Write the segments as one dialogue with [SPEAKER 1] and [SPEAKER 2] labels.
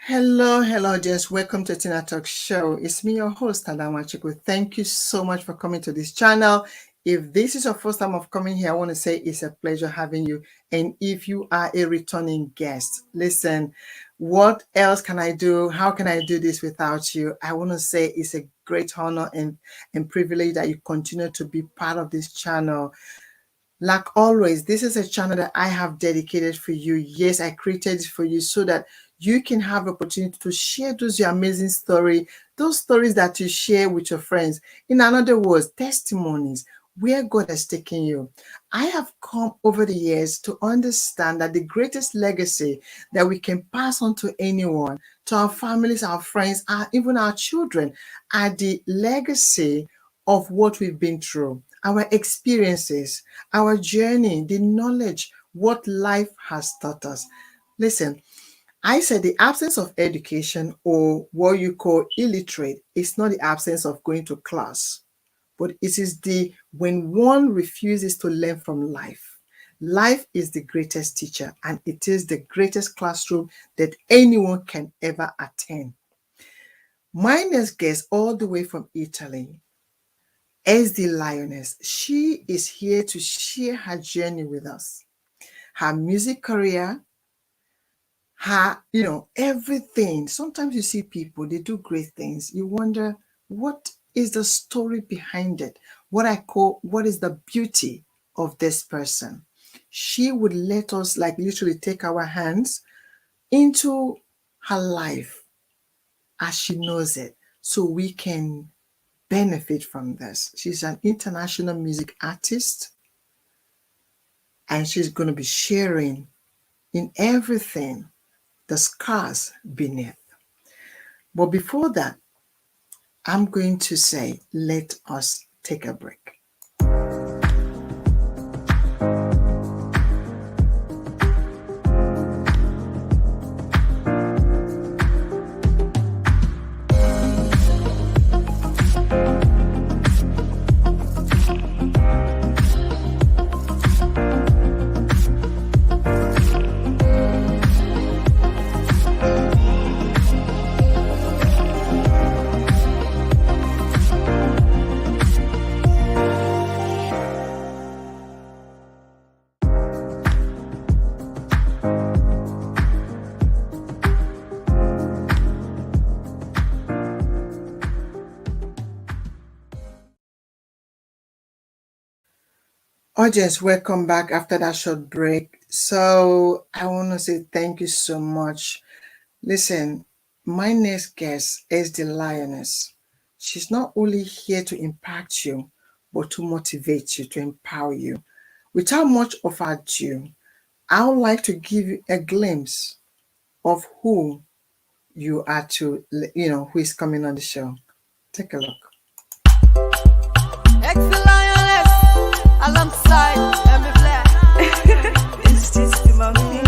[SPEAKER 1] Hello, just welcome to TinaTalks show. It's me, your host, Adamachiko. Thank you so much for coming to this channel. If this is your first time of coming here, I want to say it's a pleasure having you. And if you are a returning guest, listen, what else can I do? How can I do this without you? I want to say it's a great honor and privilege that you continue to be part of this channel. Like always, this is a channel that I have dedicated for you. Yes, I created it for you so that you can have opportunity to share those your amazing story, those stories that you share with your friends. In other words, testimonies where God has taken you. I have come over the years to understand that the greatest legacy that we can pass on to anyone, to our families, our friends, even our children, are the legacy of what we've been through, our experiences, our journey, the knowledge, what life has taught us. Listen, I said the absence of education, or what you call illiterate, is not the absence of going to class, but it is the when one refuses to learn from life. Life is the greatest teacher, and it is the greatest classroom that anyone can ever attend. My next guest, all the way from Italy, SD-LIONESS. She is here to share her journey with us, her music career, her, everything. Sometimes you see people, they do great things. You wonder, what is the story behind it? What is the beauty of this person? She would let us literally take our hands into her life as she knows it so we can benefit from this. She's an international music artist, and she's going to be sharing in everything the scars beneath. But before that, I'm going to say, let us take a break. Audience, welcome back after that short break. So I want to say thank you so much. Listen, my next guest is the Lioness. She's not only here to impact you, but to motivate you, to empower you. Without much of ado, I would like to give you a glimpse of who you are who is coming on the show. Take a look.
[SPEAKER 2] Ex-Lioness, alongside Emmy Black. This is the money.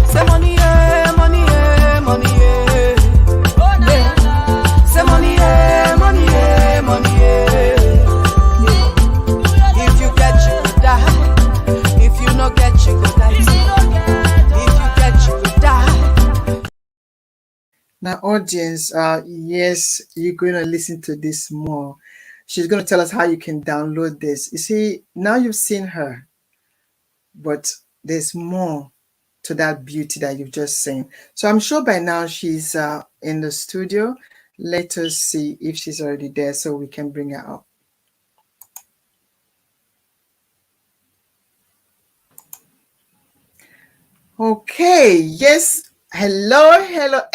[SPEAKER 2] Say money, yeah, money, yeah, money, yeah. Oh, no, yeah. Say money, yeah, money, yeah, money, yeah. If you get, you go die. If you not get, you go die. If you get, you go die.
[SPEAKER 1] Now, audience, yes, you're going to listen to this more. She's going to tell us how you can download this. You see, now you've seen her, but there's more to that beauty that you've just seen. So I'm sure by now she's in the studio. Let us see if she's already there so we can bring her up. Okay, yes. Hello,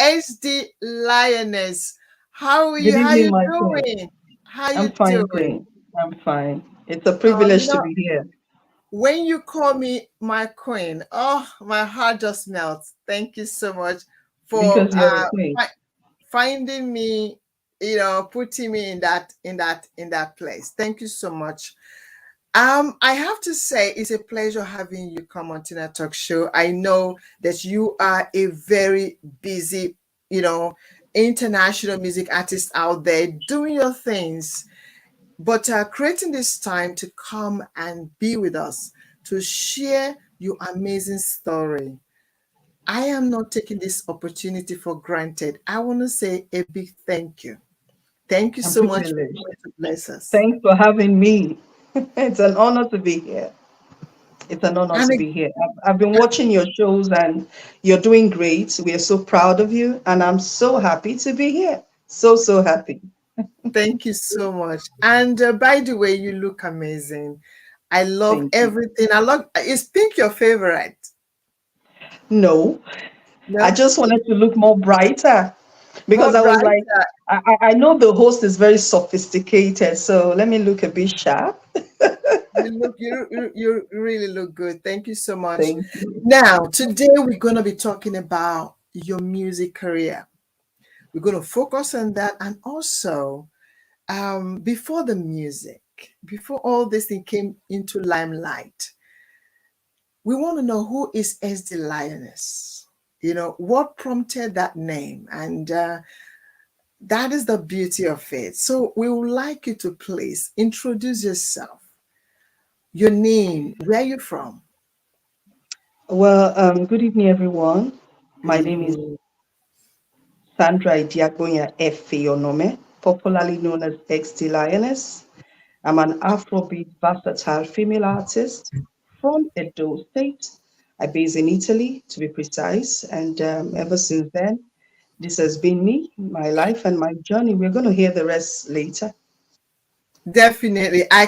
[SPEAKER 1] SD-LIONESS. How are you?
[SPEAKER 3] Good
[SPEAKER 1] How
[SPEAKER 3] evening,
[SPEAKER 1] you
[SPEAKER 3] my
[SPEAKER 1] doing?
[SPEAKER 3] friend.
[SPEAKER 1] How you
[SPEAKER 3] I'm fine,
[SPEAKER 1] doing?
[SPEAKER 3] thanks. I'm fine. It's a
[SPEAKER 1] Oh,
[SPEAKER 3] privilege to be here.
[SPEAKER 1] when you call me my queen, oh, my heart just melts. Thank you so much for
[SPEAKER 3] Because you're a queen.
[SPEAKER 1] finding me, putting me in that place. Thank you so much. I have to say it's a pleasure having you come on TinaTalks show. I know that you are a very busy, international music artist out there doing your things, but creating this time to come and be with us to share your amazing story. I am not taking this opportunity for granted. I want to say a big thank you. Thank you
[SPEAKER 3] I'm
[SPEAKER 1] so much for
[SPEAKER 3] privileged.
[SPEAKER 1] coming to bless us.
[SPEAKER 3] Thanks for having me. It's an honor to be here. It's an honor
[SPEAKER 1] And
[SPEAKER 3] to be here. I've been watching your shows and you're doing great. We are so proud of you. And I'm so happy to be here. So, so happy.
[SPEAKER 1] thank you so much. And by the way, you look amazing. I love
[SPEAKER 3] Thank you.
[SPEAKER 1] everything. I love. Is pink your favorite?
[SPEAKER 3] No, I
[SPEAKER 1] No,
[SPEAKER 3] just wanted to look more brighter because
[SPEAKER 1] more
[SPEAKER 3] I was
[SPEAKER 1] bright.
[SPEAKER 3] like, I know the host is very sophisticated. So let me look a bit sharp.
[SPEAKER 1] You really look good. Thank you so much.
[SPEAKER 3] Thank you.
[SPEAKER 1] Now, today we're going to be talking about your music career. We're going to focus on that, and also before the music, before all this thing came into limelight, we want to know who is SD-LIONESS. You know, what prompted that name, and that is the beauty of it. So we would like you to please introduce yourself, your name, where you're from.
[SPEAKER 3] Well, good evening, everyone.
[SPEAKER 1] Good
[SPEAKER 3] My name is
[SPEAKER 1] evening.
[SPEAKER 3] Sandra Idiagbonya Efeonome, popularly known as XT Lioness. I'm an Afrobeat versatile female artist from Edo State. I base in Italy, to be precise. And ever since then, this has been me, my life, and my journey. We're going to hear the rest later.
[SPEAKER 1] Definitely. I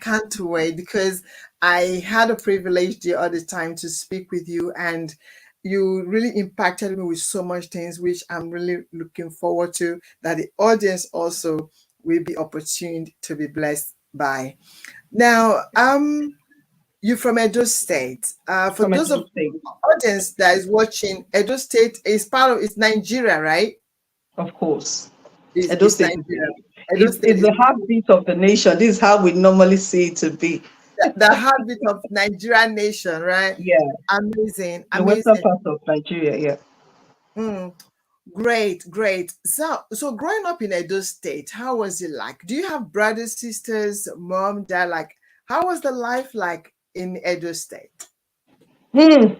[SPEAKER 1] can't wait because I had a privilege the other time to speak with you, and you really impacted me with so much things which I'm really looking forward to, that the audience also will be opportuned to be blessed by. Now, you're from Edo State. For
[SPEAKER 3] From
[SPEAKER 1] those
[SPEAKER 3] Edo
[SPEAKER 1] of
[SPEAKER 3] State,
[SPEAKER 1] audience that is watching, Edo State is part of, it's Nigeria, right?
[SPEAKER 3] of course. Edo
[SPEAKER 1] It's
[SPEAKER 3] State is
[SPEAKER 1] Nigeria. Edo State
[SPEAKER 3] it's
[SPEAKER 1] is
[SPEAKER 3] the heartbeat of the nation. This is how we normally see it to be.
[SPEAKER 1] the heartbeat of Nigerian nation, right?
[SPEAKER 3] Yeah,
[SPEAKER 1] Amazing,
[SPEAKER 3] the western
[SPEAKER 1] amazing.
[SPEAKER 3] part of Nigeria. Yeah.
[SPEAKER 1] Mm, great, great. So growing up in Edo State, how was it like? Do you have brothers, sisters, mom, dad? Like, how was the life like in Edo State?
[SPEAKER 3] Hmm.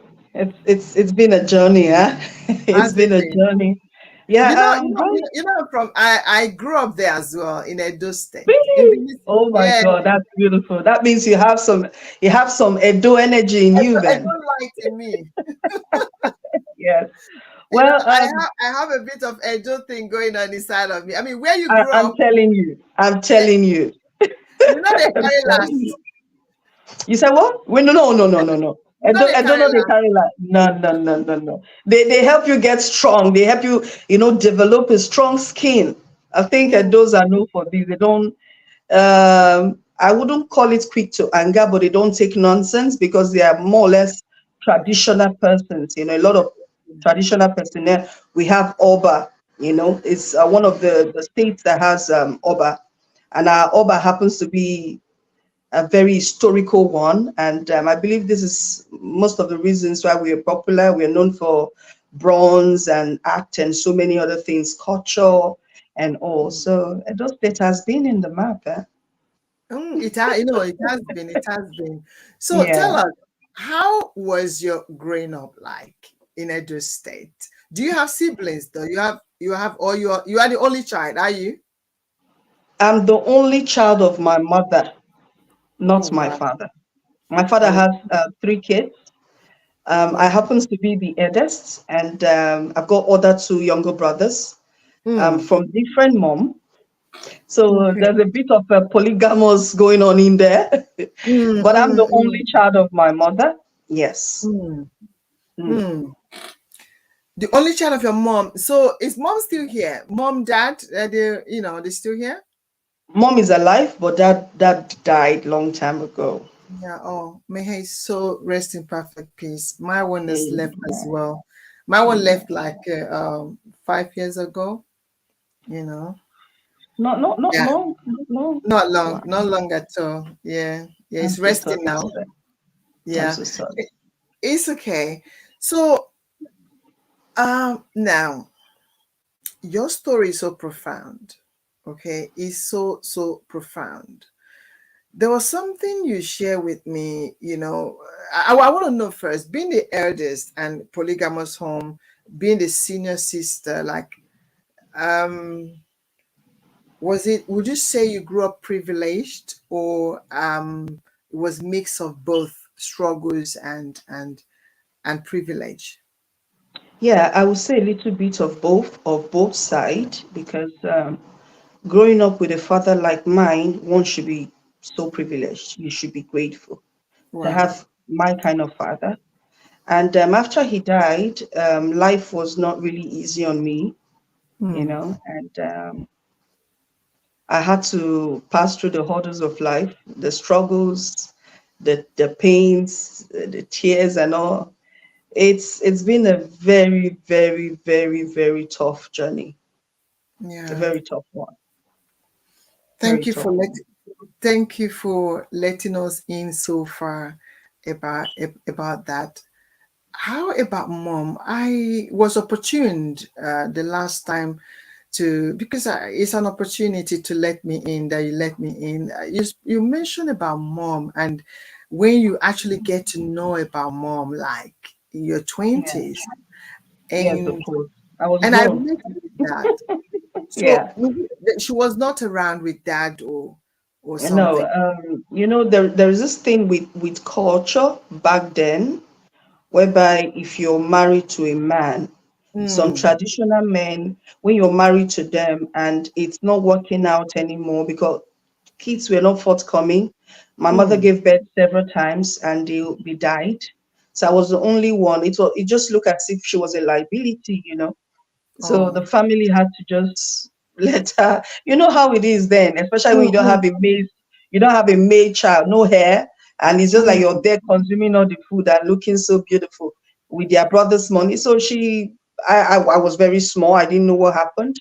[SPEAKER 3] It's been a journey, huh? It's
[SPEAKER 1] How's
[SPEAKER 3] been
[SPEAKER 1] it
[SPEAKER 3] a
[SPEAKER 1] been?
[SPEAKER 3] journey. Yeah. Growing
[SPEAKER 1] From I grew up there as well in Edo State. In
[SPEAKER 3] really.
[SPEAKER 1] Benin City.
[SPEAKER 3] Oh my
[SPEAKER 1] Yeah,
[SPEAKER 3] God, that's beautiful. That means you have some Edo energy in you
[SPEAKER 1] I
[SPEAKER 3] then.
[SPEAKER 1] don't like in me.
[SPEAKER 3] Yes.
[SPEAKER 1] You know,
[SPEAKER 3] Well,
[SPEAKER 1] I have a bit of Edo thing going on inside of me. I mean, where you grew
[SPEAKER 3] I'm
[SPEAKER 1] up,
[SPEAKER 3] telling you. I'm
[SPEAKER 1] eh,
[SPEAKER 3] telling you.
[SPEAKER 1] you know they
[SPEAKER 3] I'm
[SPEAKER 1] carry
[SPEAKER 3] telling
[SPEAKER 1] last.
[SPEAKER 3] you. You said what? Wait, no.
[SPEAKER 1] You know they
[SPEAKER 3] I don't
[SPEAKER 1] carry
[SPEAKER 3] know they
[SPEAKER 1] last.
[SPEAKER 3] carry like no. They help you get strong. They help you, develop a strong skin. I think
[SPEAKER 1] Mm,
[SPEAKER 3] those are known for this. They don't I wouldn't call it quick to anger, but they don't take nonsense because they are more or less traditional persons. A lot of traditional personnel. We have Oba, it's one of the states that has Oba. And our Oba happens to be a very historical one. And I believe this is most of the reasons why we are popular. We are known for bronze and art and so many other things, culture and all.
[SPEAKER 1] mm,
[SPEAKER 3] So those State has been in the map.
[SPEAKER 1] it has, it has been, it has been. So tell
[SPEAKER 3] Yeah.
[SPEAKER 1] us, how was your growing up like in Edo State? Do you have siblings though? Or you are the only child, are you?
[SPEAKER 3] I'm the only child of my mother,
[SPEAKER 1] Oh
[SPEAKER 3] not my
[SPEAKER 1] wow.
[SPEAKER 3] father. My father
[SPEAKER 1] Oh.
[SPEAKER 3] has three kids. I
[SPEAKER 1] Mm,
[SPEAKER 3] happens to be the eldest, and I've got other two younger brothers
[SPEAKER 1] mm,
[SPEAKER 3] from different mom. So
[SPEAKER 1] okay.
[SPEAKER 3] there's a bit of a polygamous going on in there.
[SPEAKER 1] Mm,
[SPEAKER 3] But I'm
[SPEAKER 1] mm,
[SPEAKER 3] the only child of my mother. Yes.
[SPEAKER 1] mm,
[SPEAKER 3] Mm.
[SPEAKER 1] mm. The only child of your mom. So is mom still here? Mom, dad, they're still here?
[SPEAKER 3] Mom is alive, but dad died long time ago.
[SPEAKER 1] Yeah. Oh, may he so rest in perfect peace. My one has left as
[SPEAKER 3] Amen.
[SPEAKER 1] well. My one
[SPEAKER 3] Amen.
[SPEAKER 1] left like 5 years ago. You know.
[SPEAKER 3] Not
[SPEAKER 1] Yeah.
[SPEAKER 3] long. Not long.
[SPEAKER 1] Not long.
[SPEAKER 3] Wow.
[SPEAKER 1] Not long at all. Yeah. Yeah.
[SPEAKER 3] I'm
[SPEAKER 1] It's
[SPEAKER 3] so
[SPEAKER 1] resting
[SPEAKER 3] sorry
[SPEAKER 1] now.
[SPEAKER 3] for that. I'm
[SPEAKER 1] Yeah.
[SPEAKER 3] so sorry.
[SPEAKER 1] It's okay. So now your story is so profound. Okay, it's so profound. There was something you share with me, I want to know first, being the eldest and polygamous home, being the senior sister, like, um, would you say you grew up privileged, or it was mix of both struggles and privilege?
[SPEAKER 3] Yeah, I would say a little bit of both side, because growing up with a father like mine, one should be so privileged. You should be grateful to
[SPEAKER 1] Wow.
[SPEAKER 3] have my kind of father. And after he died, life was not really easy on me,
[SPEAKER 1] Hmm.
[SPEAKER 3] and I had to pass through the hurdles of life, the struggles, the pains, the tears, and all. It's been a very, very, very, very tough journey, a
[SPEAKER 1] Yeah.
[SPEAKER 3] very tough one, very
[SPEAKER 1] Thank you
[SPEAKER 3] tough
[SPEAKER 1] for
[SPEAKER 3] one.
[SPEAKER 1] letting us in so far about that. How about mom? I was opportuned the last time to, because it's an opportunity to let me in, that you let me in. You mentioned about mom, and when you actually get to know about mom, like in your
[SPEAKER 3] Yes,
[SPEAKER 1] 20s,
[SPEAKER 3] yes, of
[SPEAKER 1] and
[SPEAKER 3] course. I was
[SPEAKER 1] and I
[SPEAKER 3] grown.
[SPEAKER 1] relate with that. So
[SPEAKER 3] Yeah.
[SPEAKER 1] she was not around with dad or
[SPEAKER 3] No,
[SPEAKER 1] something.
[SPEAKER 3] there is this thing with culture back then, whereby if you're married to a man, some
[SPEAKER 1] Mm,
[SPEAKER 3] traditional men, when you're married to them and it's not working out anymore because kids were not forthcoming. My mother
[SPEAKER 1] mm,
[SPEAKER 3] gave birth several times and they died. So I was the only one. It just looked as if she was a liability. So
[SPEAKER 1] oh,
[SPEAKER 3] the family had to just let her. You know how it is then, especially when
[SPEAKER 1] mm, mm,
[SPEAKER 3] you don't have a male child, no hair, and it's just like you're
[SPEAKER 1] mm,
[SPEAKER 3] there consuming all the food and looking so beautiful with their brother's money. So I was very small. I didn't know what happened.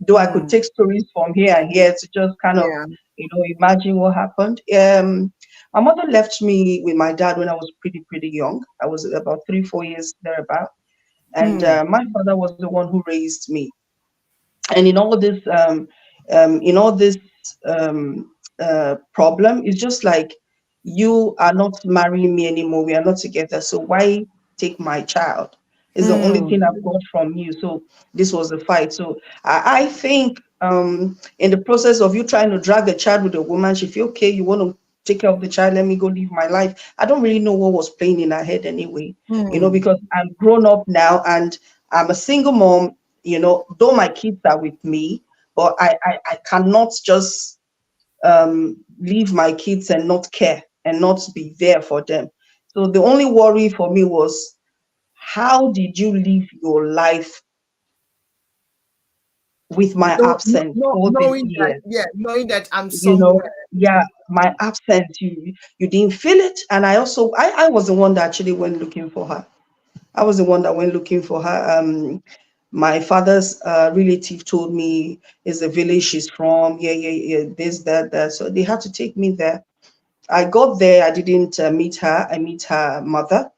[SPEAKER 3] Though I could
[SPEAKER 1] mm,
[SPEAKER 3] take stories from here and here to just kind of,
[SPEAKER 1] yeah.
[SPEAKER 3] imagine what happened. My mother left me with my dad when I was pretty young. I was about 3, 4 years thereabout, and
[SPEAKER 1] Mm,
[SPEAKER 3] my father was the one who raised me. And in all this problem, it's just like, you are not marrying me anymore, we are not together, so why take my child? It's the only
[SPEAKER 1] mm,
[SPEAKER 3] thing I've got from you. So this was the fight. So I think, in the process of you trying to drag a child with a woman, she feel, okay, you want to take care of the child, let me go live my life. I don't really know what was playing in her head anyway,
[SPEAKER 1] mm.
[SPEAKER 3] because I'm grown up now and I'm a single mom. Though my kids are with me, but I cannot just leave my kids and not care and not be there for them. So the only worry for me was, how did you live your life with my
[SPEAKER 1] No, no,
[SPEAKER 3] absence
[SPEAKER 1] no,
[SPEAKER 3] all these
[SPEAKER 1] knowing that,
[SPEAKER 3] years?
[SPEAKER 1] yeah, knowing that I'm
[SPEAKER 3] You know,
[SPEAKER 1] somewhere.
[SPEAKER 3] yeah, my absence, you didn't feel it. And I was the one that actually went looking for her. I was the one that went looking for her. My father's relative told me is the village she's from. Yeah, yeah, yeah. This, that, that. So they had to take me there. I got there. I didn't meet her. I meet her mother,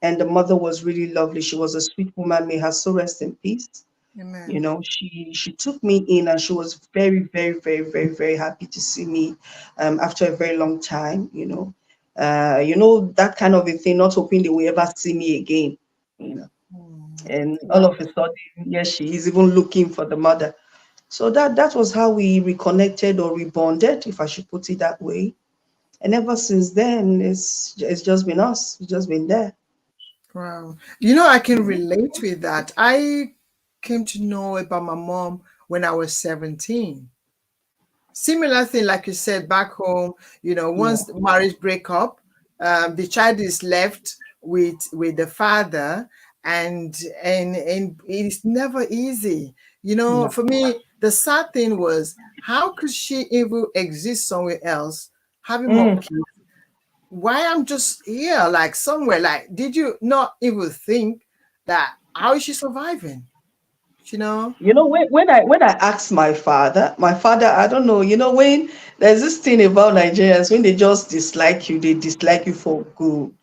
[SPEAKER 3] and the mother was really lovely. She was a sweet woman. May her soul rest in peace.
[SPEAKER 1] Amen.
[SPEAKER 3] She took me in, and she was very, very, very, very, very happy to see me after a very long time. That kind of a thing. Not hoping they will ever see me again. You know
[SPEAKER 1] Mm,
[SPEAKER 3] and all
[SPEAKER 1] wow.
[SPEAKER 3] of a sudden, yes, she is even looking for the mother. So that was how we reconnected or rebonded, if I should put it that way. And ever since then, it's just been us. It's just been there.
[SPEAKER 1] Wow. I can relate with that. I came to know about my mom when I was 17. Similar thing, like you said, back home,
[SPEAKER 3] Yeah.
[SPEAKER 1] once the marriage break up, the child is left with the father, and it's never easy.
[SPEAKER 3] Yeah.
[SPEAKER 1] For me, the sad thing was, how could she even exist somewhere else, having more
[SPEAKER 3] Mm.
[SPEAKER 1] kids? Why I'm just here, like somewhere? Like, did you not even think that how is she surviving? You know?
[SPEAKER 3] When I asked my father, I don't know, when there's this thing about Nigerians, when they just dislike you, they dislike you for good.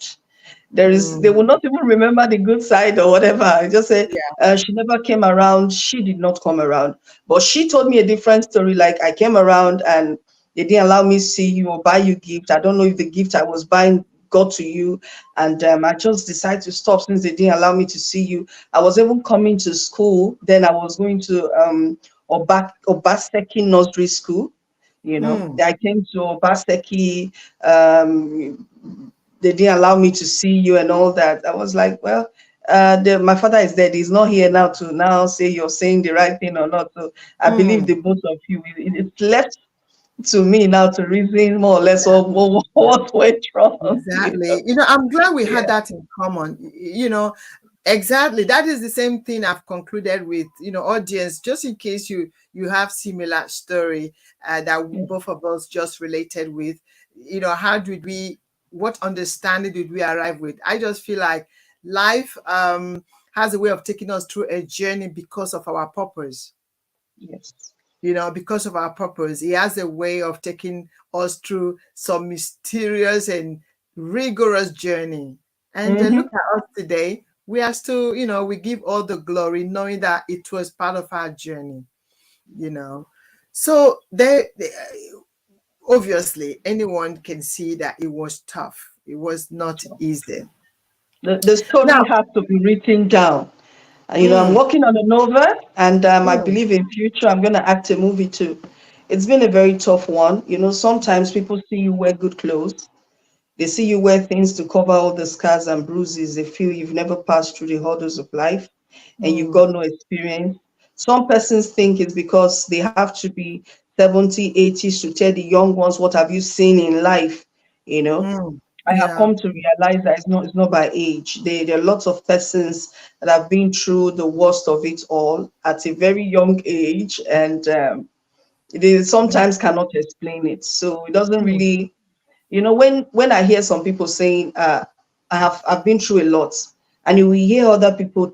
[SPEAKER 3] They
[SPEAKER 1] Mm,
[SPEAKER 3] will not even remember the good side or whatever. I just say,
[SPEAKER 1] yeah.
[SPEAKER 3] she never came around. She did not come around. But she told me a different story. Like, I came around and They didn't allow me to see you or buy you gift. I don't know if the gift I was buying got to you, and I just decided to stop since they didn't allow me to see you. I was even coming to school. Then I was going to Obaseki Nursery School.
[SPEAKER 1] Mm.
[SPEAKER 3] I came to Obaseki. Um, they didn't allow me to see you and all that. I was like, well, my father is dead. He's not here now to now say you're saying the right thing or not. So I believe the
[SPEAKER 1] Mm.
[SPEAKER 3] both of you. It's left to me now to reason more or less what went wrong.
[SPEAKER 1] Exactly. I'm glad we had
[SPEAKER 3] Yeah.
[SPEAKER 1] that in common. Exactly. That is the same thing I've concluded with, audience, just in case you have similar story that
[SPEAKER 3] Yeah.
[SPEAKER 1] both of us just related with. How did we, what understanding did we arrive with? I just feel like life has a way of taking us through a journey because of our purpose.
[SPEAKER 3] Yes.
[SPEAKER 1] Because of our purpose. He has a way of taking us through some mysterious and rigorous journey. And
[SPEAKER 3] Mm-hmm.
[SPEAKER 1] look at us today. We are still, we give all the glory, knowing that it was part of our journey, you know. So obviously, anyone can see that it was tough. It was not easy.
[SPEAKER 3] The story
[SPEAKER 1] Now,
[SPEAKER 3] has to be written down. I'm
[SPEAKER 1] mm,
[SPEAKER 3] working on a novel, and I
[SPEAKER 1] mm,
[SPEAKER 3] believe in future I'm going to act a movie too. It's been a very tough one. Sometimes people see you wear good clothes. They see you wear things to cover all the scars and bruises. They feel you've never passed through the hurdles of life and you've
[SPEAKER 1] mm,
[SPEAKER 3] got no experience. Some persons think it's because they have to be 70, 80s to tell the young ones, what have you seen in life? You know,
[SPEAKER 1] mm,
[SPEAKER 3] I have
[SPEAKER 1] yeah,
[SPEAKER 3] come to realize that it's not by age. There are lots of persons that have been through the worst of it all at a very young age, and they sometimes cannot explain it. So it doesn't
[SPEAKER 1] mm,
[SPEAKER 3] really, when I hear some people saying, I've been through a lot, and you will hear other people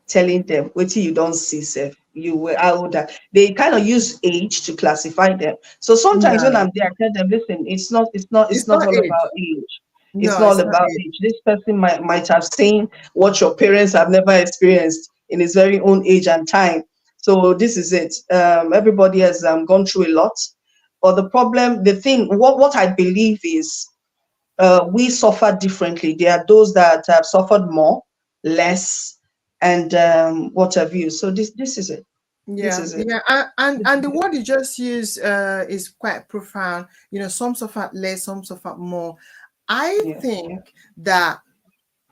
[SPEAKER 3] telling them, wait till you don't see self. You were older. They kind of use age to classify them. So sometimes when
[SPEAKER 1] yeah.
[SPEAKER 3] I'm there, I tell them, listen, it's
[SPEAKER 1] It's
[SPEAKER 3] not
[SPEAKER 1] not
[SPEAKER 3] all
[SPEAKER 1] age.
[SPEAKER 3] about age. It's
[SPEAKER 1] No,
[SPEAKER 3] not
[SPEAKER 1] it's
[SPEAKER 3] all
[SPEAKER 1] not
[SPEAKER 3] about
[SPEAKER 1] age.
[SPEAKER 3] age. This person might have seen what your parents have never experienced in his very own age and time. So this is it. Everybody has gone through a lot. But what I believe is we suffer differently. There are those that have suffered more, less, and what have you. So this is it. This
[SPEAKER 1] Yeah,
[SPEAKER 3] is it.
[SPEAKER 1] yeah, and
[SPEAKER 3] This
[SPEAKER 1] and
[SPEAKER 3] is
[SPEAKER 1] the
[SPEAKER 3] it.
[SPEAKER 1] word you just used is quite profound. Some suffer less, some suffer more. I
[SPEAKER 3] Yeah.
[SPEAKER 1] think that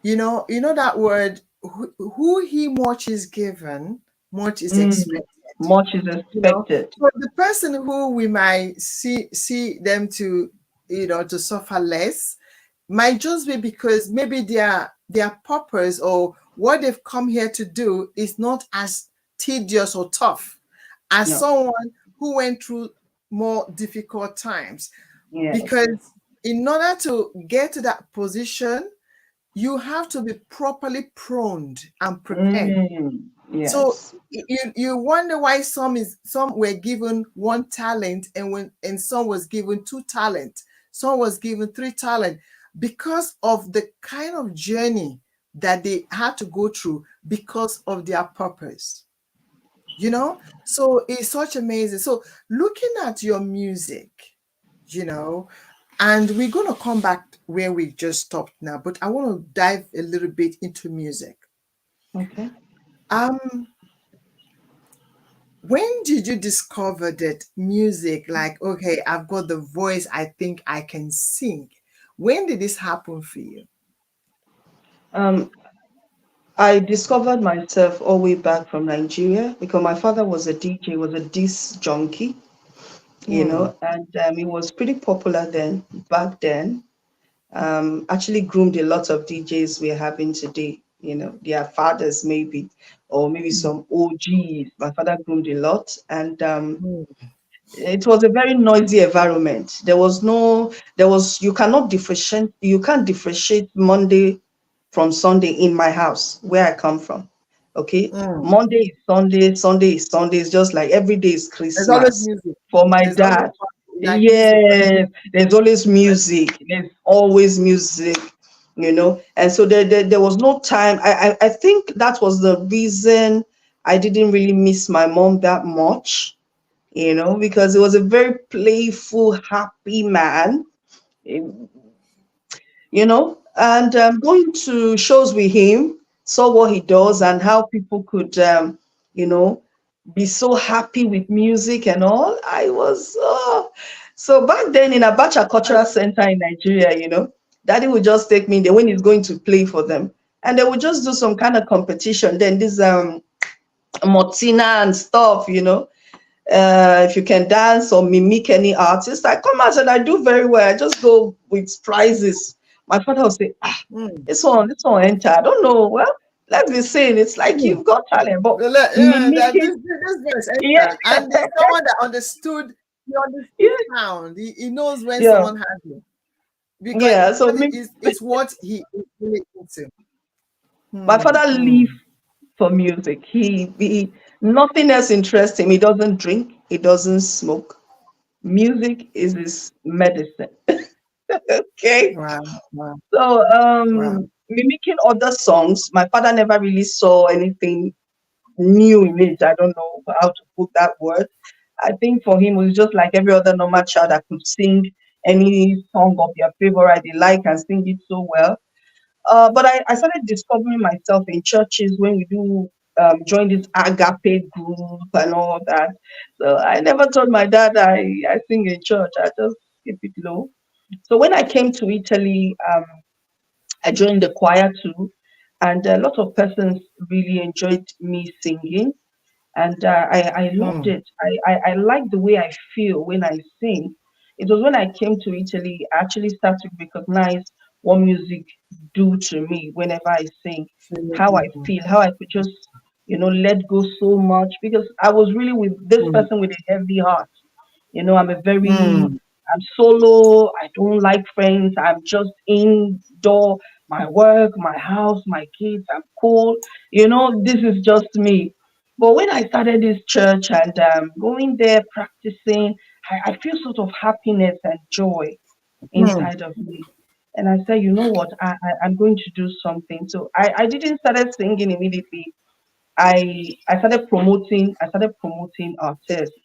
[SPEAKER 1] that word, who he much is given, much is
[SPEAKER 3] Mm,
[SPEAKER 1] expected.
[SPEAKER 3] much is
[SPEAKER 1] you know
[SPEAKER 3] expected.
[SPEAKER 1] for the person who we might see them to to suffer less, might just be because maybe their purpose or what they've come here to do is not as tedious or tough as
[SPEAKER 3] No.
[SPEAKER 1] someone who went through more difficult times.
[SPEAKER 3] Yes.
[SPEAKER 1] Because in order to get to that position, you have to be properly pruned and prepared. So
[SPEAKER 3] Yes.
[SPEAKER 1] you wonder why some were given one talent and some was given two talent, some was given three talent, because of the kind of journey that they had to go through because of their purpose. So it's such amazing. So looking at your music, you know, and we're gonna come back where we just stopped now, but I want to dive a little bit into music.
[SPEAKER 3] Okay.
[SPEAKER 1] Um, when did you discover that music, like, okay, I've got the voice, I think I can sing? When did this happen for you?
[SPEAKER 3] Um, I discovered myself all the way back from Nigeria because my father was a DJ, was a disc junkie,
[SPEAKER 1] Mm,
[SPEAKER 3] and he was pretty popular then, back then. Actually groomed a lot of DJs we're having today. Their fathers maybe, or maybe some OGs. My father groomed a lot, and
[SPEAKER 1] mm,
[SPEAKER 3] it was a very noisy environment. You can't differentiate Monday from Sunday in my house where I come from. Okay,
[SPEAKER 1] mm.
[SPEAKER 3] Monday is Sunday, Sunday is Sunday. It's just like every day is
[SPEAKER 1] There's always
[SPEAKER 3] Christmas
[SPEAKER 1] music.
[SPEAKER 3] for my
[SPEAKER 1] There's always
[SPEAKER 3] dad.
[SPEAKER 1] like music.
[SPEAKER 3] Yes, there's always music. There's always music, And so there was no time. I think that was the reason I didn't really miss my mom that much. because he was a very playful, happy man, you and going to shows with him, saw what he does and how people could, you know, be so happy with music and all. I was, so back then in Abacha Cultural Center in Nigeria, Daddy would just take me there when he's going to play for them. And they would just do some kind of competition. Then this Motina and stuff. If you can dance or mimic any artist, I come out and I do very well. I just go with prizes. My father will say,
[SPEAKER 1] Mm.
[SPEAKER 3] this one enter. I don't know. Well, let's be saying it's like
[SPEAKER 1] Mm.
[SPEAKER 3] you've got talent, but
[SPEAKER 1] Yeah, that
[SPEAKER 3] mimicking,
[SPEAKER 1] this verse
[SPEAKER 3] yeah,
[SPEAKER 1] enter. And there's someone that understood, he
[SPEAKER 3] yeah,
[SPEAKER 1] understood sound. He knows when
[SPEAKER 3] yeah,
[SPEAKER 1] someone has it. Because
[SPEAKER 3] yeah. So
[SPEAKER 1] that is what he is really into.
[SPEAKER 3] my
[SPEAKER 1] Hmm.
[SPEAKER 3] father lived
[SPEAKER 1] Hmm.
[SPEAKER 3] for music. He nothing else interests him. He doesn't drink. He doesn't smoke. Music is his medicine. Okay.
[SPEAKER 1] Wow. Wow.
[SPEAKER 3] So
[SPEAKER 1] Wow.
[SPEAKER 3] mimicking other songs, my father never really saw anything new in it. I don't know how to put that word. I think for him it was just like every other normal child that could sing any song of their favorite they like and sing it so well. But I started discovering myself in churches when we do join this agape group and all that. So I never told my dad I sing in church. I just keep it low. So when I came to Italy, I joined the choir too, and a lot of persons really enjoyed me singing, and I loved
[SPEAKER 1] Hmm.
[SPEAKER 3] it. I like the way I feel when I sing. It was when I came to Italy, I actually started to recognize what music do to me whenever I sing, how I feel, how I could just, let go so much because I was really with this
[SPEAKER 1] Hmm.
[SPEAKER 3] person with a heavy heart.
[SPEAKER 1] Hmm.
[SPEAKER 3] I'm solo. I don't like friends. I'm just indoor, my work, my house, my kids. I'm cool. This is just me. But when I started this church and going there, practicing, I feel sort of happiness and joy
[SPEAKER 1] Hmm.
[SPEAKER 3] inside of me. And I said, you know what, I'm going to do something. So I didn't started singing immediately. I started promoting artists,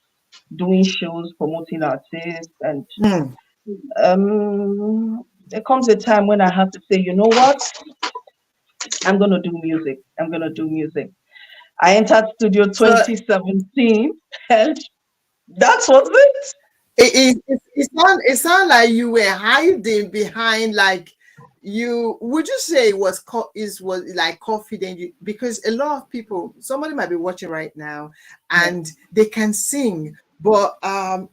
[SPEAKER 3] doing shows, promoting artists, and
[SPEAKER 1] Hmm.
[SPEAKER 3] there comes a time when I have to say, you know what, I'm gonna do music. I'm gonna do music. I entered studio
[SPEAKER 1] So
[SPEAKER 3] 2017, and that's was it.
[SPEAKER 1] it sound like you were hiding behind, like, you would you say it was was like confident, because a lot of people, somebody might be watching right now
[SPEAKER 3] Yeah.
[SPEAKER 1] and they can sing, but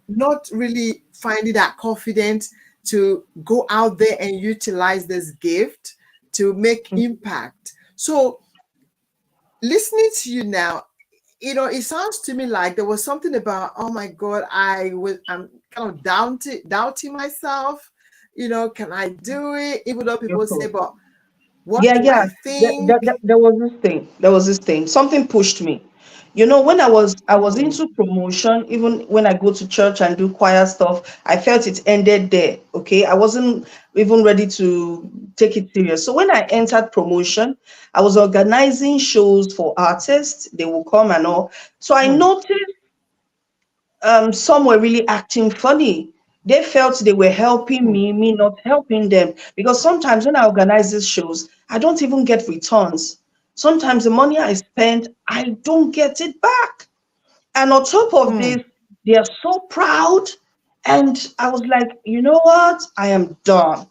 [SPEAKER 1] not really finding that confident to go out there and utilize this gift to make impact. So listening to you now, it sounds to me like there was something about, oh my God, I'm kind of doubting myself. Can I do it? Even though
[SPEAKER 3] You're
[SPEAKER 1] people say,
[SPEAKER 3] cool.
[SPEAKER 1] but what
[SPEAKER 3] Yeah,
[SPEAKER 1] do
[SPEAKER 3] yeah.
[SPEAKER 1] I think?
[SPEAKER 3] There was this thing. There was this thing. Something pushed me. When I was
[SPEAKER 1] Hmm.
[SPEAKER 3] into promotion, even when I go to church and do choir stuff, I felt it ended there. Okay. I wasn't even ready to take it serious. So when I entered promotion, I was organizing shows for artists. They will come and all. So I
[SPEAKER 1] Hmm.
[SPEAKER 3] noticed some were really acting funny. They felt they were helping
[SPEAKER 1] Hmm.
[SPEAKER 3] me not helping them. Because sometimes when I organize these shows, I don't even get returns. Sometimes the money I spend, I don't get it back. And on top of
[SPEAKER 1] Hmm.
[SPEAKER 3] this, they are so proud. And I was like, you know what? I am done.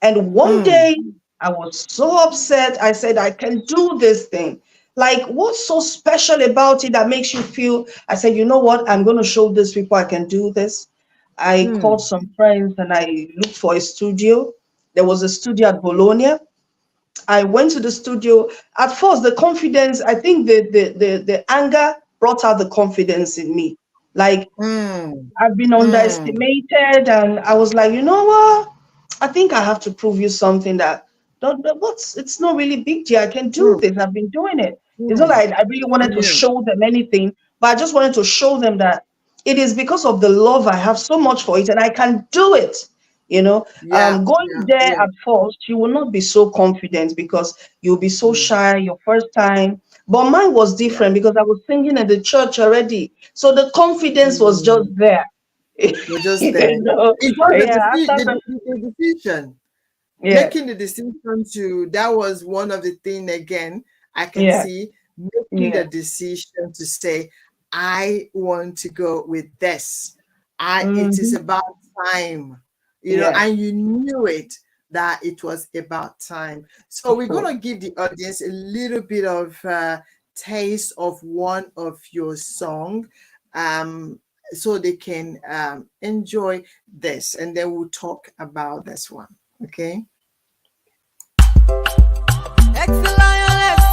[SPEAKER 3] And one
[SPEAKER 1] Hmm.
[SPEAKER 3] day I was so upset. I said, I can do this thing. Like, what's so special about it that makes you feel? I said, you know what? I'm going to show these people I can do this. I called
[SPEAKER 1] Hmm.
[SPEAKER 3] some friends and I looked for a studio. There was a studio at Bologna. I went to the studio. At first, the confidence, I think the anger brought out the confidence in me. Like,
[SPEAKER 1] Hmm.
[SPEAKER 3] I've been
[SPEAKER 1] Hmm.
[SPEAKER 3] underestimated, and I was like, you know what? I think I have to prove you something that what's it's not really big deal. I can do
[SPEAKER 1] Hmm.
[SPEAKER 3] this. I've been doing it. It's not
[SPEAKER 1] Hmm.
[SPEAKER 3] like I really wanted to
[SPEAKER 1] Hmm.
[SPEAKER 3] show them anything, but I just wanted to show them that it is because of the love I have so much for it, and I can do it.
[SPEAKER 1] Yeah,
[SPEAKER 3] Going
[SPEAKER 1] yeah,
[SPEAKER 3] there
[SPEAKER 1] yeah,
[SPEAKER 3] at first, you will not be so confident because you'll be so
[SPEAKER 1] mm,
[SPEAKER 3] shy your first time. But mine was
[SPEAKER 1] yeah.
[SPEAKER 3] different because I was singing in the church already. So the confidence was just
[SPEAKER 1] Mm.
[SPEAKER 3] there.
[SPEAKER 1] You're just there. It's just
[SPEAKER 3] Yeah, after some,
[SPEAKER 1] the decision.
[SPEAKER 3] yeah,
[SPEAKER 1] Making the decision to, that was one of the thing again, I can
[SPEAKER 3] yeah,
[SPEAKER 1] see making
[SPEAKER 3] yeah.
[SPEAKER 1] the decision to say, I want to go with this. It is
[SPEAKER 3] Hmm.
[SPEAKER 1] about time,
[SPEAKER 3] Yeah,
[SPEAKER 1] and you knew it, that it was about time. So
[SPEAKER 3] of
[SPEAKER 1] we're
[SPEAKER 3] course.
[SPEAKER 1] going to give the audience a little bit of taste of one of your song, um, so they can enjoy this, and then we'll talk about this one. Okay.
[SPEAKER 2] SD-LIONESS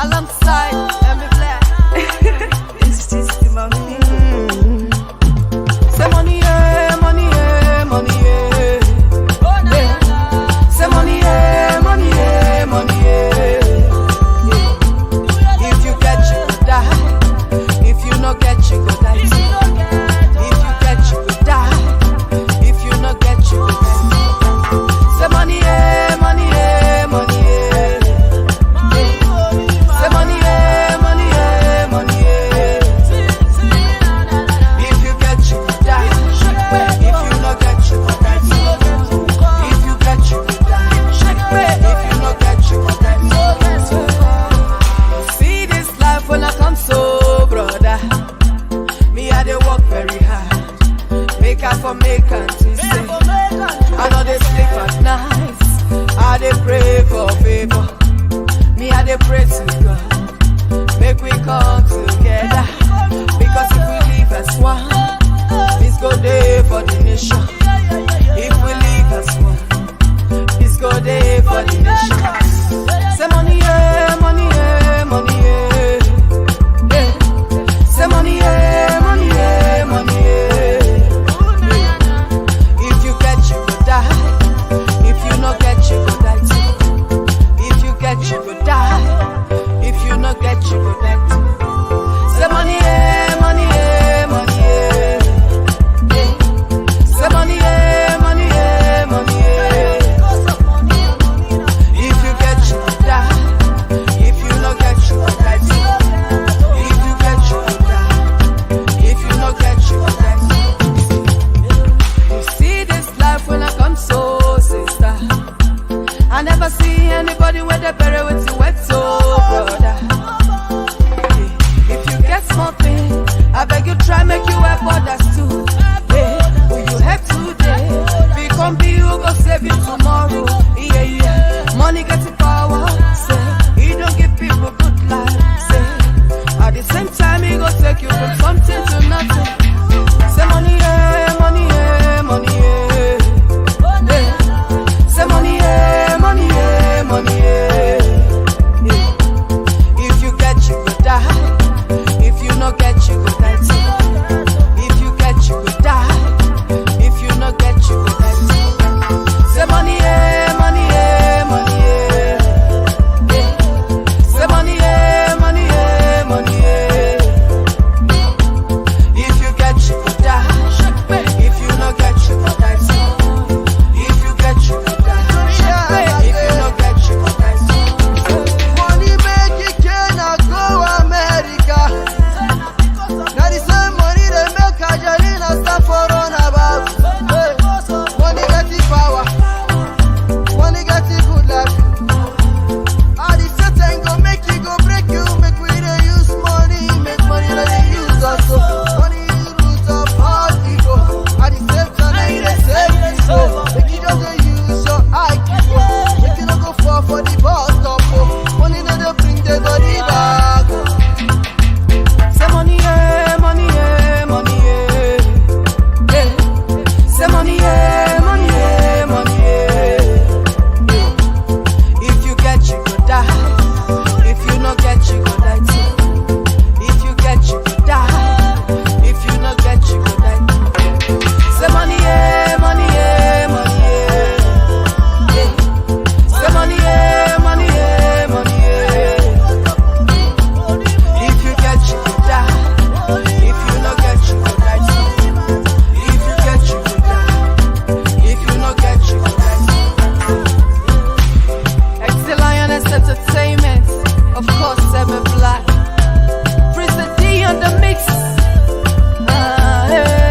[SPEAKER 2] alongside Emmy Black. It's just the money. Say money, yeah, money, yeah, money, yeah. Say money, yeah, money, yeah, money, yeah. If you get, you go die. If you not get, you go die. If you get, you go die. If you not get, you go die. Say money, yeah, money, yeah, money, yeah. Say money, yeah, money, yeah, money, yeah. If you get, you go die. If you not get, you go die. If you get, you go die. If you not get, you go die. See this life when I come so, brother. Me, I dey work very hard. Make up for make and to say. I know they sleep at night. I dey pray for favor. Me, I dey pray to God. Make we come together. Because if we live as one, this go day for the nation. If we live as one, this go day for the nation. Say money, yeah, money, yeah, money, yeah. Yeah. Say money, yeah, money, yeah, money, yeah. If you get, you go die. If you not get, you go die too. If you get, you go die. If you not get, you go die too. Say money, yeah, money, yeah, money, yeah. Yeah. Say money, yeah, money, yeah, money, yeah. If you get, you go die. If you not get, you go die too. If you get, you go die. If you not get, you go die too. You see this life when I come so, sister. I never see anybody with a berry with you wet so, brother. If you get something, I beg you try make you help others too. Yeah, who you help today, become be who go save you tomorrow. Yeah, yeah. Money gets the power, say. He don't give people good life, say. At the same time, he go take you from something to nothing. Say money, yeah, money, yeah, money, yeah. Yeah. Say money, yeah, money, yeah, money, yeah. Yeah. If you get, you go die. If you not get, you go die too. If you get, entertainment. Of course, Semi Black. Prince D on the mix. Hey.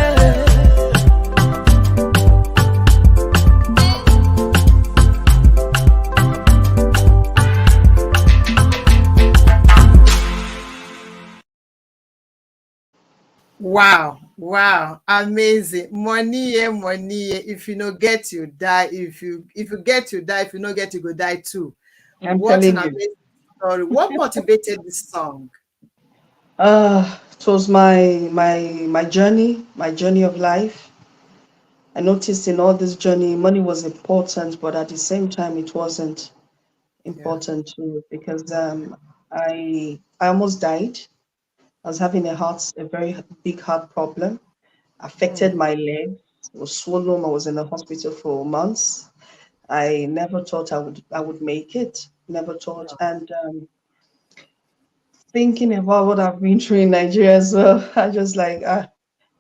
[SPEAKER 1] Wow, wow, amazing. Money, yeah, money. Yeah. If you no get, you die. If you get, you die. If you no get, you go die too.
[SPEAKER 3] I'm
[SPEAKER 1] What an
[SPEAKER 3] telling you.
[SPEAKER 1] amazing story. What motivated this song?
[SPEAKER 3] It was my journey of life. I noticed in all this journey, money was important, but at the same time, it wasn't
[SPEAKER 1] Yeah.
[SPEAKER 3] important too because I almost died. I was having a very big heart problem, affected
[SPEAKER 1] Mm,
[SPEAKER 3] my legs, was swollen. I was in the hospital for months. I never thought I would make it. Never thought.
[SPEAKER 1] yeah.
[SPEAKER 3] And thinking about what I've been through in Nigeria as well, I just like,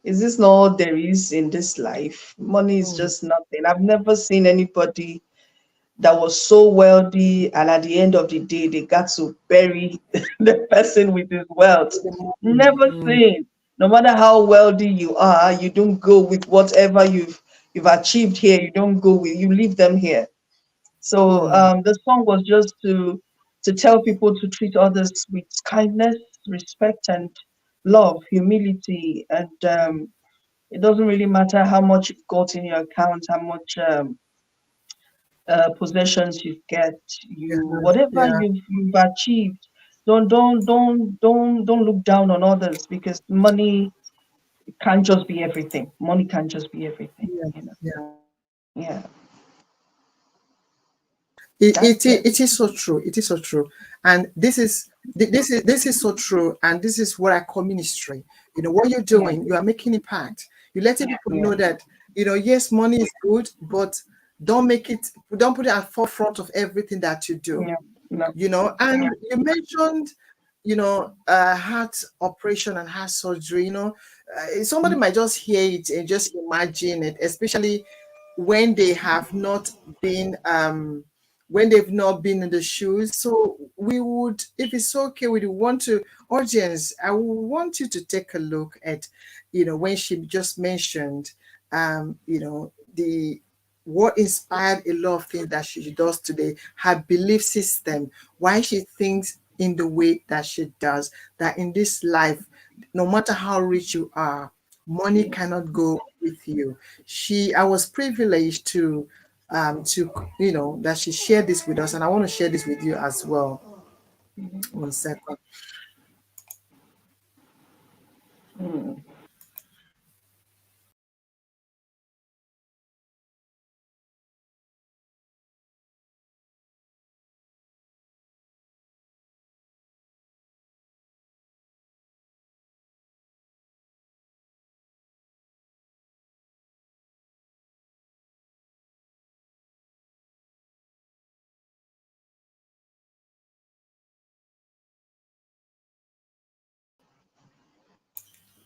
[SPEAKER 3] is this not all there is in this life? Money is
[SPEAKER 1] Mm,
[SPEAKER 3] just nothing. I've never seen anybody that was so wealthy, and at the end of the day, they got to bury the person with his wealth.
[SPEAKER 1] with the money.
[SPEAKER 3] Never seen. No matter how wealthy you are, you don't go with whatever you've achieved here. You don't go with. You leave them here. So
[SPEAKER 1] Mm,
[SPEAKER 3] the song was just to tell people to treat others with kindness, respect, and love, humility, and it doesn't really matter how much you've got in your account, how much possessions you get,
[SPEAKER 1] yeah,
[SPEAKER 3] whatever
[SPEAKER 1] yeah,
[SPEAKER 3] you've achieved. Don't look down on others because money can't just be everything. Money can't just be everything.
[SPEAKER 1] yeah,
[SPEAKER 3] You know.
[SPEAKER 1] yeah.
[SPEAKER 3] Yeah,
[SPEAKER 1] It,
[SPEAKER 3] that's
[SPEAKER 1] it,
[SPEAKER 3] it.
[SPEAKER 1] it is so true. It is so true. And this is so true. And this is what I call ministry. What you're
[SPEAKER 3] Yeah,
[SPEAKER 1] doing, you are making impact. You're letting people
[SPEAKER 3] yeah,
[SPEAKER 1] know that, yes, money is good, but don't put it at forefront of everything that you do.
[SPEAKER 3] yeah. No,
[SPEAKER 1] And you mentioned, heart operation and heart surgery. Somebody might just hear it and just imagine it, especially when they have not been when they've not been in the shoes. So we would, if it's okay, we want to, audience, I would want you to take a look at, when she just mentioned, the what inspired a lot of things that she does today, her belief system, why she thinks in the way that she does, that in this life, no matter how rich you are, money cannot go with you. I was privileged to that she shared this with us, and I want to share this with you as well. One second.
[SPEAKER 3] mm,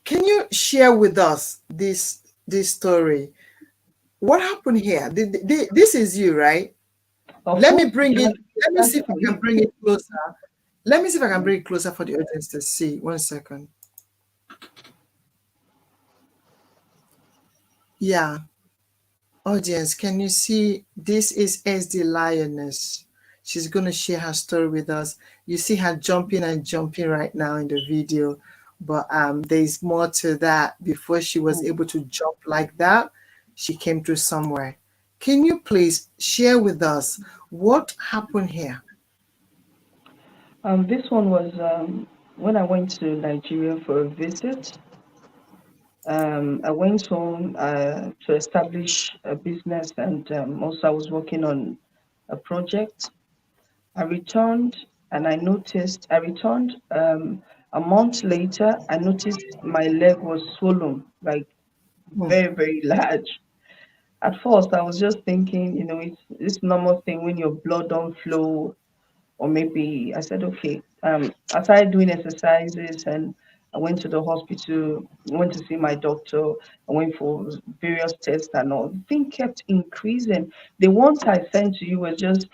[SPEAKER 1] Can you share with us this story? What happened here? This is you, right?
[SPEAKER 3] of
[SPEAKER 1] Let me
[SPEAKER 3] course,
[SPEAKER 1] bring it. Let me
[SPEAKER 3] that's
[SPEAKER 1] see if I can
[SPEAKER 3] me.
[SPEAKER 1] bring it closer. Let me see if I can bring it closer for the audience to see. One second. Yeah, audience, can you see? This is SD-LIONESS. She's going to share her story with us. You see her jumping and jumping right now in the video, but there's more to that. Before she was able to jump like that, she came through somewhere. Can you please share with us what happened here?
[SPEAKER 3] This one was when I went to Nigeria for a visit. I went home to establish a business, and also I was working on a project. I returned, and I returned a month later. I noticed my leg was swollen, like
[SPEAKER 1] Hmm.
[SPEAKER 3] very, very large. At first, I was just thinking, it's normal thing when your blood don't flow, or maybe I said, okay. I started doing exercises, and I went to the hospital, went to see my doctor, I went for various tests and all. The thing kept increasing. The ones I sent to you were just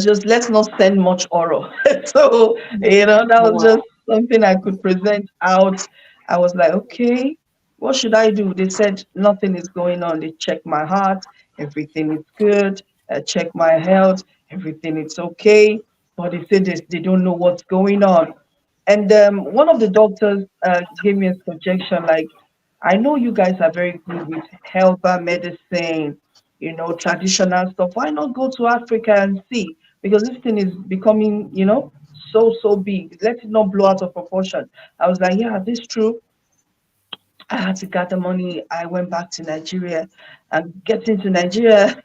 [SPEAKER 3] just let's not send much oral. So, that was
[SPEAKER 1] Wow.
[SPEAKER 3] just something I could present out. I was like, okay, what should I do? They said nothing is going on. They checked my heart, everything is good. Check my health, everything is okay. But they said they don't know what's going on. And one of the doctors gave me a suggestion like, I know you guys are very good with herbal medicine, traditional stuff. Why not go to Africa and see? Because this thing is becoming, so, so big. Let it not blow out of proportion. I was like, yeah, this is true. I had to gather money. I went back to Nigeria and getting to Nigeria,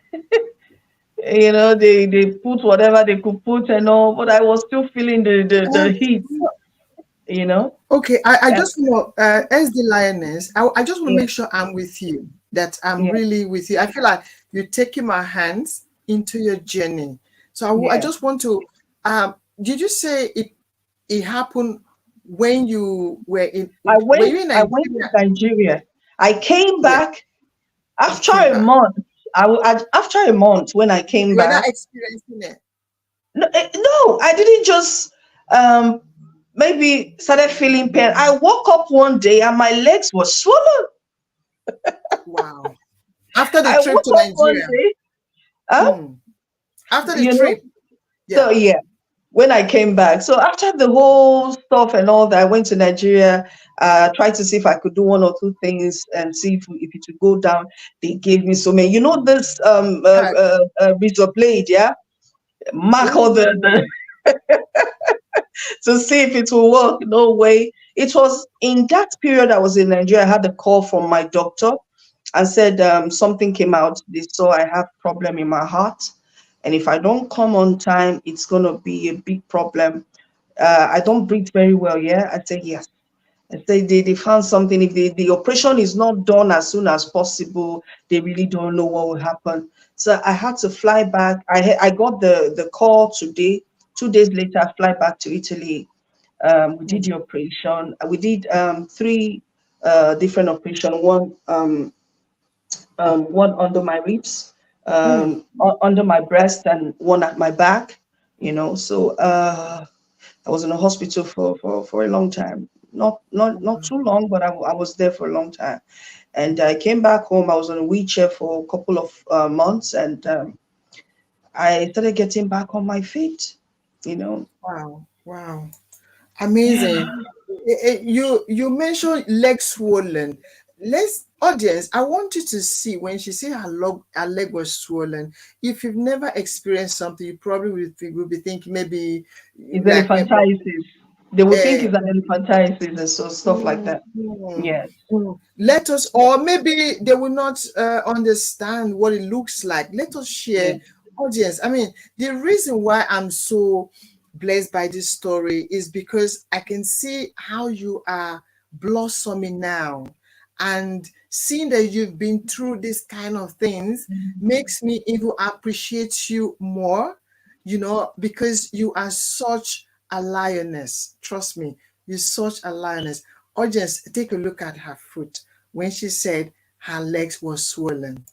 [SPEAKER 3] they put whatever they could put and all, but I was still feeling the
[SPEAKER 1] Um,
[SPEAKER 3] heat, you know.
[SPEAKER 1] okay, I
[SPEAKER 3] Uh,
[SPEAKER 1] just want SD Lioness. I just want to
[SPEAKER 3] yeah,
[SPEAKER 1] make sure I'm with you, that I'm
[SPEAKER 3] yeah,
[SPEAKER 1] really with you. I feel like you're taking my hands into your journey. So I
[SPEAKER 3] yeah.
[SPEAKER 1] just want to, did you say it happened when you were you in
[SPEAKER 3] I went to
[SPEAKER 1] Nigeria?
[SPEAKER 3] Nigeria. I came
[SPEAKER 1] Yeah,
[SPEAKER 3] back
[SPEAKER 1] you
[SPEAKER 3] after
[SPEAKER 1] came
[SPEAKER 3] a
[SPEAKER 1] back.
[SPEAKER 3] month. After a month when I came
[SPEAKER 1] You were not
[SPEAKER 3] back.
[SPEAKER 1] experiencing it.
[SPEAKER 3] No, no, I didn't just um maybe started feeling pain. I woke up one day and my legs were swollen.
[SPEAKER 1] Wow. After the
[SPEAKER 3] I
[SPEAKER 1] trip
[SPEAKER 3] woke
[SPEAKER 1] to
[SPEAKER 3] up one
[SPEAKER 1] Nigeria.
[SPEAKER 3] day, huh?
[SPEAKER 1] Mm. After the
[SPEAKER 3] You know.
[SPEAKER 1] trip.
[SPEAKER 3] So
[SPEAKER 1] Yeah.
[SPEAKER 3] yeah, when I came back. So after the whole stuff and all that, I went to Nigeria, tried to see if I could do one or two things and see if it would go down. They gave me so many, this
[SPEAKER 1] Had,
[SPEAKER 3] razor blade, yeah, mark all the
[SPEAKER 1] ooh.
[SPEAKER 3] to see if it will work. No way. It was in that period I was in Nigeria. I had a call from my doctor and said something came out. They saw I have problem in my heart, and if I don't come on time, it's gonna be a big problem. I don't breathe very well. Yeah, I said yes. I said they found something. If the operation is not done as soon as possible, they really don't know what will happen. So I had to fly back. I got the call today. 2 days later, I fly back to Italy. We did
[SPEAKER 1] Mm,
[SPEAKER 3] the operation. We did three different operation. One under my ribs,
[SPEAKER 1] mm,
[SPEAKER 3] under my breast, and one at my back. So I was in a hospital for a long time. Not too long, but I was there for a long time. And I came back home. I was on a wheelchair for a couple of months, and I started getting back on my feet. You know,
[SPEAKER 1] wow. Wow.
[SPEAKER 3] yeah.
[SPEAKER 1] Amazing. You mentioned leg swollen. Let's audience. I want you to see when she said her leg was swollen. If you've never experienced something, you probably will be thinking maybe
[SPEAKER 3] It's
[SPEAKER 1] like
[SPEAKER 3] elephantiasis. They would think
[SPEAKER 1] uh,
[SPEAKER 3] it's an elephantiasis and so stuff like
[SPEAKER 1] mm,
[SPEAKER 3] that.
[SPEAKER 1] mm,
[SPEAKER 3] Yes.
[SPEAKER 1] let us, or maybe they will not understand what it looks like. Let us
[SPEAKER 3] Yeah.
[SPEAKER 1] share, audience. I mean, the reason why I'm so blessed by this story is because I can see how you are blossoming now, and seeing that you've been through this kind of things makes me even appreciate you more, because you are such a lioness. Trust me, you're such a lioness. Audience, take a look at her foot when she said her legs were swollen.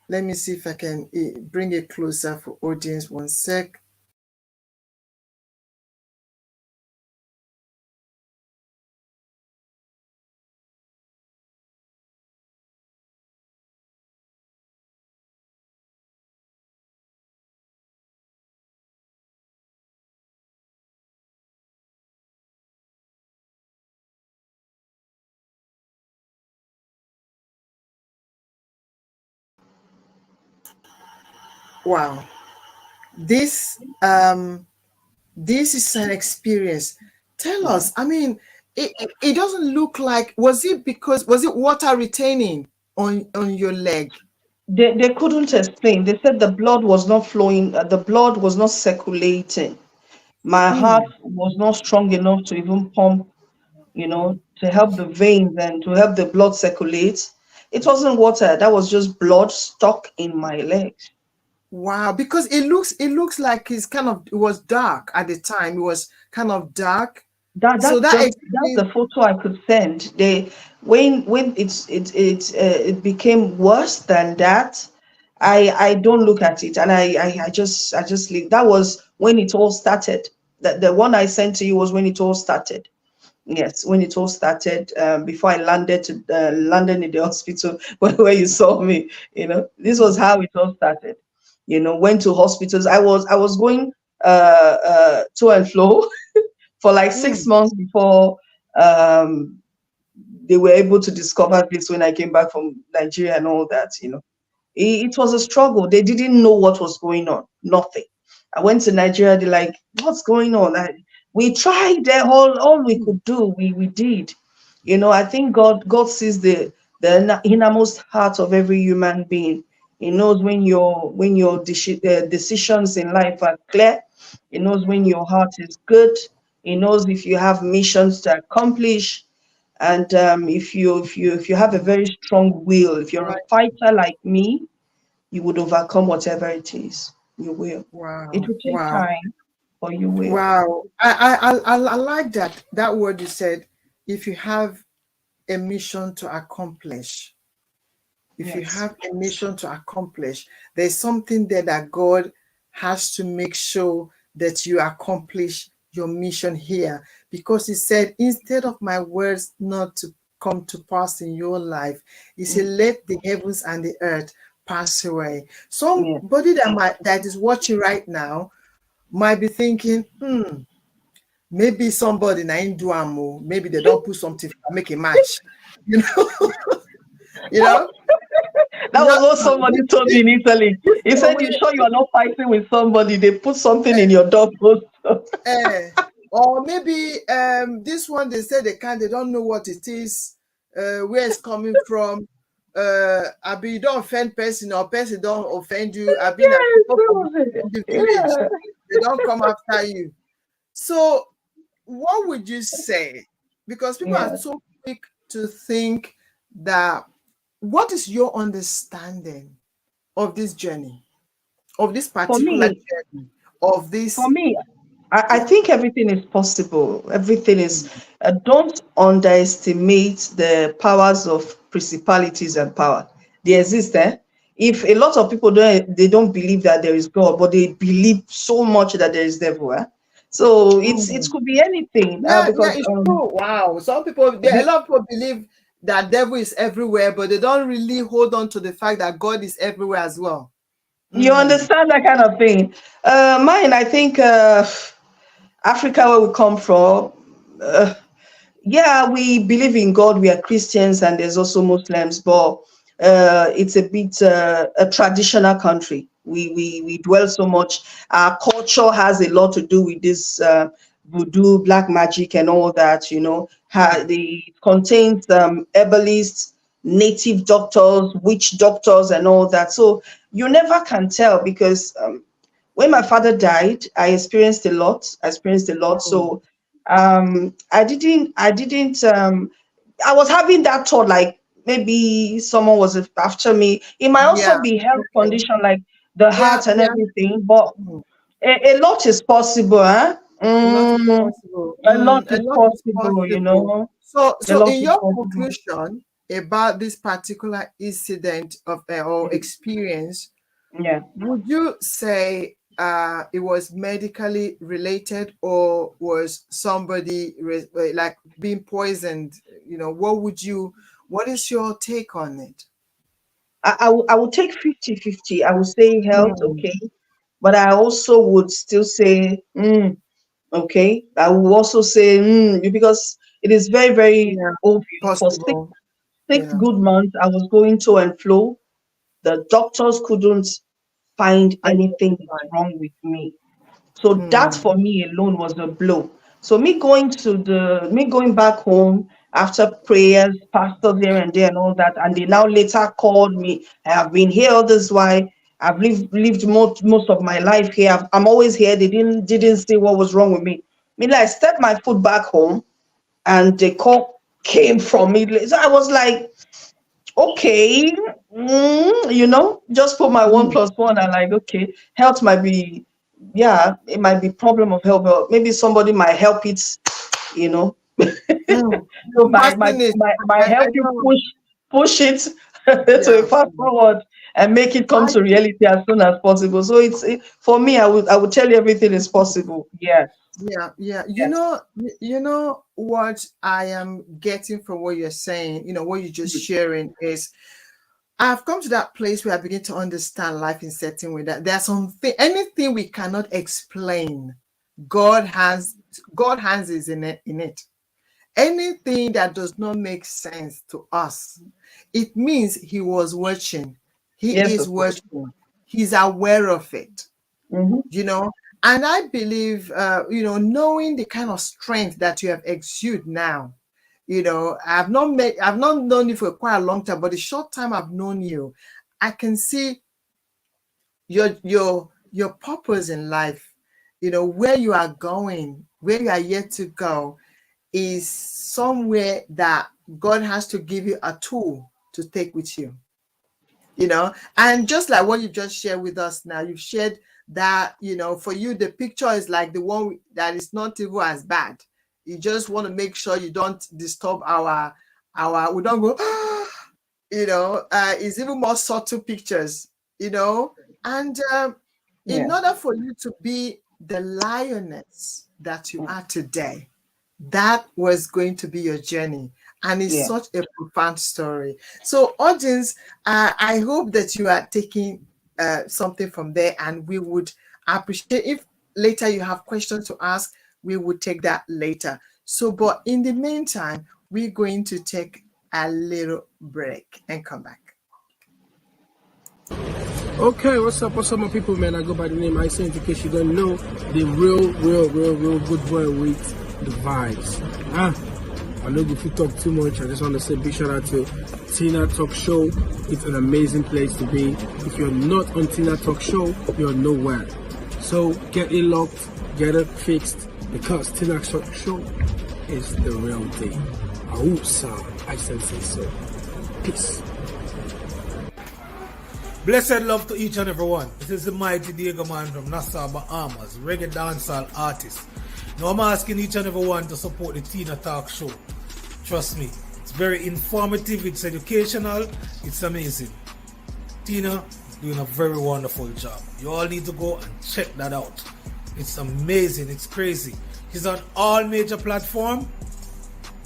[SPEAKER 1] Let me see if I can bring it closer for audience. One sec. Wow. This this is an experience. Tell
[SPEAKER 3] Yeah.
[SPEAKER 1] us. I mean, it doesn't look like, was it water retaining on your leg?
[SPEAKER 3] They couldn't explain. They said the blood was not flowing, the blood was not circulating. My heart
[SPEAKER 1] Mm.
[SPEAKER 3] was not strong enough to even pump, to help the veins and to help the blood circulate. It wasn't water, that was just blood stuck in my legs.
[SPEAKER 1] Wow, because it looks like it was dark at the time. It was kind of dark. So that
[SPEAKER 3] That's
[SPEAKER 1] explains.
[SPEAKER 3] the photo I could send. They when it became worse than that, I don't look at it, and I just leave. That was when it all started. The one I sent to you was when it all started. Yes, when it all started, before I landed in the hospital where you saw me, this was how it all started. Went to hospitals. I was going to and fro for like six
[SPEAKER 1] Mm,
[SPEAKER 3] months before um, they were able to discover this when I came back from Nigeria and all that. It was a struggle. They didn't know what was going on. Nothing. I went to Nigeria. They're like, "What's going on?" We tried all we
[SPEAKER 1] mm,
[SPEAKER 3] could do. We did. I think God sees the innermost heart of every human being. He knows when your decisions in life are clear. He knows when your heart is good. He knows if you have missions to accomplish. And if you have a very strong will, if you're a
[SPEAKER 1] right.
[SPEAKER 3] fighter like me, you would overcome whatever it is. You will. It
[SPEAKER 1] Wow.
[SPEAKER 3] will take
[SPEAKER 1] Wow.
[SPEAKER 3] time, but you will.
[SPEAKER 1] Wow. I like that word you said. If you have a mission to accomplish, if you
[SPEAKER 3] Yes.
[SPEAKER 1] have a mission to accomplish, there's something there that God has to make sure that you accomplish your mission here. Because He said, instead of my words not to come to pass in your life, He said,
[SPEAKER 3] Mm,
[SPEAKER 1] let the heavens and the earth pass away.
[SPEAKER 3] yeah.
[SPEAKER 1] Somebody that is watching right now might be thinking, maybe somebody na him do am o. Maybe they don't put something make a match. You know, you know,
[SPEAKER 3] That
[SPEAKER 1] you know,
[SPEAKER 3] was what somebody told me in Italy. He
[SPEAKER 1] so
[SPEAKER 3] said, "You sure you are not fighting with somebody? They put something in your doorpost."
[SPEAKER 1] eh, or maybe this one they say they don't know what it is, where it's coming from. Abi you don't offend person or person don't offend you. Abi na people from the village,
[SPEAKER 3] Yeah.
[SPEAKER 1] they don't come after you. So what would you say? Because people are
[SPEAKER 3] Yeah.
[SPEAKER 1] so quick to think that, what is your understanding of this journey, of this
[SPEAKER 3] For
[SPEAKER 1] particular
[SPEAKER 3] me,
[SPEAKER 1] journey, of
[SPEAKER 3] for
[SPEAKER 1] this?
[SPEAKER 3] me, I
[SPEAKER 1] Yeah.
[SPEAKER 3] think everything is possible. Everything is.
[SPEAKER 1] Mm.
[SPEAKER 3] Don't underestimate the powers of principalities and power. They exist, eh? If a lot of people don't believe that there is God, but they believe so much that there is devil, eh? So it
[SPEAKER 1] Mm.
[SPEAKER 3] could be anything.
[SPEAKER 1] Yeah, yeah,
[SPEAKER 3] Because
[SPEAKER 1] it's true. Wow. Some people, a
[SPEAKER 3] the,
[SPEAKER 1] lot of people believe that devil is everywhere, but they don't really hold on to the fact that God is everywhere as well.
[SPEAKER 3] you
[SPEAKER 1] Mm.
[SPEAKER 3] understand that kind of thing. Mine, I think, Africa, where we come from. Yeah, we believe in God. We are Christians, and there's also Muslims, but it's a bit a traditional country. We dwell so much. Our culture has a lot to do with this voodoo, black magic, and all that. It contains herbalists, native doctors, witch doctors, and all that. So you never can tell because. When my father died, I experienced a lot. I experienced a lot.
[SPEAKER 1] Mm.
[SPEAKER 3] So I was having that thought like maybe someone was after me. It might
[SPEAKER 1] Yeah.
[SPEAKER 3] also be health
[SPEAKER 1] Okay.
[SPEAKER 3] condition like the
[SPEAKER 1] Yeah.
[SPEAKER 3] heart and
[SPEAKER 1] Yeah.
[SPEAKER 3] everything, but
[SPEAKER 1] Mm.
[SPEAKER 3] a lot is possible, huh?
[SPEAKER 1] A lot is possible.
[SPEAKER 3] A lot
[SPEAKER 1] A
[SPEAKER 3] is
[SPEAKER 1] lot is
[SPEAKER 3] possible,
[SPEAKER 1] possible.
[SPEAKER 3] a
[SPEAKER 1] So
[SPEAKER 3] lot
[SPEAKER 1] in
[SPEAKER 3] is
[SPEAKER 1] your
[SPEAKER 3] possible.
[SPEAKER 1] conclusion about this particular incident of or
[SPEAKER 3] Mm,
[SPEAKER 1] experience,
[SPEAKER 3] yeah.
[SPEAKER 1] would you say it was medically related, or was somebody like being poisoned? What is your take on it?
[SPEAKER 3] I would take 50-50. I would say health,
[SPEAKER 1] Mm.
[SPEAKER 3] okay. But I also would still say, okay. I will also say, because it is very, very
[SPEAKER 1] Yeah,
[SPEAKER 3] obvious. For six,
[SPEAKER 1] possible.
[SPEAKER 3] six
[SPEAKER 1] Yeah.
[SPEAKER 3] good months, I was going to and fro. The doctors couldn't find anything
[SPEAKER 1] Identify.
[SPEAKER 3] wrong with me. So that
[SPEAKER 1] Mm.
[SPEAKER 3] for me alone was a blow. So me going back home after prayers, pastors here and there and all that, and they now later called me. I have been here all this while. I've lived most of my life here. I'm always here. They didn't see what was wrong with me. I stepped my foot back home, and the call came from me. So I was like, okay, just put my one
[SPEAKER 1] Mm.
[SPEAKER 3] plus one and like, okay, health might be, yeah, it might be problem of health, but maybe somebody might help it, you know,
[SPEAKER 1] Mm. The
[SPEAKER 3] my
[SPEAKER 1] first
[SPEAKER 3] my
[SPEAKER 1] thing is,
[SPEAKER 3] my, my
[SPEAKER 1] I
[SPEAKER 3] help you
[SPEAKER 1] know.
[SPEAKER 3] push it to a
[SPEAKER 1] Yeah.
[SPEAKER 3] fast forward. and make it come
[SPEAKER 1] I
[SPEAKER 3] to reality as soon as possible. So for me, I would tell you everything is possible. Yes,
[SPEAKER 1] Yeah, yeah.
[SPEAKER 3] yes,
[SPEAKER 1] You know what I am getting from what you're saying, what you're just sharing is I've come to that place where I begin to understand life in certain way that there's something, anything we cannot explain, God has God hands is in it. Anything that does not make sense to us, it means he was watching. He
[SPEAKER 3] yes,
[SPEAKER 1] is
[SPEAKER 3] of course.
[SPEAKER 1] watching. He's aware of it,
[SPEAKER 3] Hmm.
[SPEAKER 1] you know. And I believe, knowing the kind of strength that you have exuded now, I've not known you for quite a long time, but the short time I've known you, I can see your purpose in life, where you are going, where you are yet to go is somewhere that God has to give you a tool to take with you, and just like what you just shared with us now, you've shared that, for you, the picture is like the one that is not even as bad. You just want to make sure you don't disturb we don't go, it's even more subtle pictures, and in
[SPEAKER 3] Yeah,
[SPEAKER 1] order for you to be the lioness that you are today, that was going to be your journey. And it's
[SPEAKER 3] yeah.
[SPEAKER 1] such a profound story. So, audience, I hope that you are taking something from there, and we would appreciate if later you have questions to ask, we would take that later. So, but in the meantime, we're going to take a little break and come back.
[SPEAKER 4] Okay, what's up, my people, man? I go by the name I say, in case you don't know, the real good boy with the vibes. I know if you talk too much, I just want to say big shout out to TinaTalks Show. It's an amazing place to be. If you're not on TinaTalks Show, you're nowhere. So get it locked, get it fixed, because TinaTalks Show is the real thing. Ausa, I say so. Peace.
[SPEAKER 5] Blessed love to each and every one. This is the mighty Diego man from Nassau, Bahamas, reggae dancehall artist. Now I'm asking each and every one to support the TinaTalks Show. Trust me, it's very informative, it's educational, it's amazing. Tina is doing a very wonderful job. You all need to go and check that out. It's amazing, it's crazy. She's on all major platforms,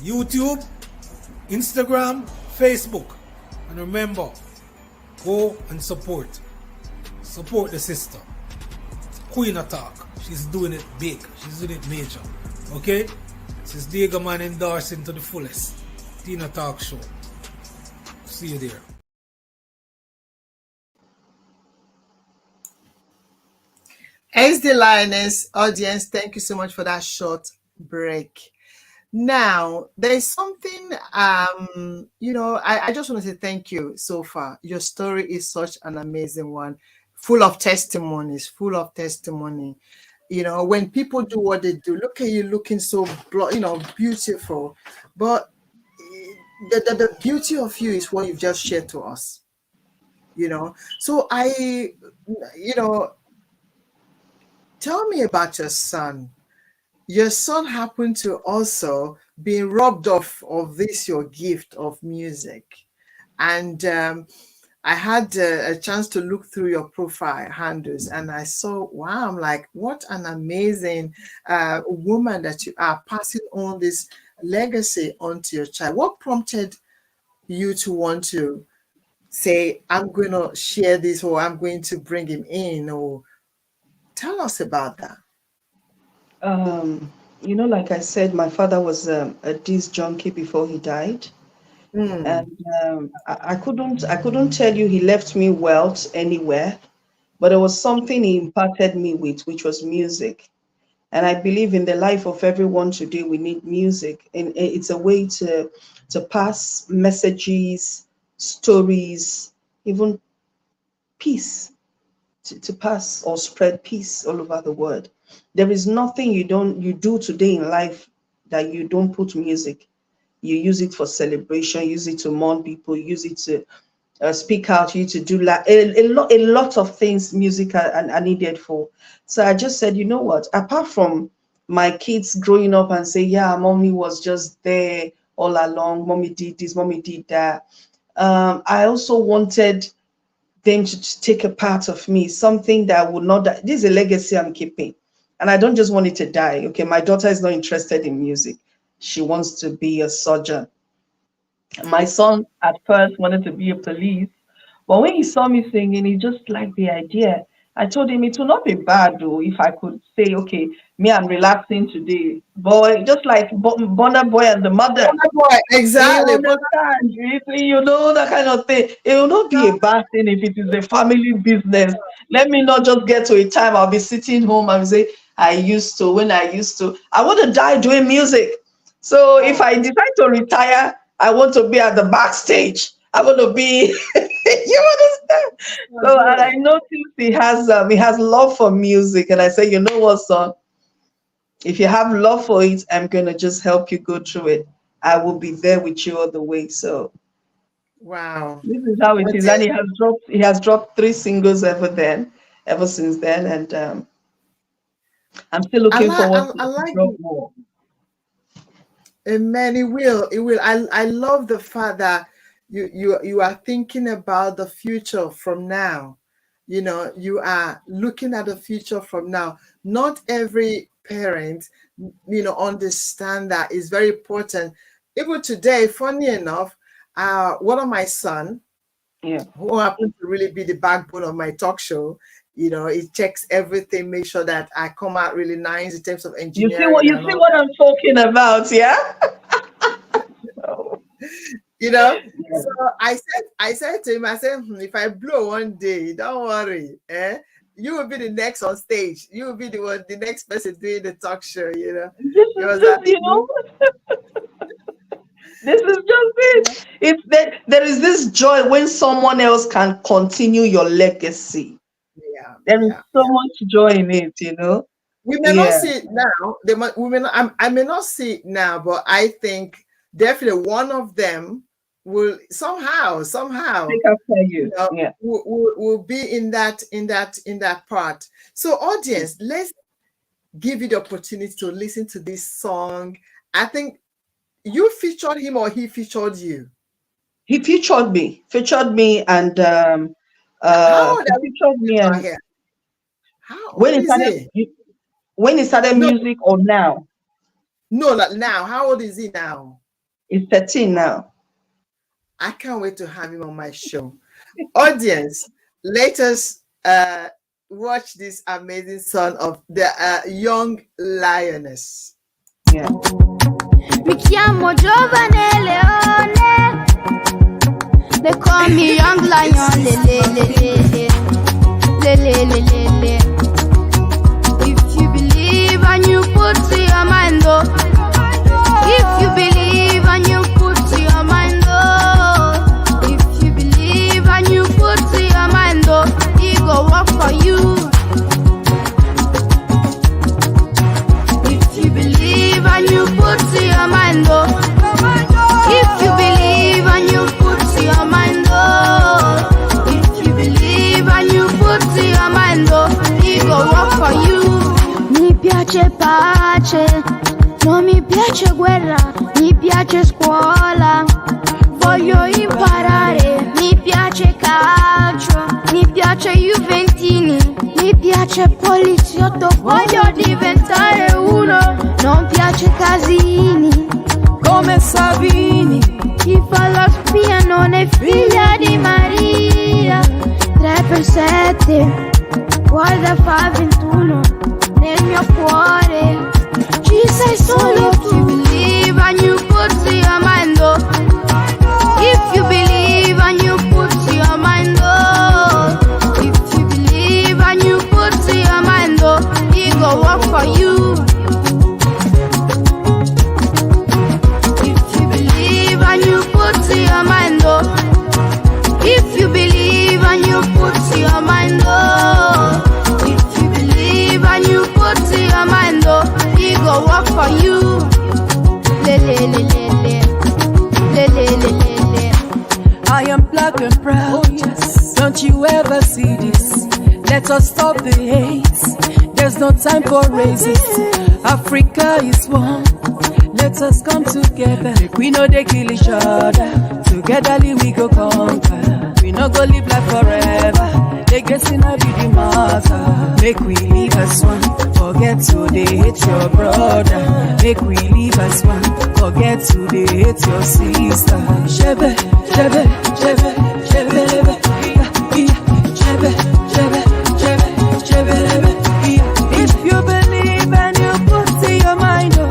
[SPEAKER 5] YouTube, Instagram, Facebook. And remember, go and support the sister, Queen Attack. She's doing it big, she's doing it major. Okay, this is Diego man endorsing to the fullest. TinaTalks Show. See you there.
[SPEAKER 1] SD-LIONESS audience, thank you so much for that short break. Now, there is something, I just want to say thank you so far. Your story is such an amazing one, full of testimonies, full of testimony. When people do what they do, look at you looking so, beautiful. But the beauty of you is what you've just shared to us, So tell me about your son. Your son happened to also be robbed of this your gift of music, and I had a chance to look through your profile handles, and I saw, wow, I'm like, what an amazing woman that you are, passing on this legacy onto your child. What prompted you to want to say, I'm going to share this, or I'm going to bring him in, or tell us about that?
[SPEAKER 3] Like I said, my father was a disc junkie before he died,
[SPEAKER 1] Mm,
[SPEAKER 3] and I couldn't tell you he left me wealth anywhere, but there was something he impacted me with, which was music. And I believe in the life of everyone today, we need music, and it's a way to pass messages, stories, even peace, to pass or spread peace all over the world. There is nothing you do today in life that you don't put music. You use it for celebration, use it to mourn people, use it to speak out, you to do like a lot of things music are needed for. So I just said, you know what, apart from my kids growing up and say, yeah, mommy was just there all along, mommy did this, mommy did that, I also wanted them to take a part of me, something that would not die. This is a legacy I'm keeping. And I don't just want it to die. Okay, my daughter is not interested in music. She wants to be a surgeon. My son at first wanted to be a police, but when he saw me singing, he just liked the idea. I told him it would not be bad though if I could say, okay, me, I'm relaxing today. Boy, just like Bonner Boy and the mother.
[SPEAKER 1] Boy, exactly.
[SPEAKER 3] You understand? You know, that kind of thing. It will not be a bad thing if it is a family business. Let me not just get to a time I'll be sitting home and say, I want to die doing music. So if I decide to retire, I want to be at the backstage. I want to be, you understand? So, and I noticed he has love for music. And I say, you know what, son? If you have love for it, I'm going to just help you go through it. I will be there with you all the way. So,
[SPEAKER 1] wow.
[SPEAKER 3] This is how it is. And he has dropped 3 singles ever since then. And I'm still looking forward to drop more.
[SPEAKER 1] Amen. It will. I love the fact that you are thinking about the future from now. You know, you are looking at the future from now. Not every parent, understand that is very important. Even today, funny enough, one of my son, who happens to really be the backbone of my talk show, he checks everything, make sure that I come out really nice in terms of engineering.
[SPEAKER 3] You see what I'm talking about, yeah?
[SPEAKER 1] So I said to him, if I blow one day, don't worry, you will be the next on stage. You will be the next person doing the talk show,
[SPEAKER 3] This is just it. There is this joy when someone else can continue your legacy.
[SPEAKER 1] Yeah,
[SPEAKER 3] there is so much joy in it,
[SPEAKER 1] We may not see it now. I may not see it now, but I think definitely one of them will somehow
[SPEAKER 3] take after you.
[SPEAKER 1] Will be in that part. So audience, let's give you the opportunity to listen to this song. I think you featured him or he featured you?
[SPEAKER 3] He featured me and when he started music or now?
[SPEAKER 1] No, not now. How old is he now?
[SPEAKER 3] He's 13 now.
[SPEAKER 1] I can't wait to have him on my show. Audience, let us watch this amazing song of the young lioness.
[SPEAKER 3] Yeah.
[SPEAKER 6] Mi chiamo Giovane Leone. They call me young lion. Le. If you believe and you put to your mind, oh. If you believe and you put to your mind, oh. If you believe and you put to your mind, oh. He go work for you. If you believe and you put to your mind, oh. If you believe and you put to your mind, oh. If you believe and you put to your mind, oh. He go work for you. Mi piace pace, non mi piace guerra, mi piace scuola. Voglio imparare, mi piace calcio, mi piace Juventini, mi piace poliziotto, voglio diventare uno, non piace casini, come Savini. Chi fa la spia non è figlia di Maria. 3x7, guarda fa 21, nel mio cuore ci sei solo tu. If you believe and you put to your mind, oh. If you believe and you put to your mind, oh. If you believe and you put to your mind, oh. He go work for you. If you believe and you put to your mind, oh. If you believe and you put to your mind, oh. If you believe and you put to your mind, oh. He go work for you.
[SPEAKER 2] I am black and proud. Oh, yes. Don't you ever see this? Let us stop the hate. There's no time for races. Africa is one. Let us come together. We know they kill each other. Togetherly we go conquer. We We no go live life forever. They guessing I be the matter. Make we leave as one. Forget to they hate your brother. Make we leave as one. Forget to they hate your sister. Shebe, shebe, shebe, shebe, shebe, shebe, shebe, shebe, shebe, shebe. If you believe and you put to your mind, oh.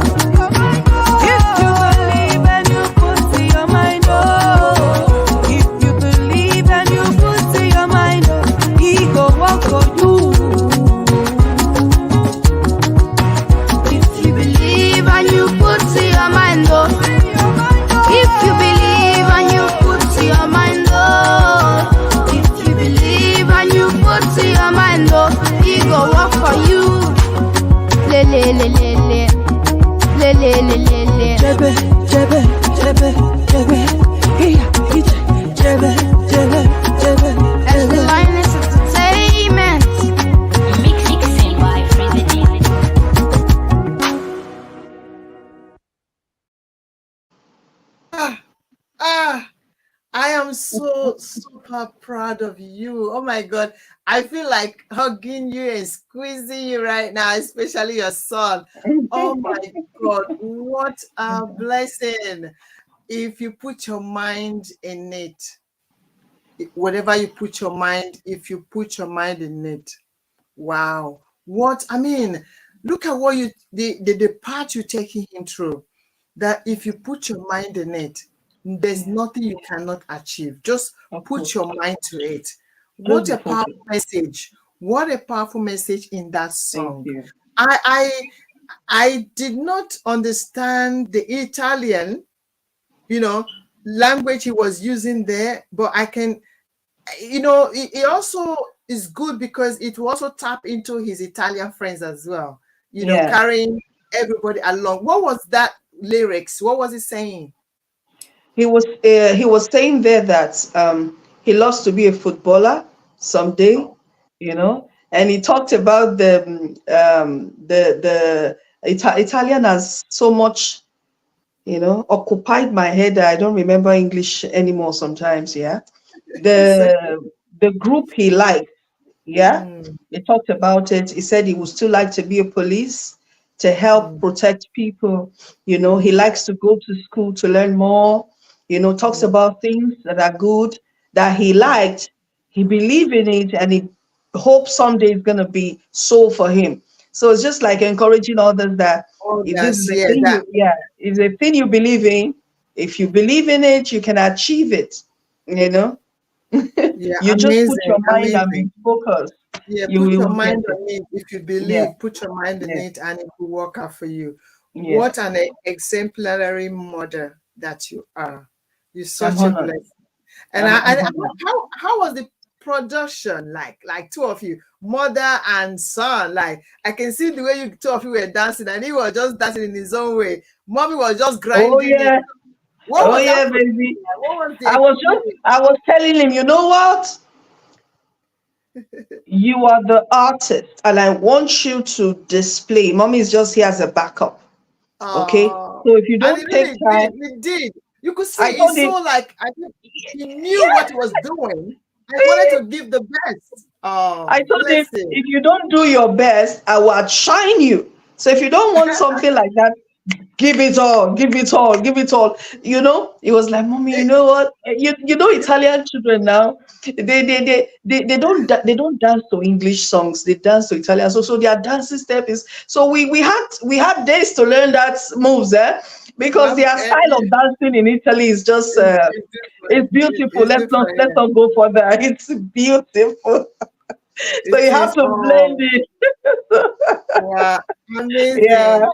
[SPEAKER 2] If you believe and you put to your mind, oh. If you believe and you put to your mind, oh. He go walk for you.
[SPEAKER 6] If you believe and you put to your mind, oh. If you believe and you put to your mind, oh. If you believe and you put to your mind, oh. He go walk for you. Le le le le le. Le le le le le.
[SPEAKER 2] Jebe, jebe, jebe, jebe. Jebe, jebe, jebe.
[SPEAKER 6] SD-LIONESS Entertainment.
[SPEAKER 7] Mixing by Freezy DJ.
[SPEAKER 1] I am so super proud of you. Oh my God. I feel like hugging you and squeezing you right now, especially your son. Oh my God. What a blessing. If you put your mind in it, whatever you put your mind, if you put your mind in it, wow. What, I mean, look at what the part you're taking him through, that if you put your mind in it, there's nothing you cannot achieve. Just put your mind to it. What a powerful message. What a powerful message in that song. I did not understand the Italian, language he was using there, but I can, it also is good because it will also tap into his Italian friends as well, carrying everybody along. What was that lyrics? What was he saying?
[SPEAKER 3] He was saying there that he loves to be a footballer someday, and he talked about Italian has so much, occupied my head that I don't remember English anymore sometimes. Yeah, the group he liked. Yeah, he talked about it. He said he would still like to be a police to help protect people. He likes to go to school to learn more. Talks about things that are good that he liked. He believed in it, and he hopes someday it's gonna be so for him. So it's just like encouraging others that if this is a thing, it's a thing you believe in. If you believe in it, you can achieve it.
[SPEAKER 1] Yeah,
[SPEAKER 3] you just put your mind and be focused.
[SPEAKER 1] Yeah,
[SPEAKER 3] you
[SPEAKER 1] put your
[SPEAKER 3] will
[SPEAKER 1] mind
[SPEAKER 3] get
[SPEAKER 1] on it. If you believe, put your mind on it, and it will work out for you. What an exemplary mother that you are. You're such a blessing. And how was the production like two of you, mother and son? Like, I can see the way you two of you were dancing, and he was just dancing in his own way. Mommy was just grinding it. What was that
[SPEAKER 3] baby.
[SPEAKER 1] What was the
[SPEAKER 3] I was telling him, you know what? You are the artist, and I want you to display. Mommy is just here as a backup. Okay, so if you don't take time,
[SPEAKER 1] it did. You could see it's so like I think he knew what he was doing. I wanted to give the best.
[SPEAKER 3] I told him, if you don't do your best, I will outshine you. So if you don't want something like that, give it all, give it all, give it all. It was like, Mommy, you know what? You know Italian children now, they don't dance to English songs, they dance to Italian. So their dancing step is, so we had days to learn that moves, because their style of dancing in Italy is just it's beautiful. Let's not go further. It's beautiful. So you have to blend it.
[SPEAKER 1] Wow, amazing.
[SPEAKER 3] Yeah.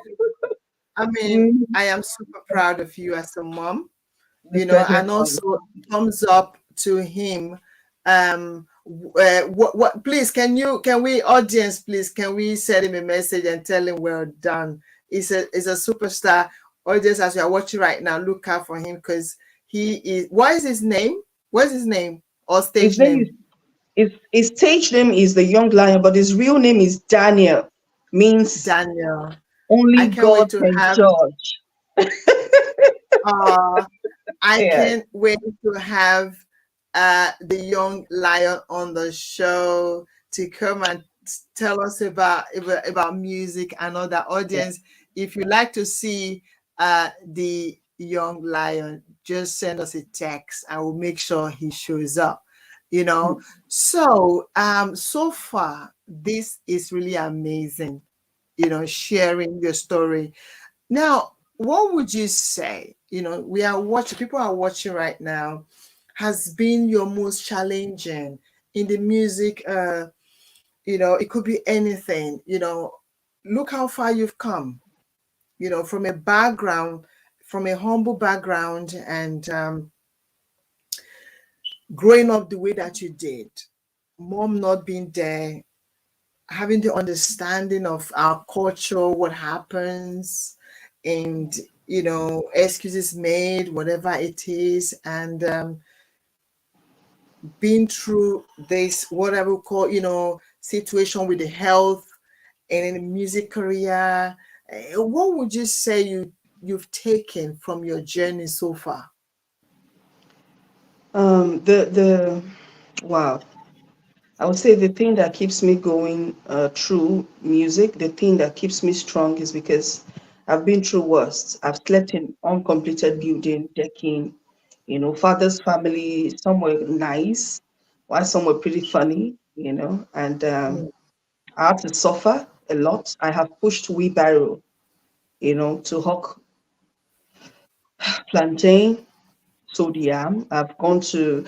[SPEAKER 1] I mean, I am super proud of you as a mom, and also thumbs up to him. What please can we audience, please, can we send him a message and tell him well done? He's a superstar. Audience, as you are watching right now, look out for him, because he is, what is his name? What's his name or stage name?
[SPEAKER 3] His stage name is the Young Lion, but his real name is Daniel. Means
[SPEAKER 1] Daniel.
[SPEAKER 3] Only God can judge.
[SPEAKER 1] I can't wait to have the young lion on the show to come and tell us about music and other
[SPEAKER 3] Yeah.
[SPEAKER 1] audience. If you like to see the young lion, just send us a text and we'll make sure he shows up. You know,
[SPEAKER 3] Mm.
[SPEAKER 1] so so far this is really amazing. You know, sharing your story. Now, what would you say? You know, we are watching, people are watching right now, has been your most challenging in the music? You know, it could be anything. You know, look how far you've come. You know, from a background, from a humble background, and growing up the way that you did, mom not being there, having the understanding of our culture, what happens, and you know, excuses made, whatever it is, and being through this whatever we call, you know, situation with the health and in the music career. What would you say you've taken from your journey so far?
[SPEAKER 3] The wow. I would say the thing that keeps me going through music, the thing that keeps me strong is because I've been through worst. I've slept in uncompleted building, decking, father's family, somewhere nice, while somewhere pretty funny, and
[SPEAKER 1] Mm,
[SPEAKER 3] I had to suffer a lot. I have pushed wheelbarrow, to hawk plantain, sodium. I've gone to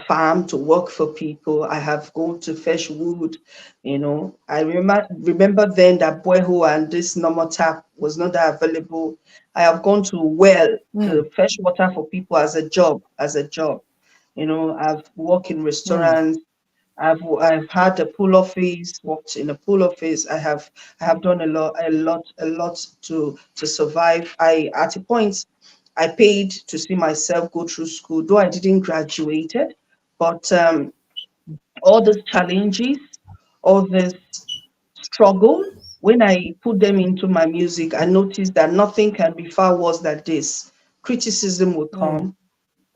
[SPEAKER 3] farm to work for people. I have gone to fetch wood. I remember then that boyho and this normal tap was not that available. I have gone to well
[SPEAKER 1] mm,
[SPEAKER 3] to fetch water for people as a job, I've worked in
[SPEAKER 1] mm,
[SPEAKER 3] restaurants. I've had a pool office, worked in a pool office. I have done a lot to survive. I at a point I paid to see myself go through school, though I didn't graduated, but all these challenges, all this struggle, when I put them into my music, I noticed that nothing can be far worse than this. Criticism will
[SPEAKER 1] mm,
[SPEAKER 3] come,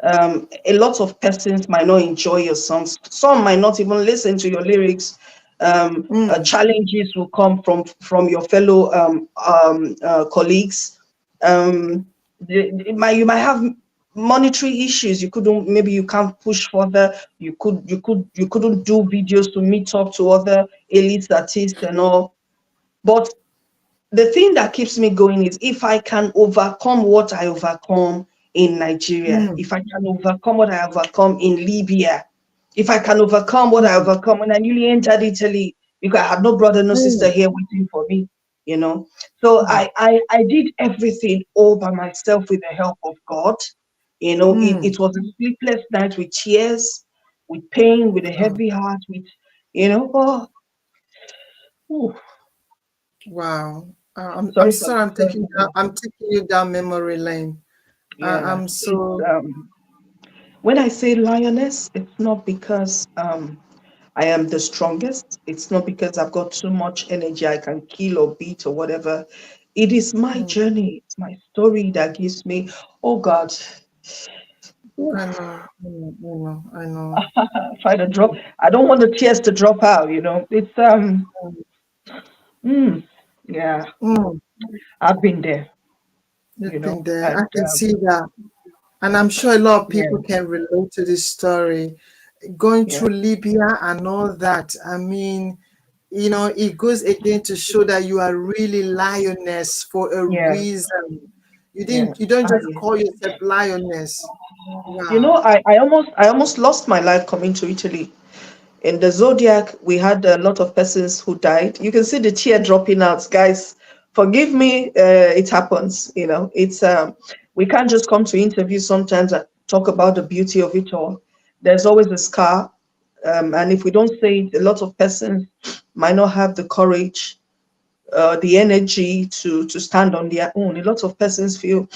[SPEAKER 3] a lot of persons might not enjoy your songs. Some might not even listen to your lyrics.
[SPEAKER 1] mm,
[SPEAKER 3] Challenges will come from your fellow colleagues. You might have monetary issues. Maybe you can't push further. You couldn't do videos to meet up to other elite artists and all. But the thing that keeps me going is if I can overcome what I overcome in Nigeria,
[SPEAKER 1] mm,
[SPEAKER 3] if I can overcome what I overcome in Libya, if I can overcome what I
[SPEAKER 1] mm,
[SPEAKER 3] overcome when I newly entered Italy, because I had no brother, no sister
[SPEAKER 1] mm,
[SPEAKER 3] here waiting for me, you know. So
[SPEAKER 1] mm,
[SPEAKER 3] I did everything all by myself with the help of God. It
[SPEAKER 1] mm.
[SPEAKER 3] was a sleepless night with tears, with pain, with a
[SPEAKER 1] Wow.
[SPEAKER 3] heavy heart, oh, ooh,
[SPEAKER 1] Wow. I'm
[SPEAKER 3] sorry for
[SPEAKER 1] sorry,
[SPEAKER 3] disturbing you.
[SPEAKER 1] I'm taking you down memory lane.
[SPEAKER 3] Yeah,
[SPEAKER 1] I'm
[SPEAKER 3] it's
[SPEAKER 1] so
[SPEAKER 3] when I say lioness, it's not because I am the strongest. It's not because I've got too much energy I can kill or beat or whatever. It is my
[SPEAKER 1] mm,
[SPEAKER 3] journey. It's my story that gives me, oh God,
[SPEAKER 1] I
[SPEAKER 3] oof,
[SPEAKER 1] know, I know.
[SPEAKER 3] try to drop. I don't want the tears to drop out. It's mm, yeah,
[SPEAKER 1] Mm,
[SPEAKER 3] I've been there,
[SPEAKER 1] you've been there.
[SPEAKER 3] and
[SPEAKER 1] I can see that. And I'm sure a lot of
[SPEAKER 3] yeah,
[SPEAKER 1] people can relate to this story. Going
[SPEAKER 3] yeah,
[SPEAKER 1] through Libya and all that. I mean, you know, it goes again to show that you are really lioness for a
[SPEAKER 3] yeah,
[SPEAKER 1] reason.
[SPEAKER 3] yeah.
[SPEAKER 1] You don't
[SPEAKER 3] I,
[SPEAKER 1] just call yourself lioness.
[SPEAKER 3] you know,
[SPEAKER 1] Wow.
[SPEAKER 3] I almost lost my life coming to Italy. In the zodiac, we had a lot of persons who died. You can see the tear dropping out, guys. Forgive me, it happens. It's we can't just come to interviews sometimes and talk about the beauty of it all. There's always a scar, and if we don't say it, a lot of persons might not have the courage, the energy to stand on their own. A lot of persons feel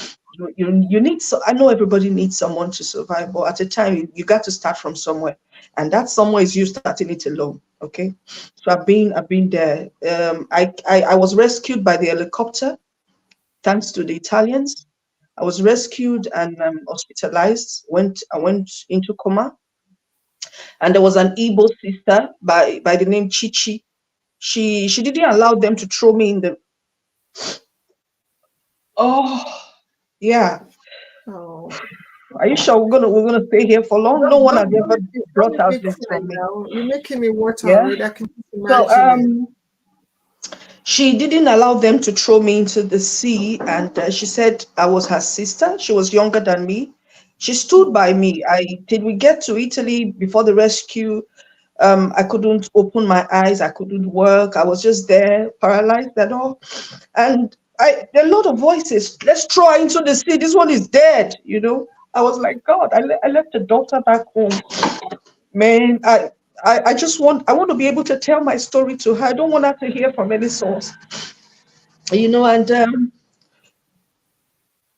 [SPEAKER 3] you need. So I know everybody needs someone to survive, but at a time you got to start from somewhere, and that somewhere is you starting it alone. Okay, so I've been there. I was rescued by the helicopter, thanks to the Italians. I was rescued and hospitalized. I went into coma. And there was an Igbo sister by the name Chichi. She didn't allow them to throw me in the. Oh, yeah.
[SPEAKER 1] Oh,
[SPEAKER 3] Are you sure we're gonna stay here for long? No one has ever
[SPEAKER 1] don't
[SPEAKER 3] brought
[SPEAKER 1] make
[SPEAKER 3] out
[SPEAKER 1] me
[SPEAKER 3] this
[SPEAKER 1] cry
[SPEAKER 3] from me.
[SPEAKER 1] now. You're making me water
[SPEAKER 3] Yeah.
[SPEAKER 1] already. I can just
[SPEAKER 3] So
[SPEAKER 1] imagine it.
[SPEAKER 3] she didn't allow them to throw me into the sea, and she said I was her sister. She was younger than me. She stood by me. We get to Italy before the rescue. I couldn't open my eyes. I couldn't work. I was just there, paralyzed and all. And there are a lot of voices. Let's throw her into the sea. This one is dead. I was like, God, I left the daughter back home. Man, I just I want to be able to tell my story to her. I don't want her to hear from any source. And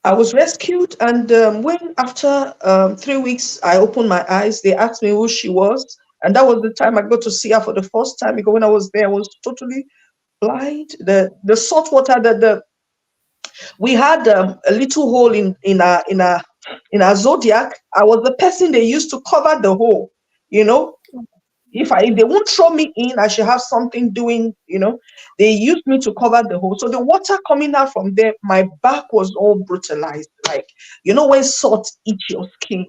[SPEAKER 3] I was rescued. And when after 3 weeks, I opened my eyes, they asked me who she was. And that was the time I got to see her for the first time, because when I was there, I was totally blind. The salt water, we had a little hole in our zodiac. I was the person they used to cover the hole. You know, if they won't throw me in, I should have something doing. They used me to cover the hole. So the water coming out from there, my back was all brutalized, like when salt eats your skin.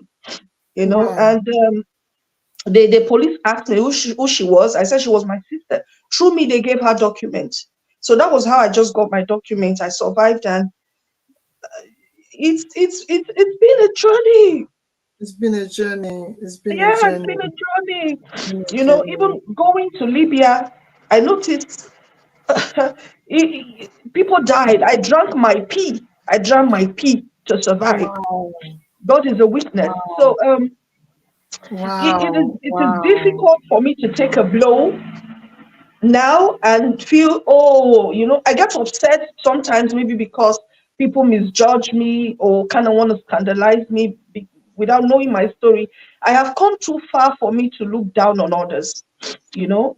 [SPEAKER 1] Wow.
[SPEAKER 3] And the police asked me who she was. I said she was my sister. Through me, they gave her documents. So that was how I just got my documents. I survived, and it's been a journey.
[SPEAKER 1] It's been a journey. It's been a
[SPEAKER 3] Yeah, it's
[SPEAKER 1] journey.
[SPEAKER 3] been a journey.
[SPEAKER 1] It's been a journey.
[SPEAKER 3] Even going to Libya, I noticed people died. I drank my pee. I drank my pee to survive.
[SPEAKER 1] Wow.
[SPEAKER 3] God is a witness.
[SPEAKER 1] Wow.
[SPEAKER 3] So
[SPEAKER 1] Wow.
[SPEAKER 3] it is
[SPEAKER 1] Wow.
[SPEAKER 3] difficult for me to take a blow now and feel, I get upset sometimes, maybe because people misjudge me or kind of want to scandalize me without knowing my story. I have come too far for me to look down on others.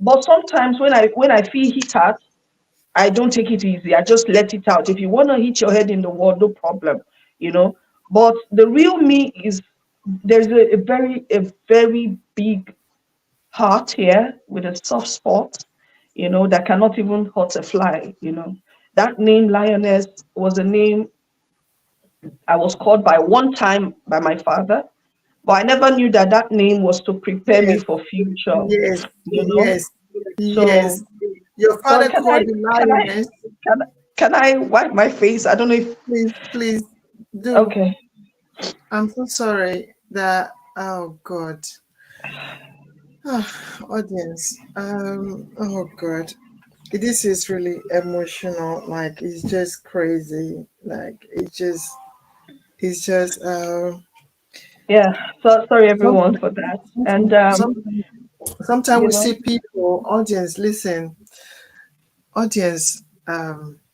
[SPEAKER 3] But sometimes when I feel hit at, I don't take it easy. I just let it out. If you want to hit your head in the wall, no problem. you know but the real me is, there's a very big heart here with a soft spot, that cannot even hurt a fly. That name Lioness was a name I was called by one time by my father, but I never knew that that name was to prepare me
[SPEAKER 1] Yes.
[SPEAKER 3] for future.
[SPEAKER 1] Yes.
[SPEAKER 3] you know
[SPEAKER 1] Yes.
[SPEAKER 3] so
[SPEAKER 1] Yes. Your
[SPEAKER 3] so
[SPEAKER 1] father
[SPEAKER 3] can I
[SPEAKER 1] called you
[SPEAKER 3] can I
[SPEAKER 1] lioness.
[SPEAKER 3] can, can I wipe my face? I don't know if.
[SPEAKER 1] Please, please do.
[SPEAKER 3] Okay.
[SPEAKER 1] I'm so sorry that, oh God. Audience. Oh God. This is really emotional. Like, it's just crazy. Like, it's just
[SPEAKER 3] Yeah, so sorry
[SPEAKER 1] some,
[SPEAKER 3] everyone for that. And
[SPEAKER 1] some, sometimes
[SPEAKER 3] you
[SPEAKER 1] we
[SPEAKER 3] know
[SPEAKER 1] see people, audience, listen, audience,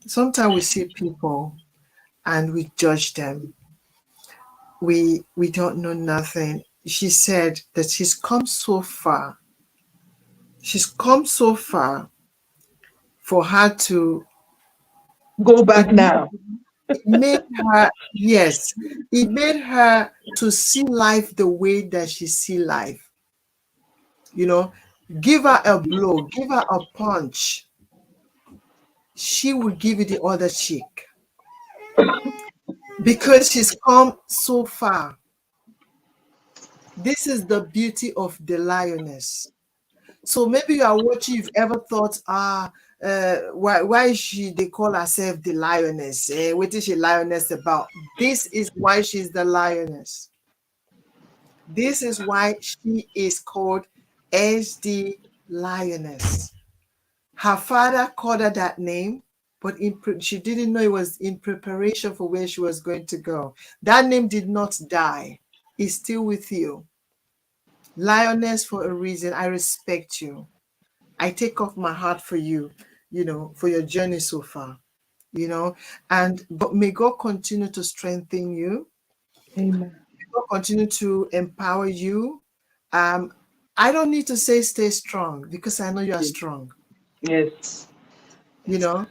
[SPEAKER 1] sometimes we see people and we judge them. We don't know nothing. She said that she's come so far. She's come so far for her to,
[SPEAKER 3] go
[SPEAKER 1] it
[SPEAKER 3] back now.
[SPEAKER 1] made her, yes, it made her to see life the way that she see life. You know, give her a blow, give her a punch, she will give you the other cheek, because she's come so far. This is the beauty of the lioness. So maybe you are watching, you've ever thought, why is she, they call herself the lioness? What is she lioness about? This is why she's the lioness. This is why she is called SD-LIONESS. Her father called her that name, but she didn't know it was in preparation for where she was going to go. That name did not die. It's still with you. Lioness for a reason. I respect you. I take off my heart for you, for your journey so far, and but may God continue to strengthen you.
[SPEAKER 3] Amen.
[SPEAKER 1] God continue to empower you. Um, I don't need to say stay strong, because I know you are strong.
[SPEAKER 3] Yes.
[SPEAKER 1] You know,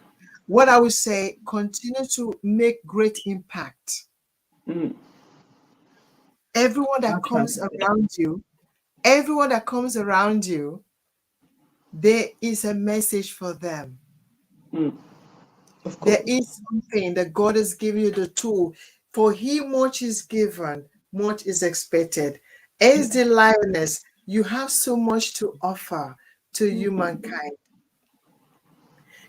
[SPEAKER 1] what I would say, continue to make great impact.
[SPEAKER 3] Mm,
[SPEAKER 1] Everyone that
[SPEAKER 3] I'll try.
[SPEAKER 1] comes around you, everyone that comes around you, there is a message for them.
[SPEAKER 3] Mm. Of
[SPEAKER 1] There
[SPEAKER 3] course.
[SPEAKER 1] is something that God has given you the tool. For he much is given, much is expected. As
[SPEAKER 3] Yeah.
[SPEAKER 1] the lioness, you have so much to offer to humankind.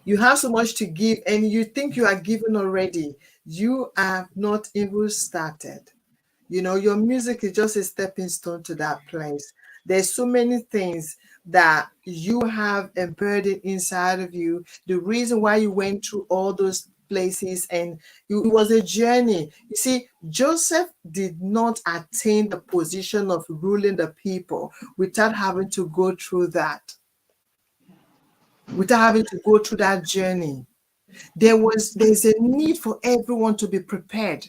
[SPEAKER 1] You have so much to give, and you think you are given already. You have not even started. You know, your music is just a stepping stone to that place. There's so many things that you have a burden inside of you. The reason why you went through all those places, and it was a journey. You see, Joseph did not attain the position of ruling the people without having to go through that, without having to go through that journey. There's a need for everyone to be prepared.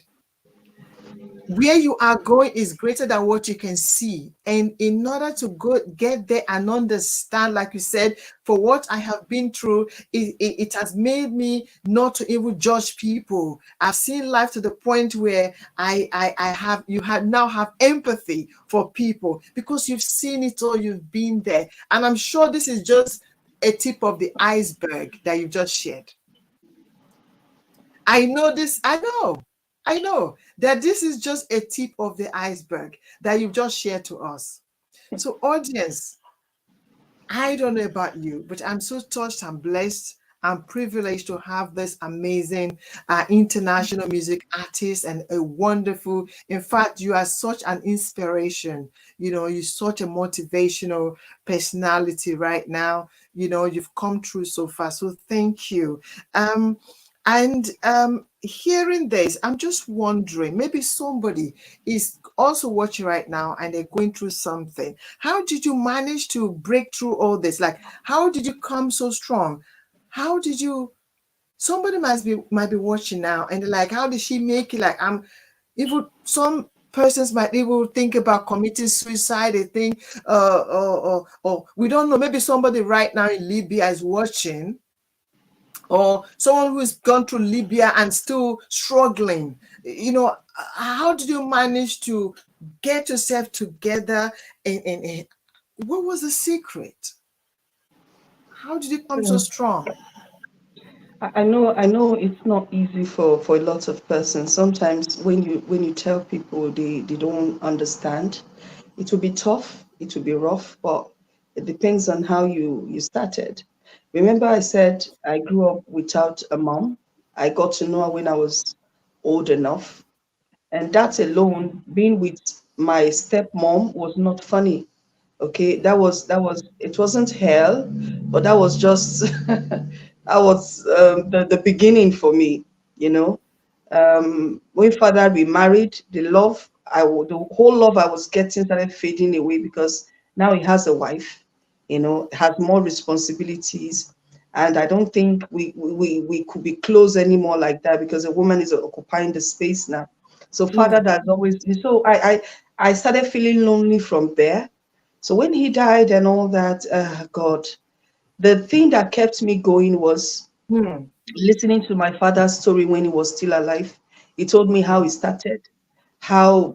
[SPEAKER 1] Where you are going is greater than what you can see, and in order to go get there and understand, like you said, for what I have been through, it has made me not to even judge people. I've seen life to the point where I have you have now have empathy for people because you've seen it all, you've been there. And I'm sure this is just a tip of the iceberg that you just shared. I know this. I know that this is just a tip of the iceberg that you've just shared to us. So, audience, I don't know about you, but I'm so touched and blessed and privileged to have this amazing international music artist and a wonderful, in fact, you are such an inspiration. You know, you're such a motivational personality right now. You know, you've come through so far. So thank you. And hearing this, I'm just wondering, maybe somebody is also watching right now and they're going through something. How did you manage to break through all this? Like, how did you come so strong? How did you? Somebody might be watching now and they're like, how did she make it? Like, I'm even some persons might even think about committing suicide. They think, we don't know. Maybe somebody right now in Libya is watching, or someone who's gone through Libya and still struggling. You know, how did you manage to get yourself together? And what was the secret? How did you come so
[SPEAKER 3] Yeah.
[SPEAKER 1] strong?
[SPEAKER 3] I know it's not easy for a lot of persons. Sometimes when you tell people they don't understand, it will be tough, it will be rough, but it depends on how you started. Remember I said I grew up without a mom. I got to know her when I was old enough. And that alone, being with my stepmom was not funny. Okay, that was it wasn't hell, but that was just that was the beginning for me, you know. When father remarried, the whole love I was getting started fading away because now he has a wife, has more responsibilities, and I don't think we could be close anymore like that because a woman is occupying the space now. So father
[SPEAKER 1] Mm,
[SPEAKER 3] that's always so I started feeling lonely from there. So when he died and all that, God, the thing that kept me going was
[SPEAKER 1] mm,
[SPEAKER 3] listening to my father's story when he was still alive. He told me how he started, how,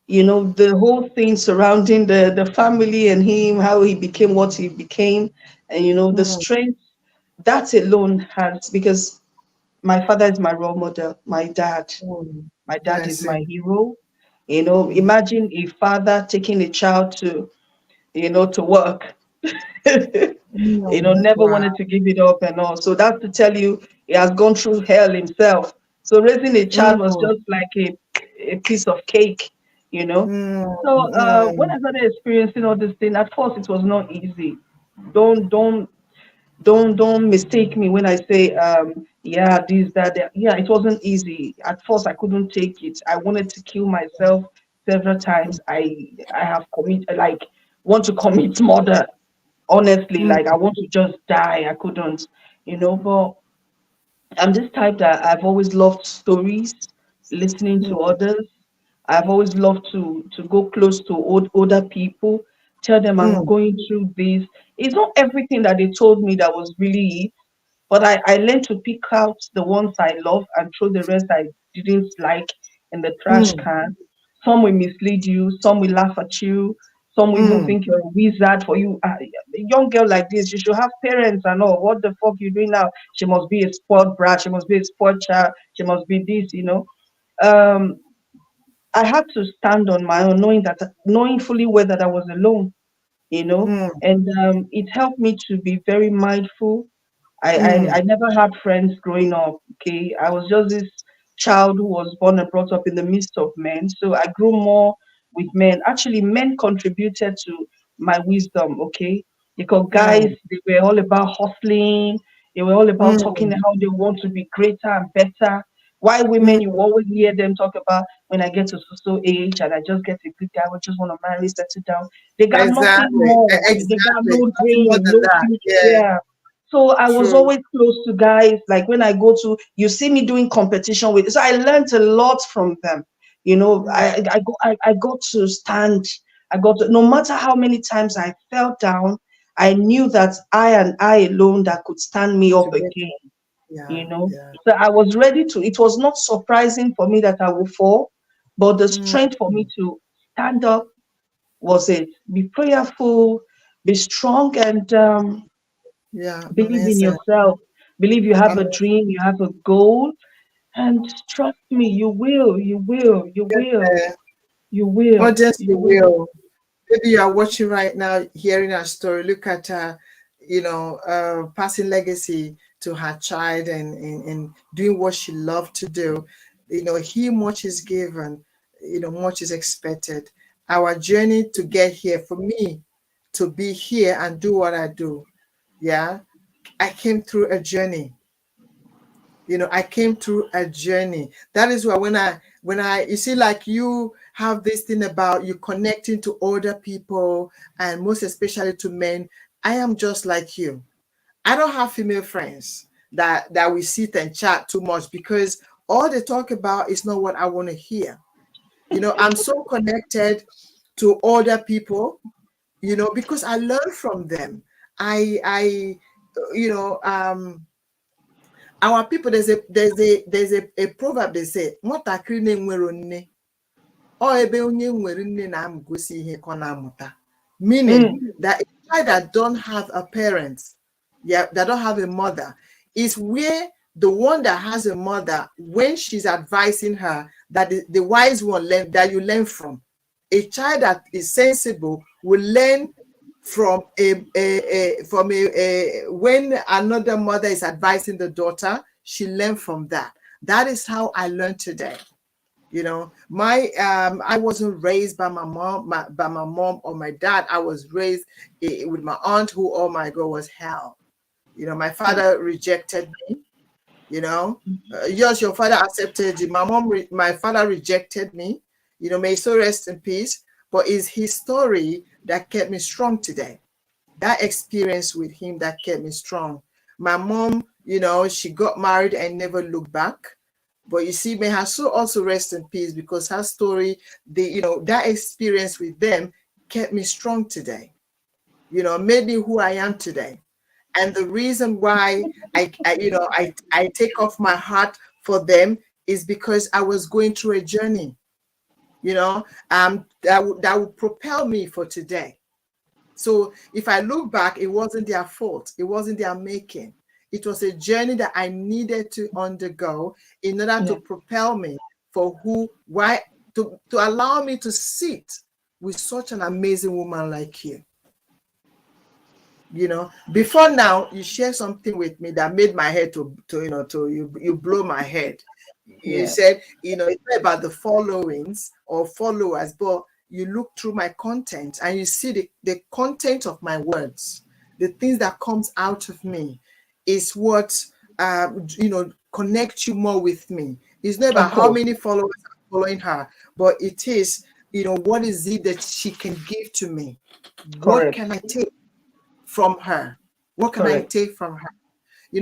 [SPEAKER 3] the whole thing surrounding the family and him, how he became what he became, and, the
[SPEAKER 1] mm,
[SPEAKER 3] strength that alone has, because my father is my role model, my dad.
[SPEAKER 1] mm.
[SPEAKER 3] My dad is my
[SPEAKER 1] Blessing.
[SPEAKER 3] hero.
[SPEAKER 1] Mm,
[SPEAKER 3] Imagine a father taking a child to work. Never
[SPEAKER 1] wow.
[SPEAKER 3] wanted to give it up and all. So that's to tell you, he has gone through hell himself. So raising a child was
[SPEAKER 1] Mm,
[SPEAKER 3] just like a piece of cake, you know.
[SPEAKER 1] mm,
[SPEAKER 3] So when
[SPEAKER 1] mm,
[SPEAKER 3] I started experiencing all this thing, at first it was not easy. Don't don't don't mistake me when I say yeah, this, that. Yeah, it wasn't easy. At first I couldn't take it. I wanted to kill myself several times. I have committed, like, want to commit murder, honestly,
[SPEAKER 1] mm,
[SPEAKER 3] like I want to just die. I couldn't, but I'm this type that I've always loved stories, listening to
[SPEAKER 1] mm,
[SPEAKER 3] others. I've always loved to go close to older people, tell them I'm
[SPEAKER 1] mm,
[SPEAKER 3] going through this. It's not everything that they told me that was really it, but I learned to pick out the ones I love and throw the rest I didn't like in the trash
[SPEAKER 1] mm,
[SPEAKER 3] can. Some will mislead you, some will laugh at you, Some even think you're a wizard. For you, a young girl like this, you should have parents and all. What the fuck you doing now? She must be a sport brat. She must be a sport child. She must be this, Um, I had to stand on my own, knowing fully well that I was alone,
[SPEAKER 1] mm,
[SPEAKER 3] and it helped me to be very mindful. I
[SPEAKER 1] mm,
[SPEAKER 3] never had friends growing up. Okay, I was just this child who was born and brought up in the midst of men. So I grew more with men. Actually, men contributed to my wisdom. Okay, because guys,
[SPEAKER 1] mm,
[SPEAKER 3] they were all about hustling. They were all about talking
[SPEAKER 1] mm,
[SPEAKER 3] how they want to be greater and better. Why
[SPEAKER 1] mm.
[SPEAKER 3] women, you always hear them talk about when I get to so age and I just get a good guy, I just want to marry, settle down. They got nothing
[SPEAKER 1] Exactly.
[SPEAKER 3] more. They got
[SPEAKER 1] Exactly.
[SPEAKER 3] no
[SPEAKER 1] Nothing more
[SPEAKER 3] dream,
[SPEAKER 1] than
[SPEAKER 3] no
[SPEAKER 1] that.
[SPEAKER 3] future.
[SPEAKER 1] Yeah.
[SPEAKER 3] Yeah. So I was
[SPEAKER 1] True.
[SPEAKER 3] always close to guys. Like when I go to, you see me doing competition with. So I learned a lot from them.
[SPEAKER 1] Yeah.
[SPEAKER 3] I got to stand. No matter how many times I fell down, I knew that I alone that could stand me
[SPEAKER 1] To
[SPEAKER 3] up
[SPEAKER 1] get.
[SPEAKER 3] again.
[SPEAKER 1] Yeah.
[SPEAKER 3] You know,
[SPEAKER 1] Yeah.
[SPEAKER 3] so I was ready to. It was not surprising for me that I would fall, but the
[SPEAKER 1] Mm,
[SPEAKER 3] strength for me to stand up was it. Be prayerful, be strong, and
[SPEAKER 1] yeah.
[SPEAKER 3] believe in
[SPEAKER 1] Amazing.
[SPEAKER 3] yourself. Believe you have a
[SPEAKER 1] Amazing.
[SPEAKER 3] dream, you have a goal, and trust me, you will, you will, you
[SPEAKER 1] Get
[SPEAKER 3] will,
[SPEAKER 1] there.
[SPEAKER 3] you will,
[SPEAKER 1] Audience,
[SPEAKER 3] you
[SPEAKER 1] you
[SPEAKER 3] will.
[SPEAKER 1] will. Maybe you are watching right now, hearing her story. Look at her, passing legacy to her child and doing what she loved to do. He much is given, much is expected. Our journey to get here, for me to be here and do what I do, yeah, I came through a journey. I came through a journey. That is why when I you see, like, you have this thing about you connecting to older people and most especially to men. I am just like you. I don't have female friends that we sit and chat too much because all they talk about is not what I want to hear. I'm so connected to older people, because I learn from them. I you know our people, there's a proverb. They say nwatakịrị na-enwero nne ọ ebe onye nwere nne na-amụgosi ihe ka ọ na-amụta, meaning
[SPEAKER 3] Mm,
[SPEAKER 1] that a child that don't have a parent, yeah, that don't have a mother, is where the one that has a mother, when she's advising her, that the wise one that you learn from. A child that is sensible will learn from when another mother is advising the daughter, she learned from that. That is how I learned today. My I wasn't raised by my mom or my dad. I was raised with my aunt, who, oh my God, was hell. My father rejected me. Yes, your father accepted you. My father rejected me. May he so rest in peace. But it's his story that kept me strong today. That experience with him that kept me strong. My mom, she got married and never looked back. But you see, may her soul also rest in peace, because her story, that experience with them kept me strong today. Made me who I am today. And the reason why I take off my heart for them is because I was going through a journey, that would propel me for today. So if I look back, it wasn't their fault. It wasn't their making. It was a journey that I needed to undergo in order
[SPEAKER 3] yeah,
[SPEAKER 1] to propel me for to allow me to sit with such an amazing woman like you. Before now, you share something with me that made my head you blow my head. You
[SPEAKER 3] yeah,
[SPEAKER 1] said, it's not about the followings or followers, but you look through my content and you see the content of my words, the things that comes out of me is what connect you more with me. It's not
[SPEAKER 3] of
[SPEAKER 1] about how
[SPEAKER 3] course,
[SPEAKER 1] many followers are following her, but it is, what is it that she can give to me? What
[SPEAKER 3] correct,
[SPEAKER 1] can I take from her? What can I
[SPEAKER 3] correct.
[SPEAKER 1] take from her?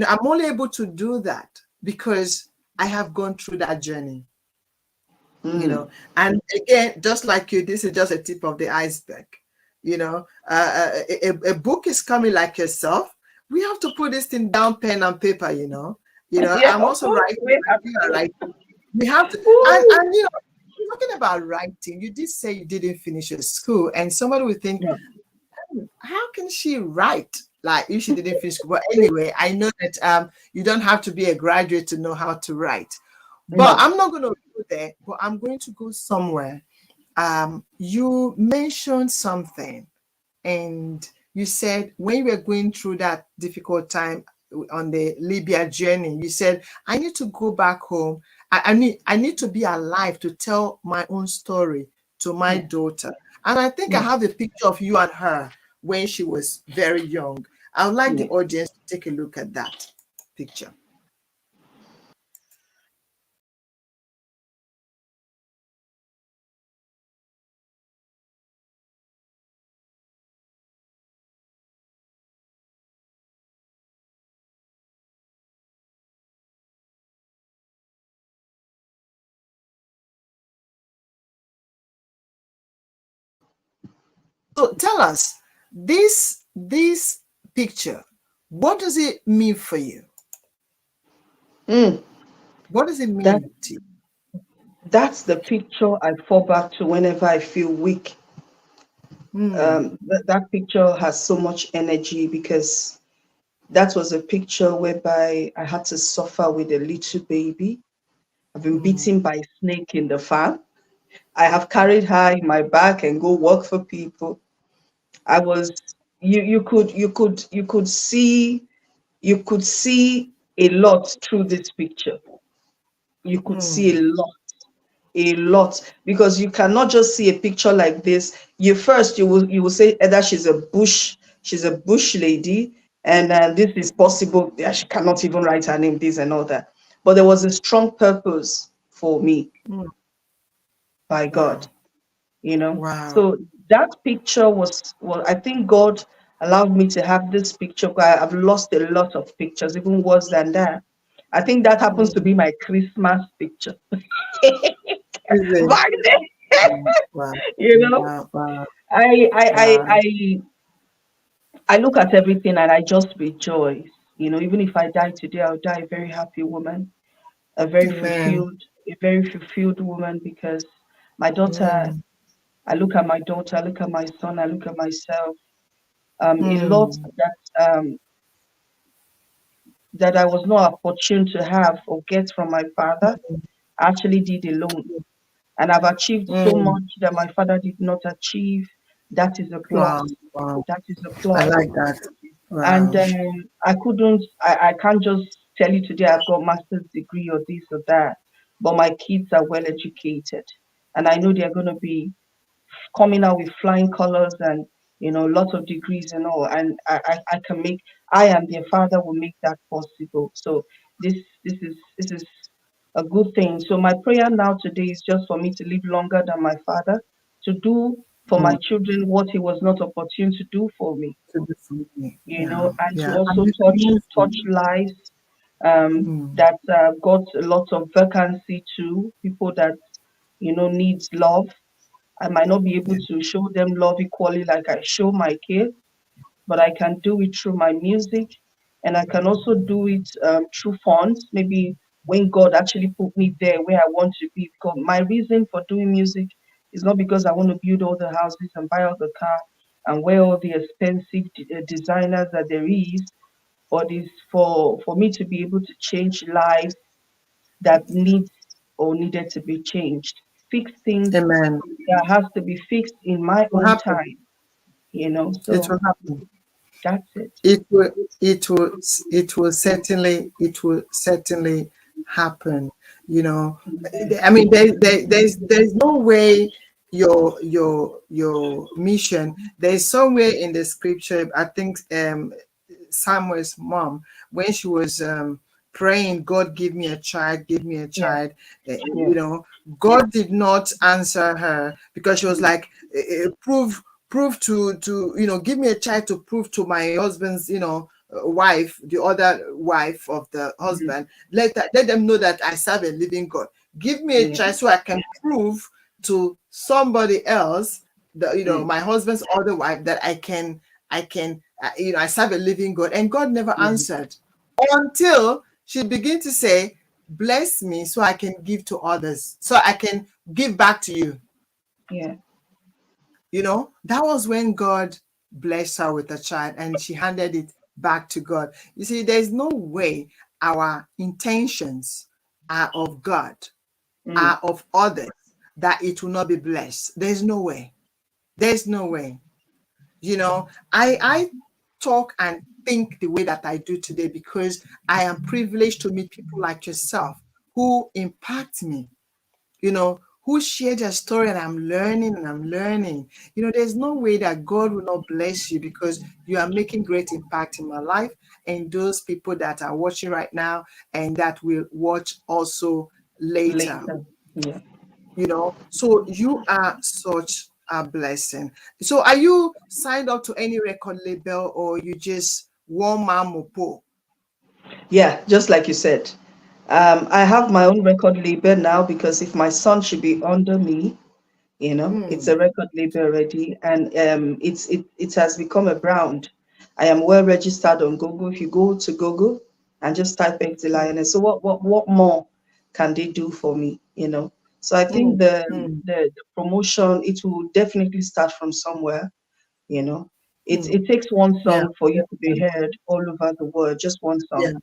[SPEAKER 1] I'm only able to do that because I have gone through that journey.
[SPEAKER 3] Mm.
[SPEAKER 1] And again, just like you, this is just a tip of the iceberg. A book is coming like yourself. We have to put this thing down, pen and paper.
[SPEAKER 3] Yeah,
[SPEAKER 1] I'm
[SPEAKER 3] of
[SPEAKER 1] also
[SPEAKER 3] course,
[SPEAKER 1] writing,
[SPEAKER 3] we have
[SPEAKER 1] you are
[SPEAKER 3] to.
[SPEAKER 1] writing. We have to, and
[SPEAKER 3] Ooh,
[SPEAKER 1] talking about writing, you did say you didn't finish your school, and somebody would think,
[SPEAKER 3] Yeah.
[SPEAKER 1] how can she write? Like if she didn't finish school. But anyway, I know that you don't have to be a graduate to know how to write. But
[SPEAKER 3] No.
[SPEAKER 1] I'm not going to go there, but I'm going to go somewhere. You mentioned something, and you said when you were going through that difficult time on the Libya journey, you said, I need to go back home. I need to be alive to tell my own story to my
[SPEAKER 3] Yeah.
[SPEAKER 1] daughter. And I think I
[SPEAKER 3] Yeah.
[SPEAKER 1] have a picture of you and her when she was very young. I would like the
[SPEAKER 3] Yeah.
[SPEAKER 1] audience to take a look at that picture. So tell us, this picture, what does it mean for you?
[SPEAKER 3] Mm.
[SPEAKER 1] What does it
[SPEAKER 3] That
[SPEAKER 1] mean to you?
[SPEAKER 3] that's the picture I fall back to whenever I feel weak.
[SPEAKER 1] Hmm.
[SPEAKER 3] That picture has so much energy because that was a picture whereby I had to suffer with a little baby. I've been
[SPEAKER 1] Hmm.
[SPEAKER 3] beaten by a snake in the farm. I have carried her in my back and go work for people. I was you could see a lot through this picture. You could see
[SPEAKER 1] Hmm.
[SPEAKER 3] a lot because you cannot just see a picture like this. You will say either she's a bush lady, and this is possible. Yeah, she cannot even write her name, this and all that. But there was a strong purpose for me
[SPEAKER 1] Hmm.
[SPEAKER 3] by God,
[SPEAKER 1] Wow.
[SPEAKER 3] you know.
[SPEAKER 1] Wow.
[SPEAKER 3] So that picture was, well, I think God allowed me to have this picture. I've lost a lot of pictures, even worse than that. I think that happens to
[SPEAKER 1] Hmm.
[SPEAKER 3] be my Christmas picture.
[SPEAKER 1] Is it?
[SPEAKER 3] Back then,
[SPEAKER 1] Wow.
[SPEAKER 3] you know,
[SPEAKER 1] Wow. Wow.
[SPEAKER 3] I, I, I,
[SPEAKER 1] Wow.
[SPEAKER 3] I, I look at everything and I just rejoice. You know, even if I die today, I'll die a very happy woman, a very
[SPEAKER 1] Amen.
[SPEAKER 3] fulfilled, a very fulfilled woman because my daughter,
[SPEAKER 1] Amen.
[SPEAKER 3] I look at my daughter, I look at my son, I look at myself. A lot
[SPEAKER 1] Hmm.
[SPEAKER 3] that I was not opportune to have or get from my father, I actually did alone. And I've achieved so
[SPEAKER 1] Hmm.
[SPEAKER 3] much that my father did not achieve. That is a plus.
[SPEAKER 1] Wow. Wow.
[SPEAKER 3] That is a
[SPEAKER 1] I
[SPEAKER 3] plus.
[SPEAKER 1] like that.
[SPEAKER 3] And
[SPEAKER 1] Wow.
[SPEAKER 3] I can't just tell you today I've got master's degree or this or that, but my kids are well educated. And I know they're going to be coming out with flying colors and, lots of degrees and all. And I can make, I am their father will make that possible. So this, this is a good thing. So my prayer now today is just for me to live longer than my father, to do for
[SPEAKER 1] Hmm.
[SPEAKER 3] my children what he was not opportune to do for me,
[SPEAKER 1] To do for me. Yeah.
[SPEAKER 3] and to
[SPEAKER 1] Yeah.
[SPEAKER 3] also
[SPEAKER 1] And it's
[SPEAKER 3] touch
[SPEAKER 1] amazing.
[SPEAKER 3] lives
[SPEAKER 1] Hmm.
[SPEAKER 3] that got a lot of vacancy to people that needs love. I might not be able
[SPEAKER 1] Yeah.
[SPEAKER 3] to show them love equally like I show my kids, but I can do it through my music, and I can also do it through funds. Maybe when God actually put me there where I want to be. Because my reason for doing music is not because I want to build all the houses and buy all the car and wear all the expensive designers that there is, but is for me to be able to change lives that needed to be changed. Fix things
[SPEAKER 1] Amen.
[SPEAKER 3] that has to be fixed in my
[SPEAKER 1] Will
[SPEAKER 3] own
[SPEAKER 1] happen.
[SPEAKER 3] time.
[SPEAKER 1] It
[SPEAKER 3] So
[SPEAKER 1] will happen.
[SPEAKER 3] that's it.
[SPEAKER 1] It will, it will, it will certainly happen. You know, I mean, there's no way your mission. There's somewhere in the scripture. I think Samuel's mom, when she was praying, God give me a child, give me a
[SPEAKER 3] Yeah,
[SPEAKER 1] child.
[SPEAKER 3] yeah,
[SPEAKER 1] God did not answer her because she was like, prove to give me a child to prove to my husband's wife, the other wife of the
[SPEAKER 3] mm,
[SPEAKER 1] husband. Let them know that I serve a living God. Give me a
[SPEAKER 3] yeah,
[SPEAKER 1] child so I can prove to somebody else,
[SPEAKER 3] mm,
[SPEAKER 1] my husband's other wife, that I serve a living God. And God never
[SPEAKER 3] yeah,
[SPEAKER 1] answered until she began to say, bless me so I can give to others, so I can give back to you.
[SPEAKER 3] Yeah.
[SPEAKER 1] You know, that was when God blessed her with a child and she handed it back to God. You see, there's no way our intentions are of God, are of others, that it will not be blessed. There's no way. There's no way. You know, I talk and think the way that I do today because I am privileged to meet people like yourself who impact me, you know, who share their story, and I'm learning and I'm learning. You know, there's no way that God will not bless you because you are making great impact in my life and those people that are watching right now and that will watch also later.
[SPEAKER 3] Later. Yeah.
[SPEAKER 1] You know, so you are such a blessing. So are you signed up to any record label or you just one man mopo?
[SPEAKER 3] Yeah, just like you said. I have my own record label now because if my son should be under me, it's a record label already, and it has become a brand. I am well registered on Google. If you go to Google and just type SD-LIONESS, so what more can they do for me? So I think the promotion, it will definitely start from somewhere. You know, it takes one
[SPEAKER 1] Yeah,
[SPEAKER 3] song for you
[SPEAKER 1] yeah,
[SPEAKER 3] to be heard all over the world. Just one
[SPEAKER 1] yeah.
[SPEAKER 3] song,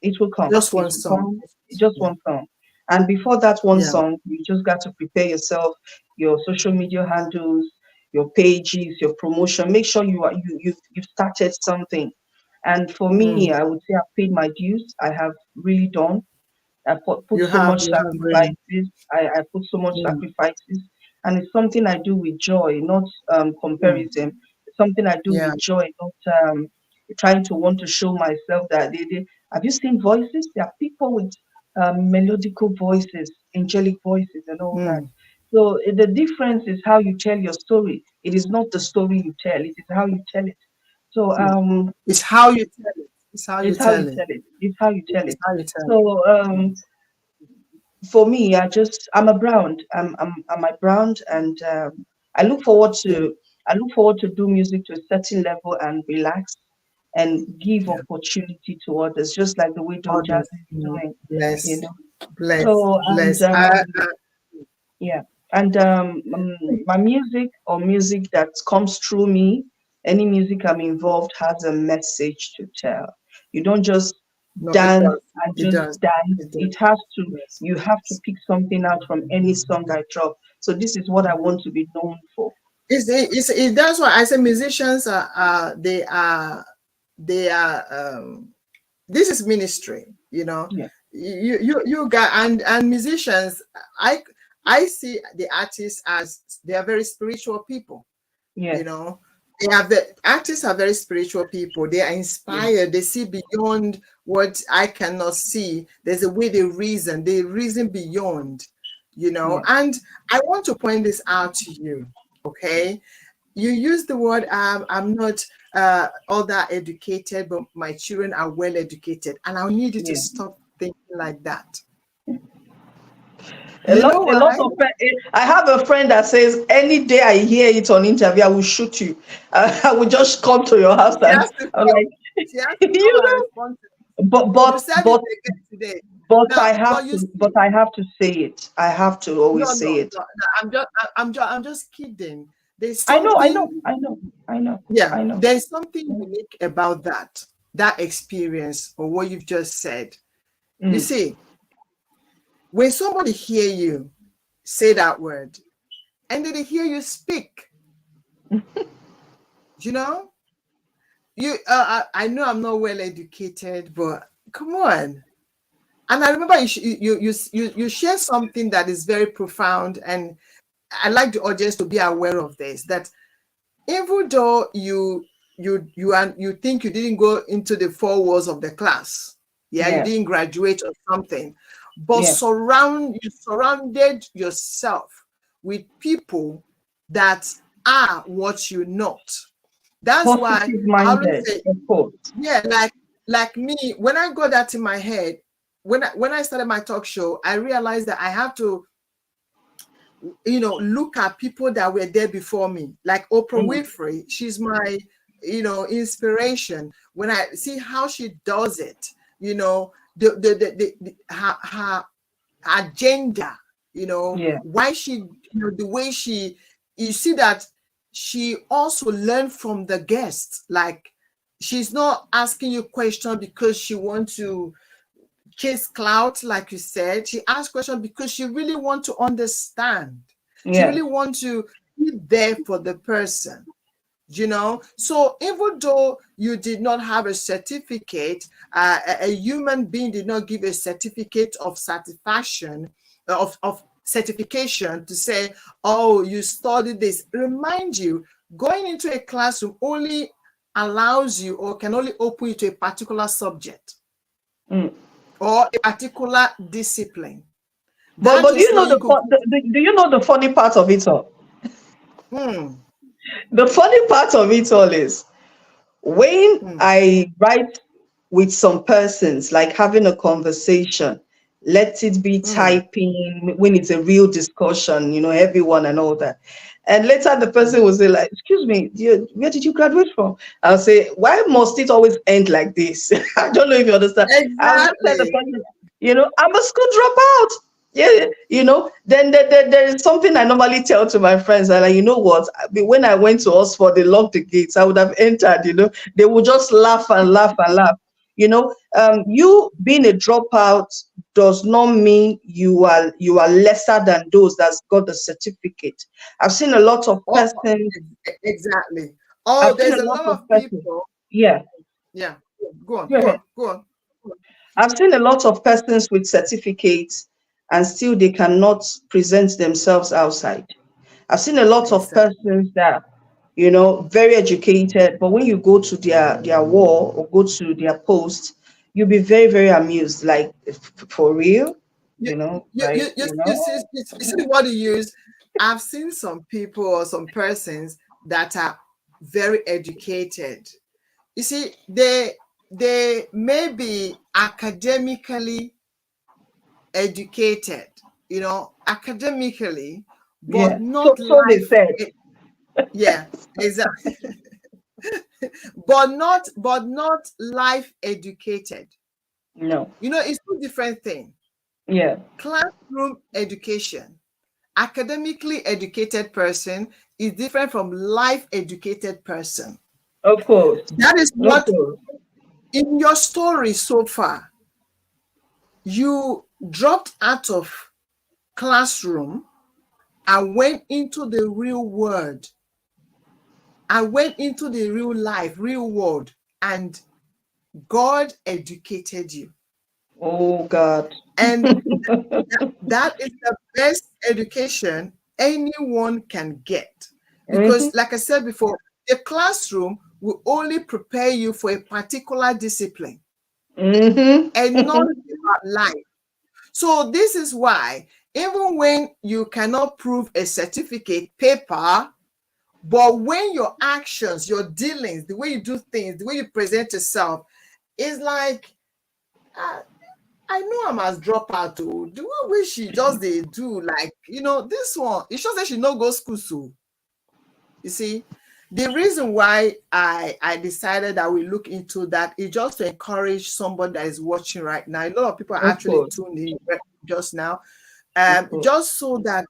[SPEAKER 3] it will come.
[SPEAKER 1] Just
[SPEAKER 3] It
[SPEAKER 1] one
[SPEAKER 3] will
[SPEAKER 1] song.
[SPEAKER 3] come. Just
[SPEAKER 1] Yeah,
[SPEAKER 3] one song. And before that one
[SPEAKER 1] yeah.
[SPEAKER 3] song, you just got to prepare yourself, your social media handles, your pages, your promotion. Make sure you've started something. And for me, I would say I've paid my dues. I have really done. I put so much
[SPEAKER 1] You have really.
[SPEAKER 3] sacrifices. I put so much
[SPEAKER 1] Mm,
[SPEAKER 3] sacrifices, and it's something I do with joy, not
[SPEAKER 1] mm.
[SPEAKER 3] comparison. It's something I do
[SPEAKER 1] Yeah.
[SPEAKER 3] with joy, not trying to want to show myself that they. Have you seen voices? There are people with melodical voices, angelic voices, and all that.
[SPEAKER 1] Mm.
[SPEAKER 3] So the difference is how you tell your story. It is not the story you tell; it is how you tell it. So
[SPEAKER 1] It's how you tell it. It's how you
[SPEAKER 3] it's how you
[SPEAKER 1] tell it.
[SPEAKER 3] tell it. It's how you tell
[SPEAKER 1] It's
[SPEAKER 3] it.
[SPEAKER 1] how you tell it.
[SPEAKER 3] So for me, I'm a brand. I'm a brand, and I look forward
[SPEAKER 1] Yeah.
[SPEAKER 3] to do music to a certain level and relax and give
[SPEAKER 1] Yeah.
[SPEAKER 3] opportunity to others, just like the way Don Jazzy
[SPEAKER 1] Others,
[SPEAKER 3] is doing, you
[SPEAKER 1] bless,
[SPEAKER 3] know.
[SPEAKER 1] bless,
[SPEAKER 3] So and
[SPEAKER 1] bless.
[SPEAKER 3] yeah, and my music or music that comes through me, any music I'm involved has a message to tell. You don't just
[SPEAKER 1] No, it
[SPEAKER 3] dance
[SPEAKER 1] does.
[SPEAKER 3] and
[SPEAKER 1] It
[SPEAKER 3] just
[SPEAKER 1] does.
[SPEAKER 3] dance.
[SPEAKER 1] It
[SPEAKER 3] It
[SPEAKER 1] does.
[SPEAKER 3] has to,
[SPEAKER 1] Yes.
[SPEAKER 3] you have to pick something out from any song I drop. So this is what I want to be known for.
[SPEAKER 1] That's why I say musicians they are this is ministry, you know.
[SPEAKER 3] Yeah,
[SPEAKER 1] You got and musicians, I I see the artists as they are very spiritual people, you
[SPEAKER 3] yes,
[SPEAKER 1] know. They have the artists are very spiritual people. They are
[SPEAKER 3] yes,
[SPEAKER 1] inspired. They see beyond what I cannot see. There's a way they reason beyond, you know.
[SPEAKER 3] yeah,
[SPEAKER 1] And I want to point this out to you, okay? You use the word I'm not all that educated, but my children are well educated. And I need you to
[SPEAKER 3] yeah.
[SPEAKER 1] stop thinking like that. You know
[SPEAKER 3] A lot
[SPEAKER 1] why?
[SPEAKER 3] of I have a friend that says any day I hear it on interview, I will shoot you. I will just come to your house
[SPEAKER 1] She
[SPEAKER 3] and
[SPEAKER 1] has to
[SPEAKER 3] I'm
[SPEAKER 1] come.
[SPEAKER 3] like,
[SPEAKER 1] She has to come
[SPEAKER 3] you
[SPEAKER 1] and
[SPEAKER 3] know.
[SPEAKER 1] respond to me.
[SPEAKER 3] But
[SPEAKER 1] You said it again today. Now, but you
[SPEAKER 3] but
[SPEAKER 1] see,
[SPEAKER 3] I have to say it. I have to always say it.
[SPEAKER 1] no. I'm just kidding. There's
[SPEAKER 3] I know, I
[SPEAKER 1] something,
[SPEAKER 3] know, I know, I know,
[SPEAKER 1] yeah,
[SPEAKER 3] I know.
[SPEAKER 1] there's something unique about that experience or what you've just said. You
[SPEAKER 3] Mm,
[SPEAKER 1] see, when somebody hear you say that word and then they hear you speak, you know, I know I'm not well educated, but come on. And I remember you share something that is very profound, and I like the audience to be aware of this. That even though you think you didn't go into the four walls of the class, yeah, you
[SPEAKER 3] yeah,
[SPEAKER 1] didn't graduate or something, but
[SPEAKER 3] yeah.
[SPEAKER 1] you surrounded yourself with people that are what you're not. That's why
[SPEAKER 3] Positive
[SPEAKER 1] I always
[SPEAKER 3] minded,
[SPEAKER 1] say,
[SPEAKER 3] of course.
[SPEAKER 1] yeah, like me, when I got that in my head, when I started my talk show, I realized that I have to, you know, look at people that were there before me, like Oprah
[SPEAKER 3] Mm,
[SPEAKER 1] Winfrey. She's my, you know, inspiration. When I see how she does it, you know, her agenda,
[SPEAKER 3] Yeah.
[SPEAKER 1] why she, the way she, you see that she also learned from the guests. Like, she's not asking you questions because she wants to chase clout, like you said. She asks questions because she really wants to understand. She
[SPEAKER 3] Yeah.
[SPEAKER 1] really wants to be there for the person. So even though you did not have a certificate, a human being did not give a certificate of satisfaction, of certification, to say, oh, you studied this. Remind you, going into a classroom only allows you, or can only open you to a particular subject or a particular discipline.
[SPEAKER 3] But
[SPEAKER 1] That
[SPEAKER 3] do
[SPEAKER 1] just
[SPEAKER 3] you know
[SPEAKER 1] means you could.
[SPEAKER 3] do you know the funny part of it all?
[SPEAKER 1] Hmm,
[SPEAKER 3] The funny part of it all is when
[SPEAKER 1] hmm,
[SPEAKER 3] I write with some persons, like having a conversation, let it be
[SPEAKER 1] hmm,
[SPEAKER 3] typing when it's a real discussion, everyone and all that. And later the person will say, like, excuse me, where did you graduate from? I'll say, why must it always end like this? I don't know if you understand. I'll just tell the
[SPEAKER 1] exactly.
[SPEAKER 3] person, I'm a school dropout. Yeah, there is something I normally tell to my friends. And like, you know what? When I went to Oxford, they locked the gates. I would have entered. They would just laugh and laugh and laugh. You being a dropout does not mean you are lesser than those that's got the certificate. I've seen a lot of
[SPEAKER 1] Oh,
[SPEAKER 3] persons.
[SPEAKER 1] exactly. Oh,
[SPEAKER 3] I've seen
[SPEAKER 1] there's
[SPEAKER 3] a
[SPEAKER 1] a
[SPEAKER 3] lot
[SPEAKER 1] lot
[SPEAKER 3] of
[SPEAKER 1] of
[SPEAKER 3] persons.
[SPEAKER 1] people.
[SPEAKER 3] Yeah,
[SPEAKER 1] Yeah, go on,
[SPEAKER 3] go
[SPEAKER 1] go
[SPEAKER 3] ahead.
[SPEAKER 1] on, go on.
[SPEAKER 3] I've seen a lot of persons with certificates and still they cannot present themselves outside. I've seen a lot of
[SPEAKER 1] Exactly.
[SPEAKER 3] persons that, very educated, but when you go to their wall or go to their post, you'll be very, very amused. Like, for real,
[SPEAKER 1] You,
[SPEAKER 3] like,
[SPEAKER 1] you see what you use. I've seen some people or some persons that are very educated. You see, they may be academically educated, academically, but
[SPEAKER 3] yeah. So
[SPEAKER 1] not
[SPEAKER 3] so they
[SPEAKER 1] life.
[SPEAKER 3] said,
[SPEAKER 1] Yeah, exactly. but not life educated.
[SPEAKER 3] no,
[SPEAKER 1] It's two different things.
[SPEAKER 3] yeah,
[SPEAKER 1] Classroom education, academically educated person is different from life educated person.
[SPEAKER 3] of course,
[SPEAKER 1] That is
[SPEAKER 3] of
[SPEAKER 1] what,
[SPEAKER 3] course,
[SPEAKER 1] in your story so far, you dropped out of classroom and went into the real world. I went into the real life, real world, and God educated you.
[SPEAKER 3] oh God,
[SPEAKER 1] And that is the best education anyone can get.
[SPEAKER 3] hmm
[SPEAKER 1] Because, like I said before, the classroom will only prepare you for a particular discipline
[SPEAKER 3] hmm
[SPEAKER 1] and not about life. So, this is why, even when you cannot prove a certificate paper, but when your actions, your dealings, the way you do things, the way you present yourself is like, ah, I know I must drop out. Oh, the one way she just they do, like, this one, it shows that she no go school. So you see, the reason why I decided that we look into that is just to encourage somebody that is watching right now. A lot of people are
[SPEAKER 3] of
[SPEAKER 1] actually
[SPEAKER 3] course,
[SPEAKER 1] tuned in just now,
[SPEAKER 3] of course,
[SPEAKER 1] just so that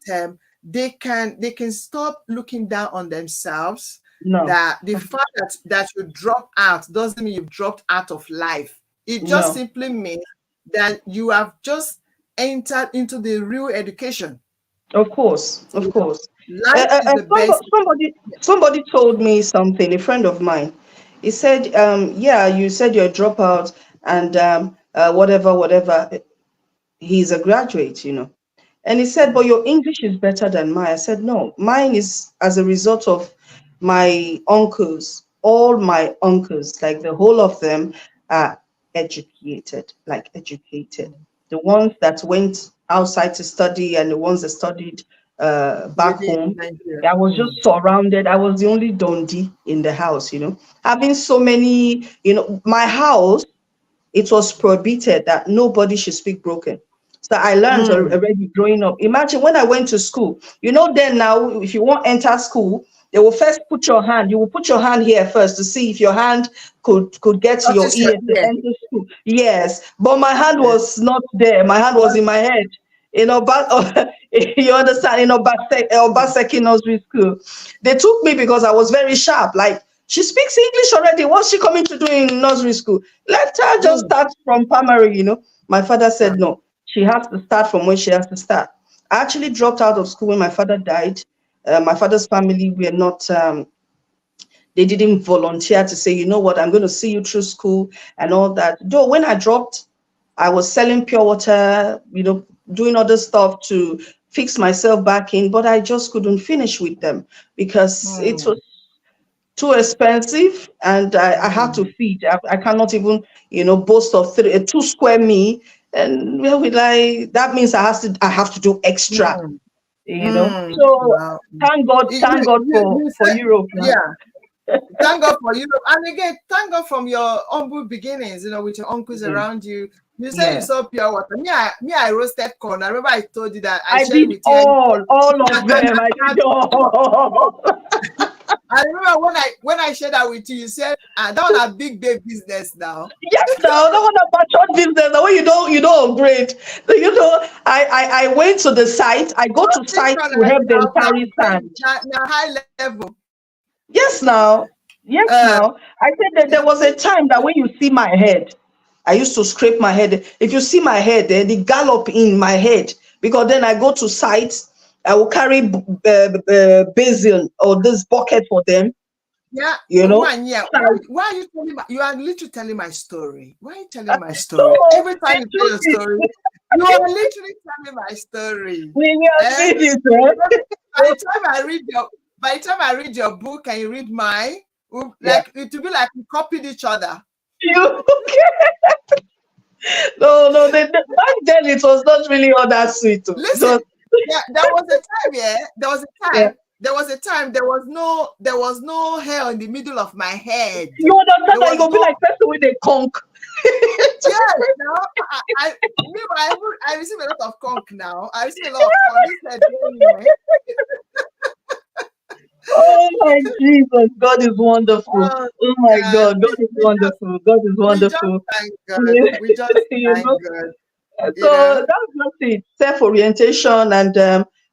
[SPEAKER 1] they can stop looking down on themselves.
[SPEAKER 3] no,
[SPEAKER 1] That the fact that you drop out doesn't mean you've dropped out of life. It just
[SPEAKER 3] no.
[SPEAKER 1] simply means that you have just entered into the real education.
[SPEAKER 3] Of course, of
[SPEAKER 1] You know,
[SPEAKER 3] course.
[SPEAKER 1] life is the best.
[SPEAKER 3] Somebody told me something. A friend of mine. He said, "Yeah, you said you're a dropout, and whatever, whatever. He's a graduate. And he said, but your English is better than mine. I said, no, mine is as a result of my uncles. All my uncles, like the whole of them, are educated, like educated. The ones that went outside to study and the ones that studied back
[SPEAKER 1] Within
[SPEAKER 3] home.
[SPEAKER 1] Nigeria.
[SPEAKER 3] I was just surrounded. I was the only Dondi in the house. Having so many, my house, it was prohibited that nobody should speak broken. So I learned
[SPEAKER 1] Mm,
[SPEAKER 3] already growing up. Imagine when I went to school, then now, if you want to enter school, They will first put your hand. You will put your hand here first to see if your hand could get to your
[SPEAKER 1] Notice your
[SPEAKER 3] ear to
[SPEAKER 1] ear.
[SPEAKER 3] enter school. Yes, but my hand
[SPEAKER 1] Yeah.
[SPEAKER 3] was not there. My hand was in my head. But you understand? Obaseki nursery school. They took me because I was very sharp. Like, she speaks English already. What's she coming to do in nursery school? Let her just
[SPEAKER 1] Mm.
[SPEAKER 3] start from primary. My father
[SPEAKER 1] Uh,
[SPEAKER 3] said no. She has to start from when she has to start. I actually dropped out of school when my father died. My father's family were not, they didn't volunteer to say, you know what, I'm going to see you through school and all that. Though when I dropped, I was selling pure water, doing other stuff to fix myself back in, but I just couldn't finish with them because it was
[SPEAKER 1] mm,
[SPEAKER 3] too expensive, and I had to
[SPEAKER 1] mm,
[SPEAKER 3] feed. I cannot even, boast of 2 square me. And where will I? That means I have to do extra.
[SPEAKER 1] mm, mm.
[SPEAKER 3] So
[SPEAKER 1] Wow.
[SPEAKER 3] thank God
[SPEAKER 1] You
[SPEAKER 3] for
[SPEAKER 1] said,
[SPEAKER 3] Europe now.
[SPEAKER 1] yeah. Thank God for you. And again, thank God from your humble beginnings, with your uncles
[SPEAKER 3] Yeah.
[SPEAKER 1] around you. You said you
[SPEAKER 3] Yeah.
[SPEAKER 1] saw pure water. Me, I roasted corn. I remember I told you that I
[SPEAKER 3] I
[SPEAKER 1] shared
[SPEAKER 3] did
[SPEAKER 1] with you.
[SPEAKER 3] all of them. I
[SPEAKER 1] And
[SPEAKER 3] did all.
[SPEAKER 1] I remember when I shared that with you, you said, that one a big business now.
[SPEAKER 3] Yes, now that one about church business. The way you don't upgrade. So, I went to the site. I go to
[SPEAKER 1] Roasting
[SPEAKER 3] site
[SPEAKER 1] corn
[SPEAKER 3] to help them
[SPEAKER 1] now
[SPEAKER 3] carry sand.
[SPEAKER 1] high level.
[SPEAKER 3] Yes, now. Yes,
[SPEAKER 1] Uh,
[SPEAKER 3] now. I said that there was a time that when you see my head, I used to scrape my head. If you see my head, the gallop in my head, because then I go to sites, I will carry basin or this bucket for them,
[SPEAKER 1] yeah,
[SPEAKER 3] you know.
[SPEAKER 1] one year.
[SPEAKER 3] So,
[SPEAKER 1] Why are you telling you are literally telling my story? Why are you telling my story?
[SPEAKER 3] so
[SPEAKER 1] Every
[SPEAKER 3] the
[SPEAKER 1] time you tell your
[SPEAKER 3] truth
[SPEAKER 1] story,
[SPEAKER 3] is,
[SPEAKER 1] you are literally telling my story.
[SPEAKER 3] when you're
[SPEAKER 1] Eh?
[SPEAKER 3] finished,
[SPEAKER 1] Because by the time I read your book and you read mine,
[SPEAKER 3] yeah,
[SPEAKER 1] like it will be like we copied each other.
[SPEAKER 3] you no, no. Back then it was not really all that sweet. Oh. It
[SPEAKER 1] Listen,
[SPEAKER 3] was,
[SPEAKER 1] yeah, there was a time, yeah. There was a
[SPEAKER 3] yeah.
[SPEAKER 1] time. There was a time. There was no hair in the middle of my head.
[SPEAKER 3] You understand
[SPEAKER 1] There
[SPEAKER 3] that you
[SPEAKER 1] was
[SPEAKER 3] gonna be
[SPEAKER 1] no
[SPEAKER 3] like person with a conk.
[SPEAKER 1] yes. Now meanwhile, I receive a lot of conk now. I receive a lot of conk. This said, yeah.
[SPEAKER 3] Oh my Jesus, God is wonderful.
[SPEAKER 1] Oh,
[SPEAKER 3] Oh my
[SPEAKER 1] God,
[SPEAKER 3] God, God is wonderful. God is
[SPEAKER 1] we just
[SPEAKER 3] wonderful.
[SPEAKER 1] thank God. We just
[SPEAKER 3] You
[SPEAKER 1] thank
[SPEAKER 3] know,
[SPEAKER 1] God. You
[SPEAKER 3] so
[SPEAKER 1] know.
[SPEAKER 3] that's just it. Self-orientation, and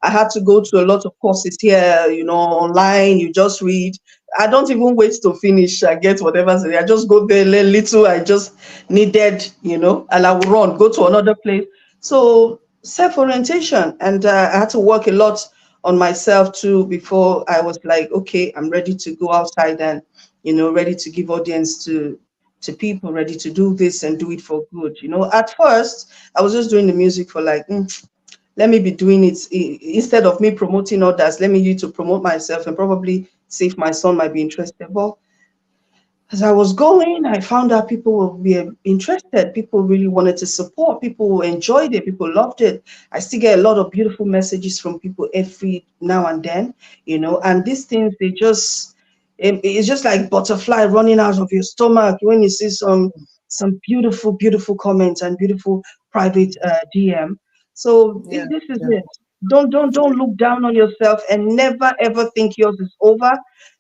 [SPEAKER 3] I had to go to a lot of courses here, online. You just read. I don't even wait to finish. I get whatever. I just go there, learn little. I just needed, and I will run, go to another place. So self-orientation, and I had to work a lot on myself too before I was like, okay, I'm ready to go outside and, ready to give audience to people, ready to do this and do it for good. At first, I was just doing the music for like, let me be doing it instead of me promoting others. Let me use to promote myself and probably see if my son might be interested. But as I was going, I found out people will be interested. People really wanted to support. People enjoyed it. People loved it. I still get a lot of beautiful messages from people every now and then, and these things, it's just like butterfly running out of your stomach when you see some beautiful, beautiful comments and beautiful private DM. So
[SPEAKER 1] Yeah.
[SPEAKER 3] this is
[SPEAKER 1] Yeah.
[SPEAKER 3] it. Don't look down on yourself and never ever think yours is over.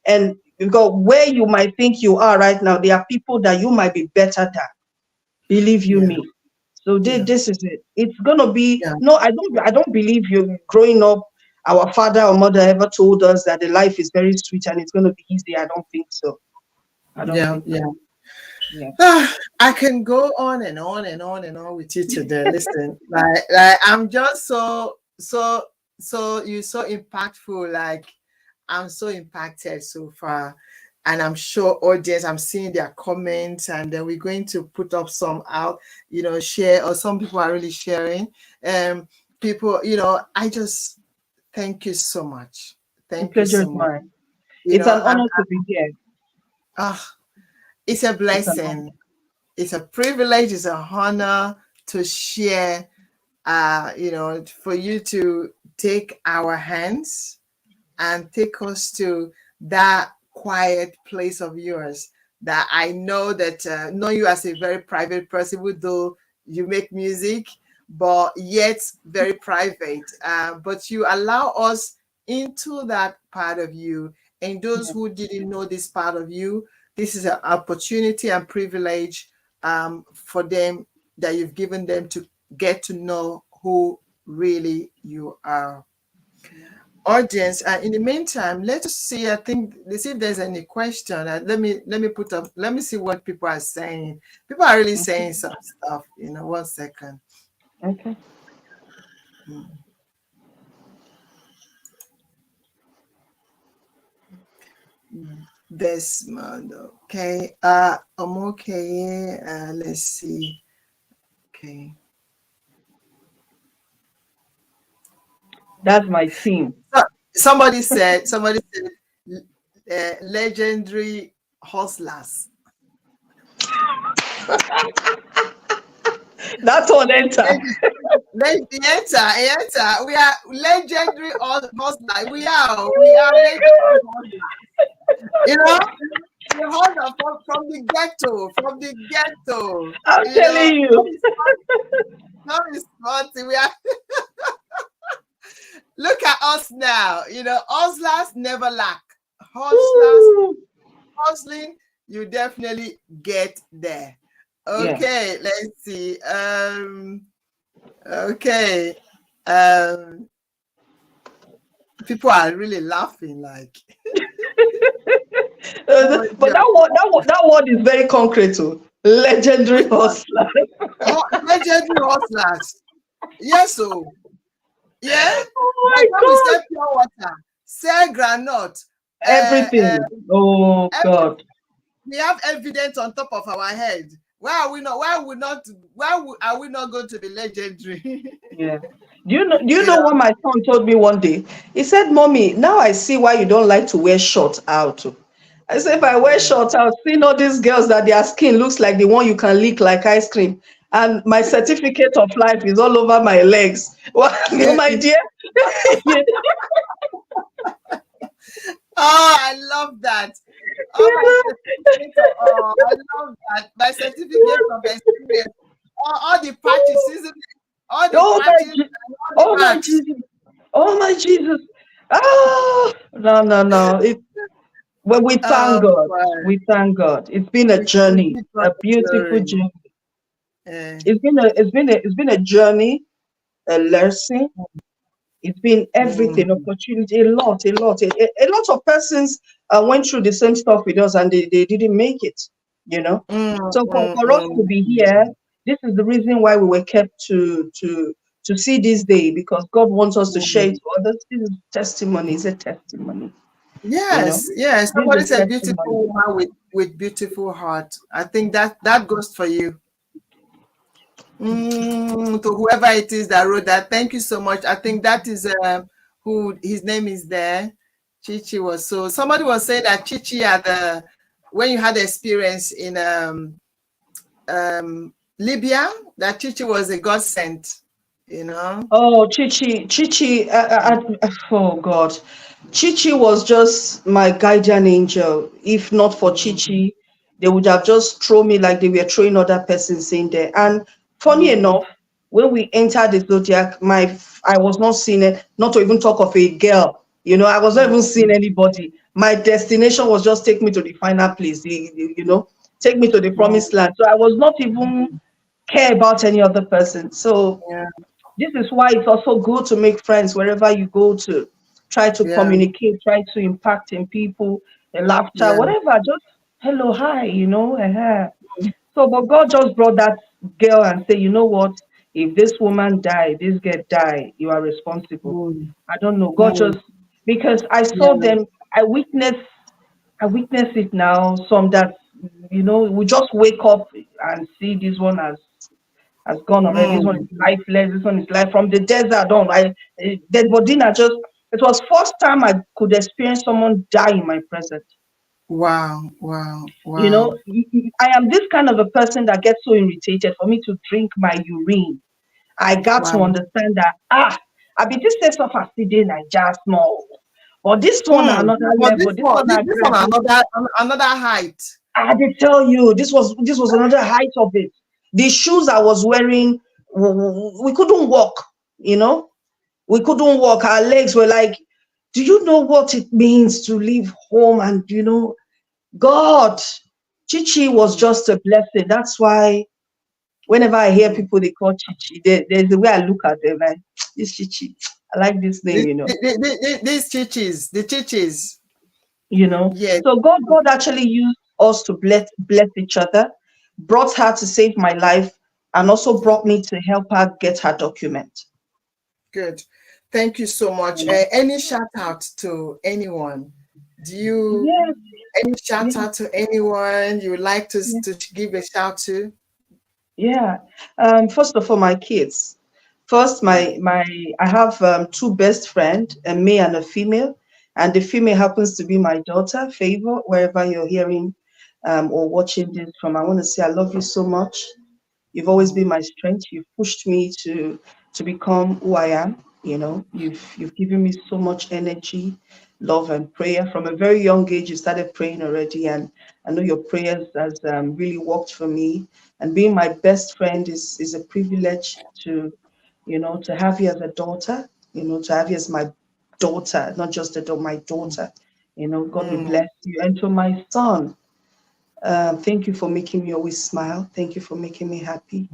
[SPEAKER 3] And because where you might think you are right now, there are people that you might be better than. Believe you
[SPEAKER 1] Yeah.
[SPEAKER 3] me. So
[SPEAKER 1] Yeah.
[SPEAKER 3] this is it. It's gonna be
[SPEAKER 1] Yeah.
[SPEAKER 3] no. I don't believe you. Growing up, our father or mother ever told us that the life is very sweet and it's gonna be easy. I don't think so. I don't
[SPEAKER 1] Yeah.
[SPEAKER 3] think so.
[SPEAKER 1] Yeah.
[SPEAKER 3] Yeah.
[SPEAKER 1] I can go on and on and on and on with you today. Listen, like I'm just so you're so impactful. Like I'm so impacted so far, and I'm sure audience. I'm seeing their comments, and then we're going to put up some out. Share, or some people are really sharing. People, I just thank you so much.
[SPEAKER 3] The
[SPEAKER 1] Thank you
[SPEAKER 3] pleasure is
[SPEAKER 1] so much.
[SPEAKER 3] mine. It's an honor to be here.
[SPEAKER 1] Ah, it's a
[SPEAKER 3] It's an honor.
[SPEAKER 1] blessing. It's a privilege, it's an honor to share, for you to take our hands and take us to that quiet place of yours that I know that know you as a very private person, even though you make music, but yet very private. But you allow us into that part of you, And those who didn't know this part of you, this is an opportunity and privilege for them that you've given them to get to know who really you are. Audience, in the meantime, let us see. I think let's see if there's any question. Let me put up. Let me see what people are saying. People are really saying some stuff. 1 second.
[SPEAKER 3] Okay.
[SPEAKER 1] Desmond. Okay. I'm okay. Let's see. Okay.
[SPEAKER 3] That's my team.
[SPEAKER 1] Somebody said. Legendary hustlers.
[SPEAKER 3] That's one enter.
[SPEAKER 1] Enter. We are legendary hustlers. We are legendary hustlers. The hustler from the ghetto.
[SPEAKER 3] I'm telling you.
[SPEAKER 1] Not responsive. We are. Look at us now. Hustlers never lack. Hustling, you definitely get there. Okay, let's see. Okay. People are really laughing like.
[SPEAKER 3] But that word is very concrete too. Legendary hustlers.
[SPEAKER 1] Legendary hustlers. Yes, so. Yeah.
[SPEAKER 3] Oh my God.
[SPEAKER 1] We sell pure water, sell granite,
[SPEAKER 3] Everything. God.
[SPEAKER 1] We have evidence on top of our head. Why are we not going to be legendary?
[SPEAKER 3] Yeah. Do you know what my son told me one day? He said, "Mommy, now I see why you don't like to wear shorts out." I said, if I wear shorts out, seeing all these girls that their skin looks like the one you can lick like ice cream, and my certificate of life is all over my legs. Well, my dear.
[SPEAKER 1] Oh, I love that. Oh, I love that. My certificate of experience. All the patches, isn't it? All the patches.
[SPEAKER 3] My Jesus. Oh my Jesus. Oh, no. Well, we thank God.
[SPEAKER 1] Wow.
[SPEAKER 3] We thank God. It's been a journey, a beautiful journey. It's been a journey, a lesson. It's been everything, opportunity, a lot. A lot of persons went through the same stuff with us and they didn't make it, So for us to be here, this is the reason why we were kept to see this day, because God wants us to share it to others. This is testimony, it's a testimony.
[SPEAKER 1] Yes. Somebody said beautiful woman with beautiful heart. I think that goes for you. To whoever it is that wrote that, thank you so much. I think that is who his name is there. Chichi was somebody was saying that Chichi when you had the experience in Libya, that Chichi was a God sent,
[SPEAKER 3] Oh, Chichi, oh God, Chichi was just my guardian angel. If not for Chichi, they would have just thrown me like they were throwing other persons in there. And funny enough, when we entered the zodiac, I was not seeing it, not to even talk of a girl. I was not even seeing anybody. My destination was just take me to the final place, take me to the promised land. So I was not even care about any other person. So this is why it's also good to make friends wherever you go to. Try to communicate, try to impact in people, the laughter, whatever. Just hello, hi, So, but God just brought that girl and say, you know what? If this woman die, this girl die, you are responsible. I don't know. God just, because I saw them, I witnessed it now. Some that, we just wake up and see this one has gone already. This one is lifeless. This one is life from the desert on. Dead body. It was first time I could experience someone die in my presence.
[SPEAKER 1] Wow.
[SPEAKER 3] I am this kind of a person that gets so irritated for me to drink my urine. I got to understand that, I be this sense of accident, I just know. But this one, another level. This one
[SPEAKER 1] another height.
[SPEAKER 3] I had to tell you, this was another height of it. The shoes I was wearing, we couldn't walk, We couldn't walk. Our legs were like, Do you know what it means to leave home? And God, Chichi was just a blessing. That's why whenever I hear
[SPEAKER 1] Mm.
[SPEAKER 3] people they call Chichi, there's the way I look at them like this Chichi. I like this name.
[SPEAKER 1] These churches, the churches,
[SPEAKER 3] you know.
[SPEAKER 1] yes.
[SPEAKER 3] So God actually used us to bless each other, brought her to save my life, and also brought me to help her get her document.
[SPEAKER 1] Good. Thank you so much. Any shout out to anyone? Do you
[SPEAKER 3] Yes,
[SPEAKER 1] any shout
[SPEAKER 3] yes,
[SPEAKER 1] out to anyone you would like
[SPEAKER 3] yes,
[SPEAKER 1] to give a shout to?
[SPEAKER 3] yeah. First of all, my kids. First, my I have two best friends, a male and a female, and the female happens to be my daughter, Favor. Wherever you're hearing or watching this from, I want to say I love you so much. You've always been my strength. You've pushed me to become who I am. You've given me so much energy, love, and prayer. From a very young age, you started praying already, and I know your prayers has really worked for me. And being my best friend is a privilege to have you as a daughter. To have you as my daughter, not just a daughter, my daughter. God will
[SPEAKER 1] Mm,
[SPEAKER 3] bless you. And to my son, thank you for making me always smile. Thank you for making me happy.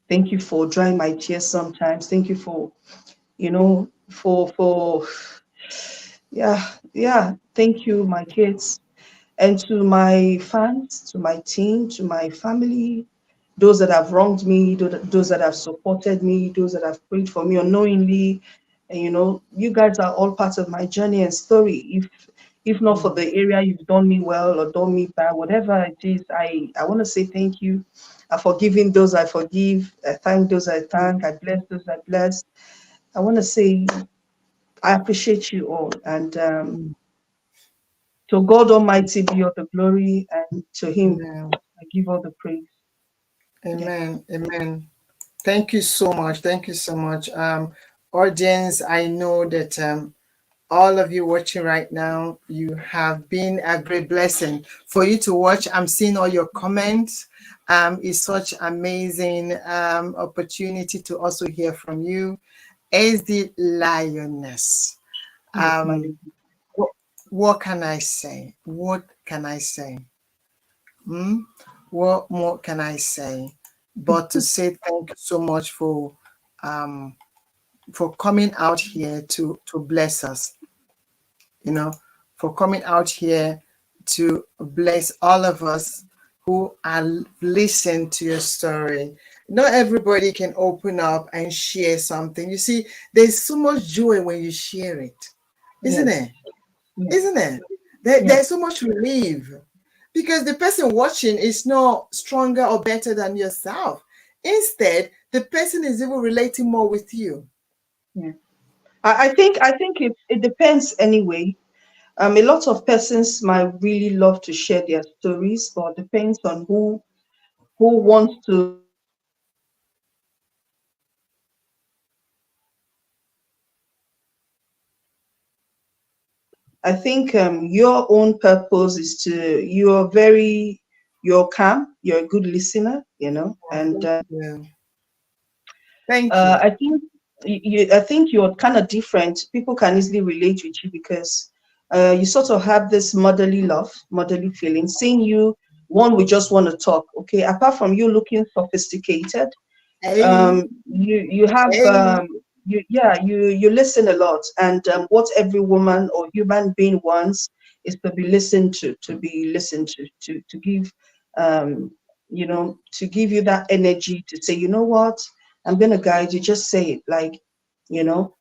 [SPEAKER 3] Thank you for drying my tears sometimes. Thank you for, for yeah. Thank you, my kids. And to my fans, to my team, to my family, those that have wronged me, those that have supported me, those that have prayed for me unknowingly. And you guys are all part of my journey and story. If not for
[SPEAKER 1] mm,
[SPEAKER 3] the area you've done me well or done me bad, whatever it is, I want to say thank you. I forgiving those I forgive. I thank those I
[SPEAKER 1] mm,
[SPEAKER 3] thank. I bless those I bless. I want to say I appreciate you all. And
[SPEAKER 1] mm.
[SPEAKER 3] to God Almighty be all the glory, and to Him
[SPEAKER 1] Amen.
[SPEAKER 3] I give all the praise. Yeah.
[SPEAKER 1] Amen. Amen. Thank you so much. Thank you so much. Audience, I know that all of you watching right now, you have been a great blessing for you to watch. I'm seeing all your comments. It's such amazing opportunity to also hear from you. SD-LIONESS.
[SPEAKER 3] Yes, my
[SPEAKER 1] Um,
[SPEAKER 3] lady.
[SPEAKER 1] what, what can I say? What can I say? Hmm? What more can I say? But to say thank you so much um, for coming out here to bless us, you know, for coming out here to bless all of us who are listening to your story. Not everybody can open up and share something. You see, there's so much joy when you share it, isn't
[SPEAKER 3] Yes,
[SPEAKER 1] it?
[SPEAKER 3] yes,
[SPEAKER 1] Isn't it?
[SPEAKER 3] yes,
[SPEAKER 1] There's so much relief because the person watching is not stronger or better than yourself. Instead, the person is even relating more with you.
[SPEAKER 3] yeah. I think it depends anyway. A lot of persons might really love to share their stories, but depends on who wants to I think your own purpose is you're calm, you're a good listener, and
[SPEAKER 1] Yeah. Thank you.
[SPEAKER 3] I think I think you're kind of different. People can easily relate with you because you sort of have this motherly love, motherly feeling. Seeing you, one we just want to talk. Okay, apart from you looking sophisticated,
[SPEAKER 1] Hey,
[SPEAKER 3] you have
[SPEAKER 1] hey.
[SPEAKER 3] you listen a lot, and what every woman or human being wants is to be listened to be listened to give to give you that energy to say, you know what, I'm gonna guide you, just say it, like, you know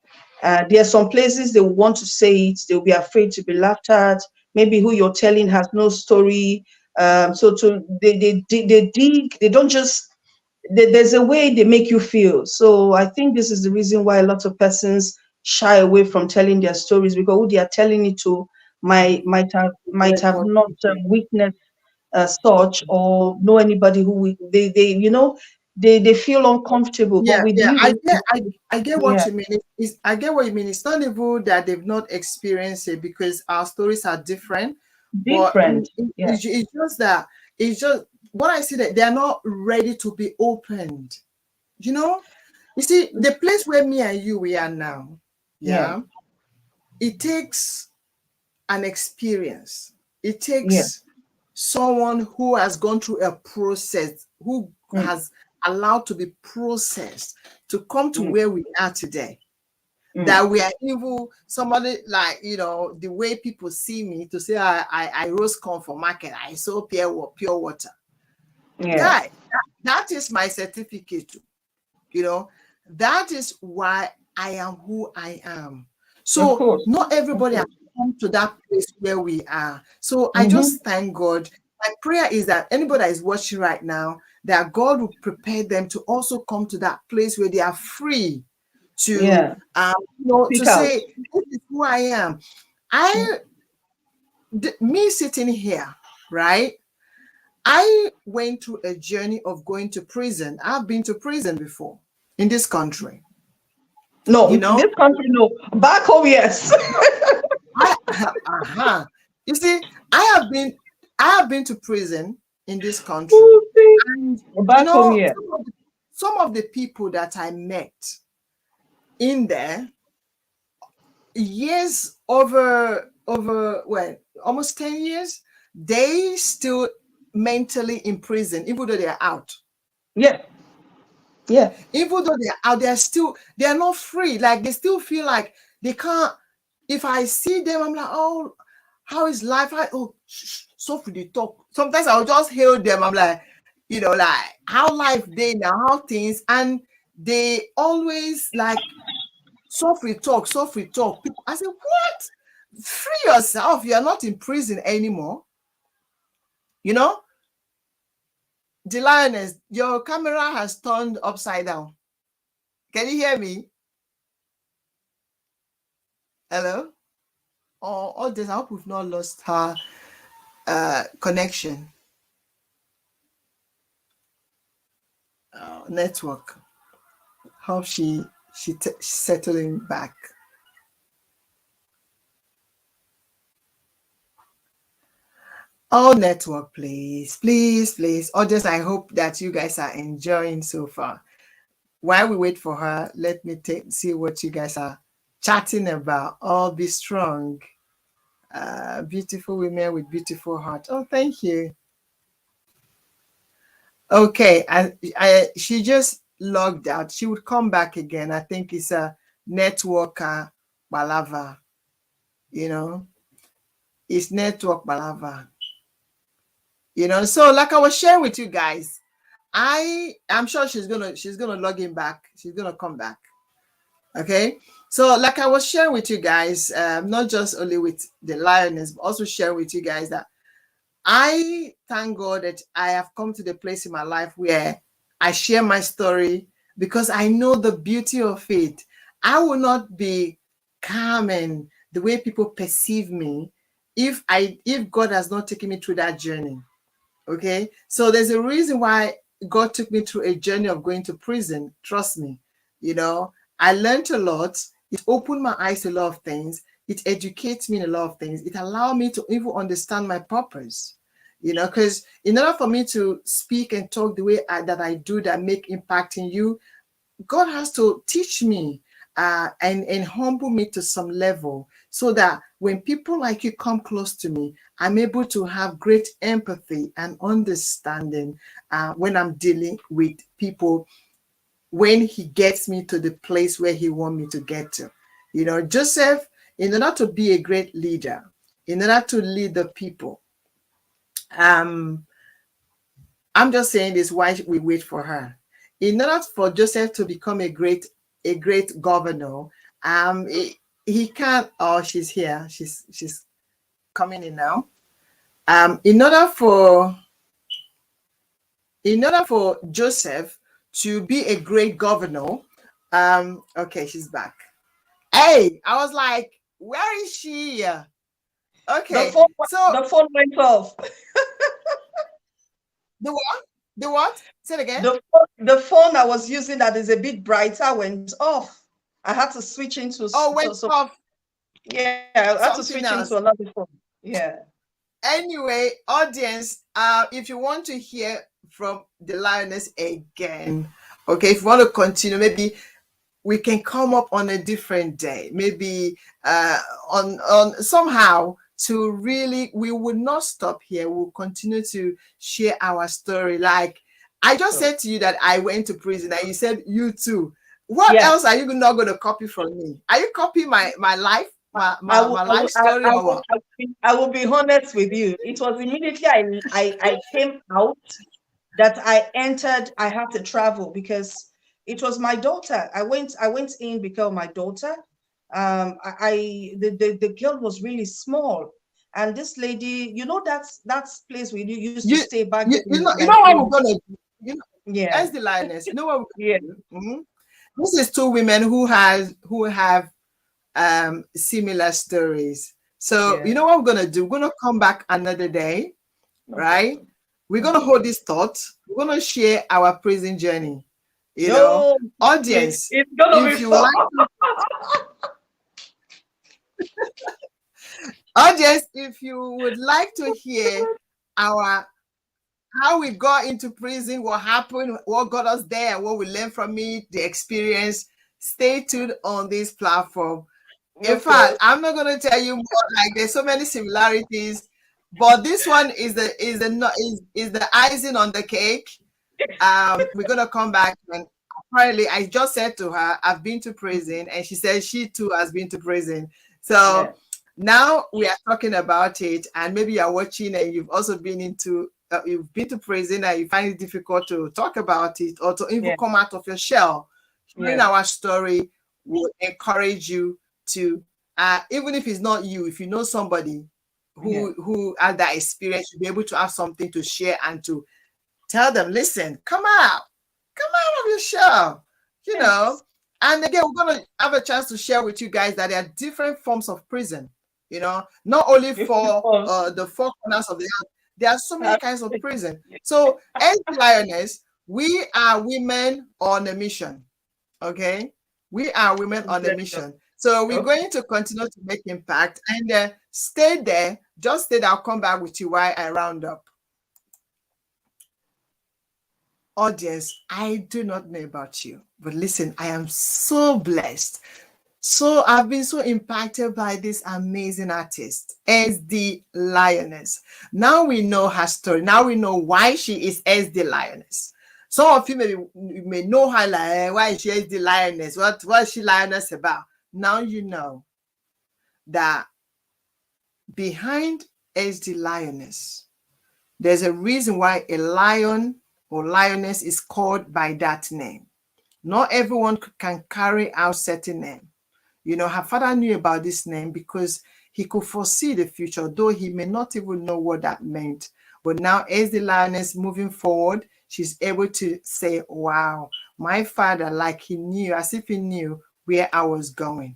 [SPEAKER 3] there are some places they want to say it, they'll be afraid to be laughed at, maybe who you're telling has no story, so to they dig, they don't just there's a way they make you feel. So I think this is the reason why a lot of persons shy away from telling their stories, because who they are telling it to might have
[SPEAKER 1] Record
[SPEAKER 3] not
[SPEAKER 1] people.
[SPEAKER 3] witnessed such, or know anybody who they they feel uncomfortable. But
[SPEAKER 1] Yeah,
[SPEAKER 3] with
[SPEAKER 1] yeah,
[SPEAKER 3] you,
[SPEAKER 1] I get what
[SPEAKER 3] yeah,
[SPEAKER 1] you mean. I get what you mean. It's not even that they've not experienced it because our stories are different, but
[SPEAKER 3] different. Yeah,
[SPEAKER 1] it's just that it's just what I see that they are not ready to be opened. You know, you see the place where me and you we are now.
[SPEAKER 3] yeah,
[SPEAKER 1] Yeah, it takes an experience. It
[SPEAKER 3] Yeah.
[SPEAKER 1] takes someone who has gone through a process, who has allowed to be processed to come to where we are today. That we are even somebody like, the way people see me to say I roast corn for market, I saw pure water.
[SPEAKER 3] Yeah.
[SPEAKER 1] Guy, that is my certificate. That is why I am who I am.
[SPEAKER 3] Of
[SPEAKER 1] So
[SPEAKER 3] course.
[SPEAKER 1] not everybody has come to that place where we are. So I just thank God. My prayer is that anybody that is watching right now, that God will prepare them to also come to that place where they are free to
[SPEAKER 3] Speak
[SPEAKER 1] to
[SPEAKER 3] out.
[SPEAKER 1] say, this is who I am. Me sitting here, right? I went through a journey of going to prison. I've been to prison before in this country.
[SPEAKER 3] No,
[SPEAKER 1] You know,
[SPEAKER 3] this country, no. Back home, yes.
[SPEAKER 1] You see, I have been to prison in this country,
[SPEAKER 3] Oh, see?
[SPEAKER 1] and
[SPEAKER 3] Back home, yeah.
[SPEAKER 1] some of the people that I met in there, years over well, almost 10 years, they still mentally in prison, even though they are out.
[SPEAKER 3] Yeah. Yeah.
[SPEAKER 1] Even though they are out, they are not free. Like they still feel like they can't. If I see them, I'm like, oh, how is life? So for the talk. Sometimes I'll just hail them. I'm like, like how life day now, how things, and they always like soft talk, soft talk. People, I say, what? Free yourself. You are not in prison anymore. The lioness, your camera has turned upside down. Can you hear me? Hello? All this, I hope we've not lost her connection. Network. Hope she's settling back. Oh, network, please, please, please. Audience, I hope that you guys are enjoying so far. While we wait for her, let me see what you guys are chatting about. All be strong. Beautiful women with beautiful heart. Oh, thank you. Okay, she just logged out. She would come back again. I think it's a networker balava. It's network balava. So like I was sharing with you guys, I'm sure she's gonna log in back. She's gonna come back. Okay. So like I was sharing with you guys, not just only with the lioness, but also sharing with you guys that I thank God that I have come to the place in my life where I share my story because I know the beauty of it. I will not be calm and the way people perceive me if God has not taken me through that journey. Okay. So there's a reason why God took me through a journey of going to prison. Trust me. I learned a lot. It opened my eyes to a lot of things. It educates me in a lot of things. It allowed me to even understand my purpose, because in order for me to speak and talk the way that I do, that make impact in you, God has to teach me and humble me to some level so that when people like you come close to me, I'm able to have great empathy and understanding when I'm dealing with people, when he gets me to the place where he wants me to get to. Joseph, in order to be a great leader, in order to lead the people, I'm just saying this while we wait for her. In order for Joseph to become a great governor, he can't. Oh, she's here. She's coming in now. In order for Joseph to be a great governor, okay, she's back. Hey, I was like, where is she? Okay,
[SPEAKER 3] The phone went off.
[SPEAKER 1] The what? The what? Say it again.
[SPEAKER 3] The phone I was using that is a bit brighter went off. I had to switch into
[SPEAKER 1] off.
[SPEAKER 3] Yeah, I had to switch into another phone. Yeah.
[SPEAKER 1] Anyway, audience, if you want to hear from the lioness again, okay, if you want to continue, maybe we can come up on a different day, maybe on somehow to really, we will not stop here. We'll continue to share our story. Like I just said to you that I went to prison, and you said you too. What else are you not going to copy from me? Are you copying my life, my life story, or what?
[SPEAKER 3] I will be honest with you. It was immediately I came out that I entered. I had to travel because it was my daughter. I went in because of my daughter. The girl was really small, and this lady, you know, that's place we used to stay back then in
[SPEAKER 1] you know what
[SPEAKER 3] Nigeria.
[SPEAKER 1] we're gonna do? You know,
[SPEAKER 3] Yeah,
[SPEAKER 1] as the lioness, you know what we're
[SPEAKER 3] yeah,
[SPEAKER 1] gonna do? Mhm. This is two women who have similar stories. So
[SPEAKER 3] yeah.
[SPEAKER 1] you know what we're gonna do? We're gonna come back another day,
[SPEAKER 3] No
[SPEAKER 1] right?
[SPEAKER 3] problem.
[SPEAKER 1] We're gonna hold this thought. We're gonna share our prison journey. You know,
[SPEAKER 3] Yo,
[SPEAKER 1] audience,
[SPEAKER 3] it's gonna be
[SPEAKER 1] if you would
[SPEAKER 3] fun.
[SPEAKER 1] like, audience, if you would like to hear our how we got into prison, what happened, what got us there, what we learned from it, the experience, stay tuned on this platform. In fact,
[SPEAKER 3] Okay.
[SPEAKER 1] I'm not going to tell you more. Like there's so many similarities, but this one is the icing on the cake. We're gonna come back, and apparently I just said to her, I've been to prison, and she said she too has been to prison.
[SPEAKER 3] Yeah,
[SPEAKER 1] So now we are talking about it, and maybe you're watching and you've also been into you've been to prison and you find it difficult to talk about it or to even
[SPEAKER 3] yeah,
[SPEAKER 1] come out of your shell. Hearing
[SPEAKER 3] yeah,
[SPEAKER 1] our story will encourage you to even if it's not you, if you know somebody
[SPEAKER 3] yeah.
[SPEAKER 1] who had that experience, you'll be able to have something to share and to tell them, listen, come out of your shell, you know.
[SPEAKER 3] Yes.
[SPEAKER 1] And again, we're going to have a chance to share with you guys that there are different forms of prison, you know, not only
[SPEAKER 3] Different
[SPEAKER 1] for
[SPEAKER 3] forms.
[SPEAKER 1] the four corners of the earth, there are so many kinds of
[SPEAKER 3] Absolutely.
[SPEAKER 1] prison. So, as lioness, we are women on a mission, okay? We are women on a mission. So we're
[SPEAKER 3] Okay.
[SPEAKER 1] going to continue to make impact and stay there. Just stay there. I'll come back with you while I round up. Audience, I do not know about you, but listen, I am so blessed. So I've been so impacted by this amazing artist, SD-LIONESS. Now we know her story. Now we know why she is SD-LIONESS. Some of you may know her like, why is she SD-LIONESS? What is she lioness about? Now you know that behind SD-LIONESS, there's a reason why a lion or lioness is called by that name. Not everyone can carry out certain name. You know, her father knew about this name because he could foresee the future, though he may not even know what that meant. But now, as the lioness moving forward, she's able to say, wow, my father, like he knew, as if he knew where I was going.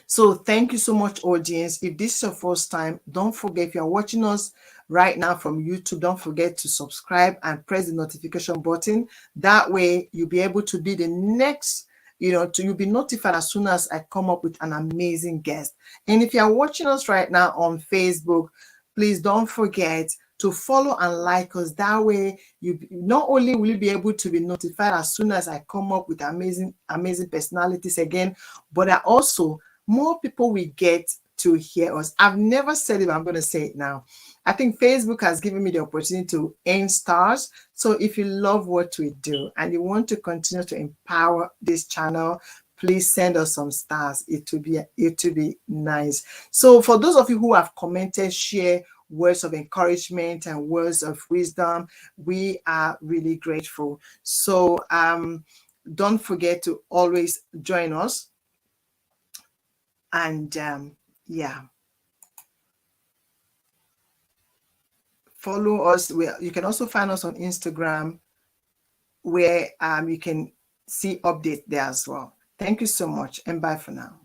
[SPEAKER 1] So thank you so much, audience. If this is your first time, don't forget, if you're watching us right now from YouTube, don't forget to subscribe and press the notification button. That way you'll be able to be the next, you'll be notified as soon as I come up with an amazing guest. And if you're watching us right now on Facebook, please don't forget to follow and like us. That way, you not only will you be able to be notified as soon as I come up with amazing personalities again, but also more people will get to hear us. I've never said it, but I'm going to say it now. I think Facebook has given me the opportunity to earn stars. So if you love what we do and you want to continue to empower this channel, please send us some stars. It will be nice. So for those of you who have commented, share words of encouragement and words of wisdom, we are really grateful. So don't forget to always join us. And yeah, follow us. You can also find us on Instagram, where you can see updates there as well. Thank you so much, and bye for now.